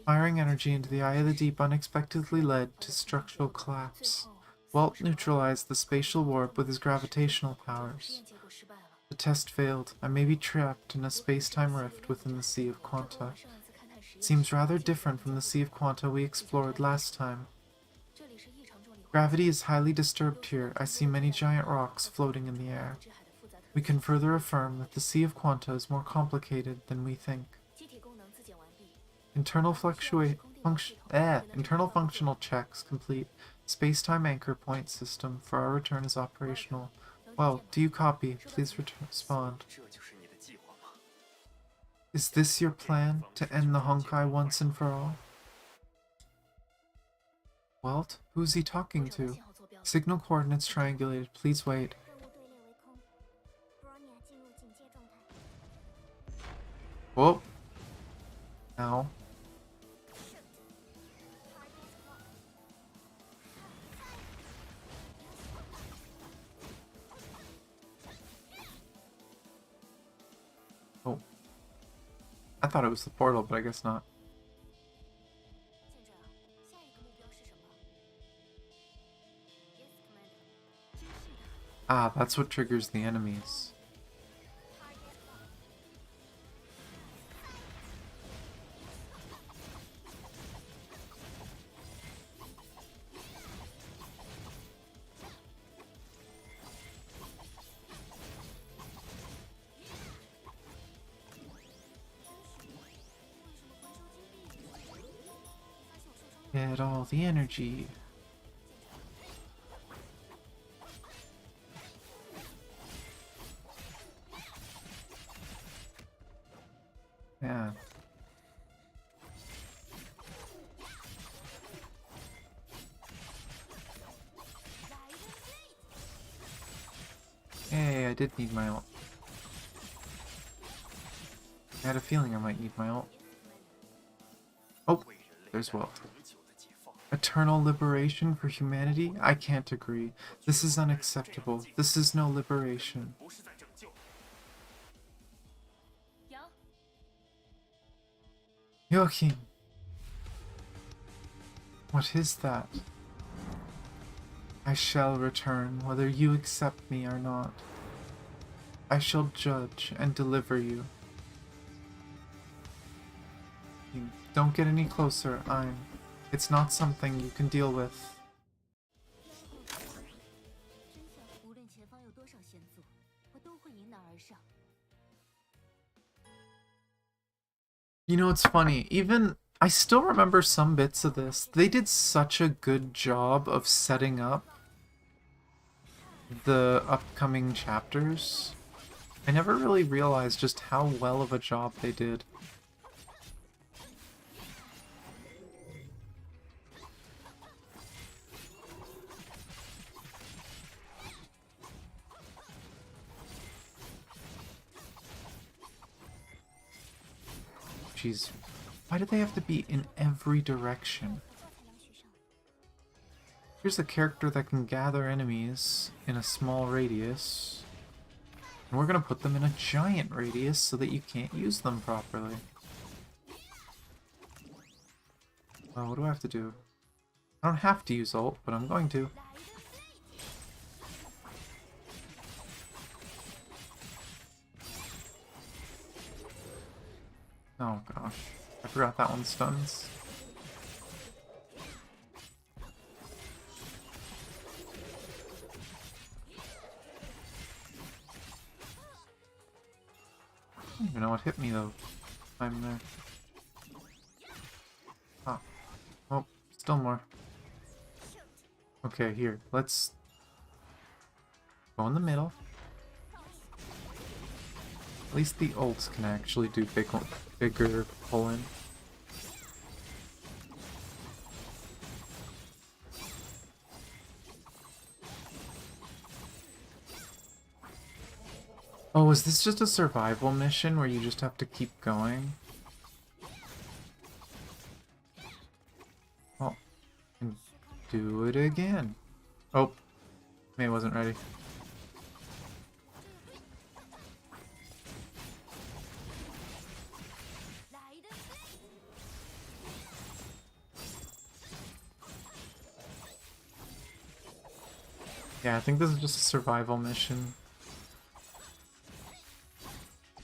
Firing energy into the Eye of the Deep unexpectedly led to structural collapse. Welt neutralized the spatial warp with his gravitational powers. The test failed. I may be trapped in a space-time rift within the Sea of Quanta. It seems rather different from the Sea of Quanta we explored last time. Gravity is highly disturbed here. I see many giant rocks floating in the air. We can further affirm that the Sea of Quanta is more complicated than we think. Internal functional checks complete. Space-time anchor point system for our return is operational. Well, do you copy? Please respond. Is this your plan, to end the Honkai once and for all? Welt? Who's he talking to? Signal coordinates triangulated. Please wait. Whoa. Now. Oh. I thought it was the portal, but I guess not. Ah, that's what triggers the enemies. Get all the energy. Yeah. Hey, I did need my ult. I had a feeling I might need my ult. Oh, there's Will. Eternal liberation for humanity? I can't agree. This is unacceptable. This is no liberation. Joachim! What is that? I shall return, whether you accept me or not. I shall judge and deliver you. Don't get any closer, It's not something you can deal with. You know, it's funny, I still remember some bits of this. They did such a good job of setting up the upcoming chapters. I never really realized just how well of a job they did. Jeez, why do they have to be in every direction? Here's a character that can gather enemies in a small radius. And we're gonna put them in a giant radius so that you can't use them properly. Oh, what do I have to do? I don't have to use ult, but I'm going to. Oh gosh, I forgot that one stuns. I don't even know what hit me though. I'm there. Ah. Oh, still more. Okay, here, let's go in the middle. At least the ults can actually do bigger pull-in. Oh, is this just a survival mission where you just have to keep going? Oh, and do it again. Oh, May wasn't ready. Yeah, I think this is just a survival mission.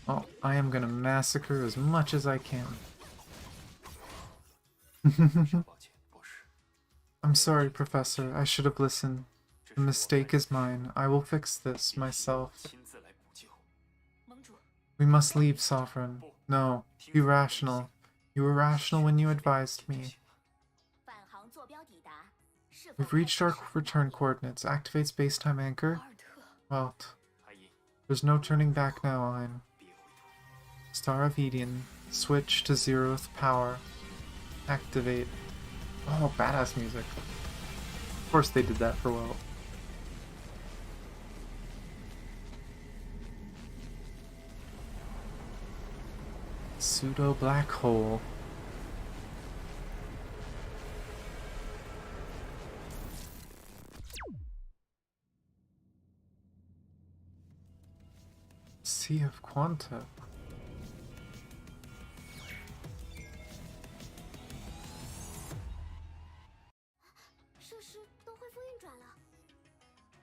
Oh, I am gonna massacre as much as I can. I'm sorry, Professor. I should have listened. The mistake is mine. I will fix this myself. We must leave, Sovereign. No, be rational. You were rational when you advised me. We've reached our return coordinates. Activate space-time anchor. Well, there's no turning back now, Ein. Star of Eden. Switch to 0th power. Activate. Oh, badass music. Of course they did that for well. Pseudo black hole. Sea of Quanta.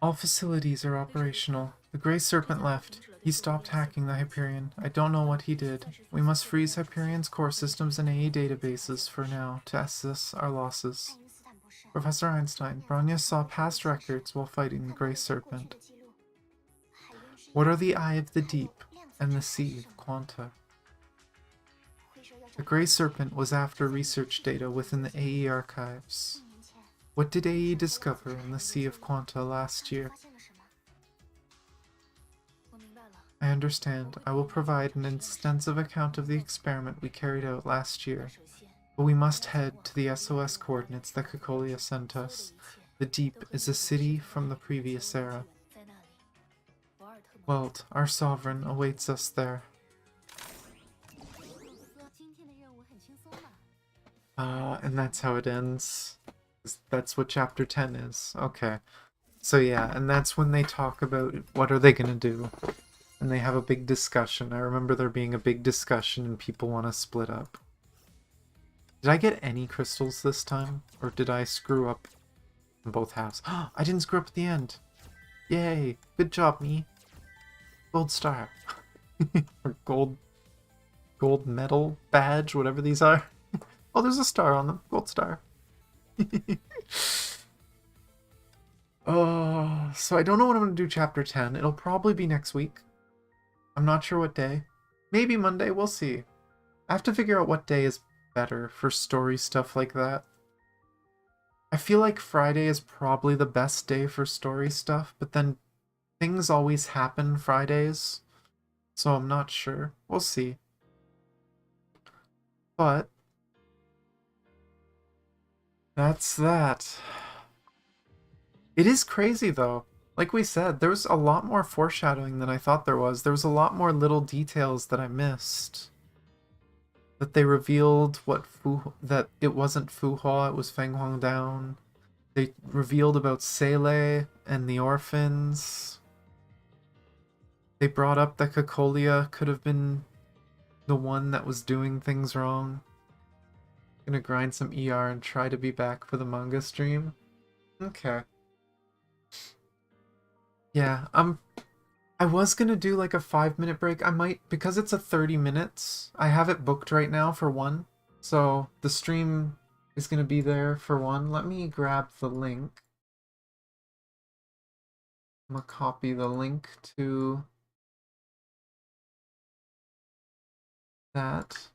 All facilities are operational. The Grey Serpent left. He stopped hacking the Hyperion. I don't know what he did. We must freeze Hyperion's core systems and AE databases for now to assess our losses. Professor Einstein, Bronya saw past records while fighting the Grey Serpent. What are the Eye of the Deep and the Sea of Quanta? The Grey Serpent was after research data within the AE archives. What did AE discover in the Sea of Quanta last year? I understand. I will provide an extensive account of the experiment we carried out last year. But we must head to the SOS coordinates that Kekolia sent us. The Deep is a city from the previous era. Welt, our sovereign, awaits us there. And that's how it ends. That's what chapter 10 is. Okay. So yeah, and that's when they talk about what are they gonna do. And they have a big discussion. I remember there being a big discussion and people want to split up. Did I get any crystals this time? Or did I screw up in both halves? I didn't screw up at the end. Yay. Good job, me. Gold star. Or gold medal badge, whatever these are. Oh, there's a star on them. Gold star. Oh, so I don't know what I'm going to do chapter 10. It'll probably be next week. I'm not sure what day. Maybe Monday, we'll see. I have to figure out what day is better for story stuff like that. I feel like Friday is probably the best day for story stuff, but then things always happen Fridays, so I'm not sure. We'll see. But that's that. It is crazy though. Like we said, there was a lot more foreshadowing than I thought there was. There was a lot more little details that I missed. That they revealed that it wasn't Fu Hua, it was Feng Huang Down. They revealed about Seele and the orphans. They brought up that Kekolia could have been the one that was doing things wrong. Gonna grind some ER and try to be back for the manga stream. Okay. Yeah, I was gonna do like a 5-minute break. I might, because it's a 30 minutes, I have it booked right now for 1. So the stream is gonna be there for 1. Let me grab the link. I'm gonna copy the link to that.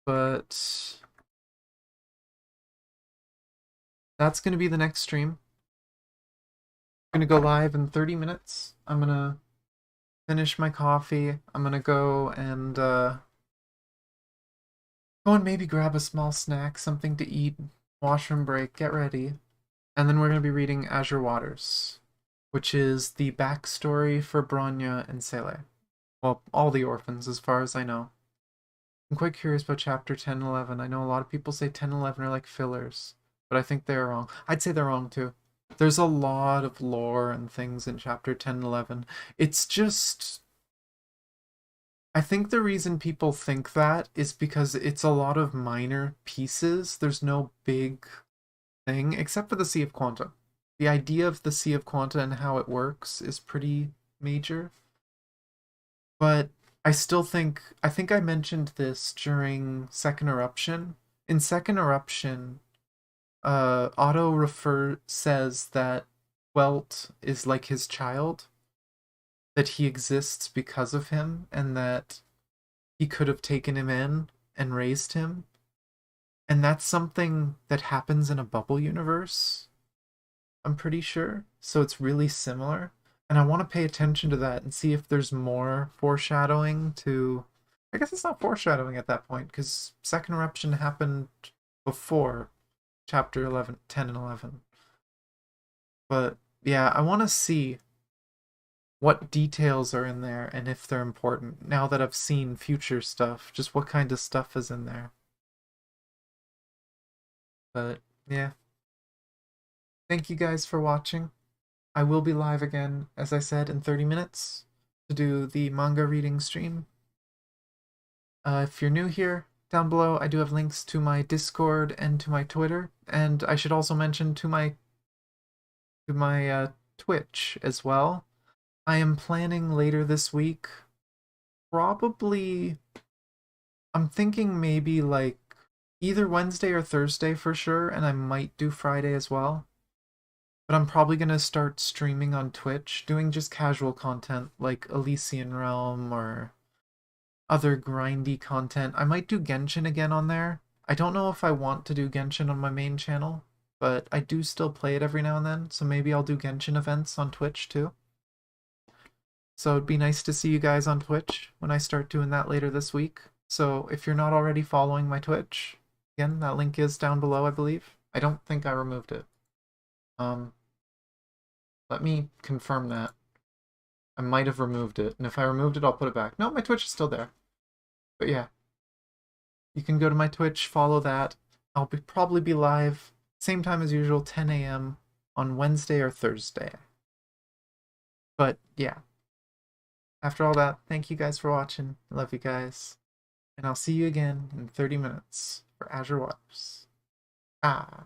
But that's gonna be the next stream. Gonna go live in 30 minutes. I'm gonna finish my coffee. I'm gonna go and maybe grab a small snack, something to eat, washroom break, get ready. And then we're gonna be reading Azure Waters, which is the backstory for Bronya and Seele. Well, all the orphans as far as I know. I'm quite curious about chapter 10 and 11. I know a lot of people say 10 and 11 are like fillers, but I think they're wrong. I'd say they're wrong too. There's a lot of lore and things in chapter 10 and 11. It's just... I think the reason people think that is because it's a lot of minor pieces. There's no big thing, except for the Sea of Quanta. The idea of the Sea of Quanta and how it works is pretty major. But I still think... I think I mentioned this during Second Eruption. In Second Eruption... Otto says that Welt is like his child, that he exists because of him, and that he could have taken him in and raised him. And that's something that happens in a bubble universe, I'm pretty sure. So it's really similar. And I want to pay attention to that and see if there's more foreshadowing to... I guess it's not foreshadowing at that point, because Second Eruption happened before chapter 10 and 11. But yeah, I want to see what details are in there and if they're important. Now that I've seen future stuff, just what kind of stuff is in there. But yeah. Thank you guys for watching. I will be live again, as I said, in 30 minutes to do the manga reading stream. If you're new here, down below I do have links to my Discord and to my Twitter, and I should also mention to to my Twitch as well. I am planning later this week, probably, I'm thinking maybe like either Wednesday or Thursday for sure, and I might do Friday as well. But I'm probably going to start streaming on Twitch, doing just casual content like Elysian Realm or other grindy content. I might do Genshin again on there. I don't know if I want to do Genshin on my main channel, but I do still play it every now and then, so maybe I'll do Genshin events on Twitch too. So it'd be nice to see you guys on Twitch when I start doing that later this week. So if you're not already following my Twitch, again, that link is down below, I believe. I don't think I removed it. Let me confirm that. I might have removed it, and if I removed it, I'll put it back. No, my Twitch is still there. But yeah, you can go to my Twitch, follow that. I'll probably be live same time as usual, 10 a.m. on Wednesday or Thursday. But yeah, after all that, thank you guys for watching. I love you guys. And I'll see you again in 30 minutes for Azure Waters. Ah.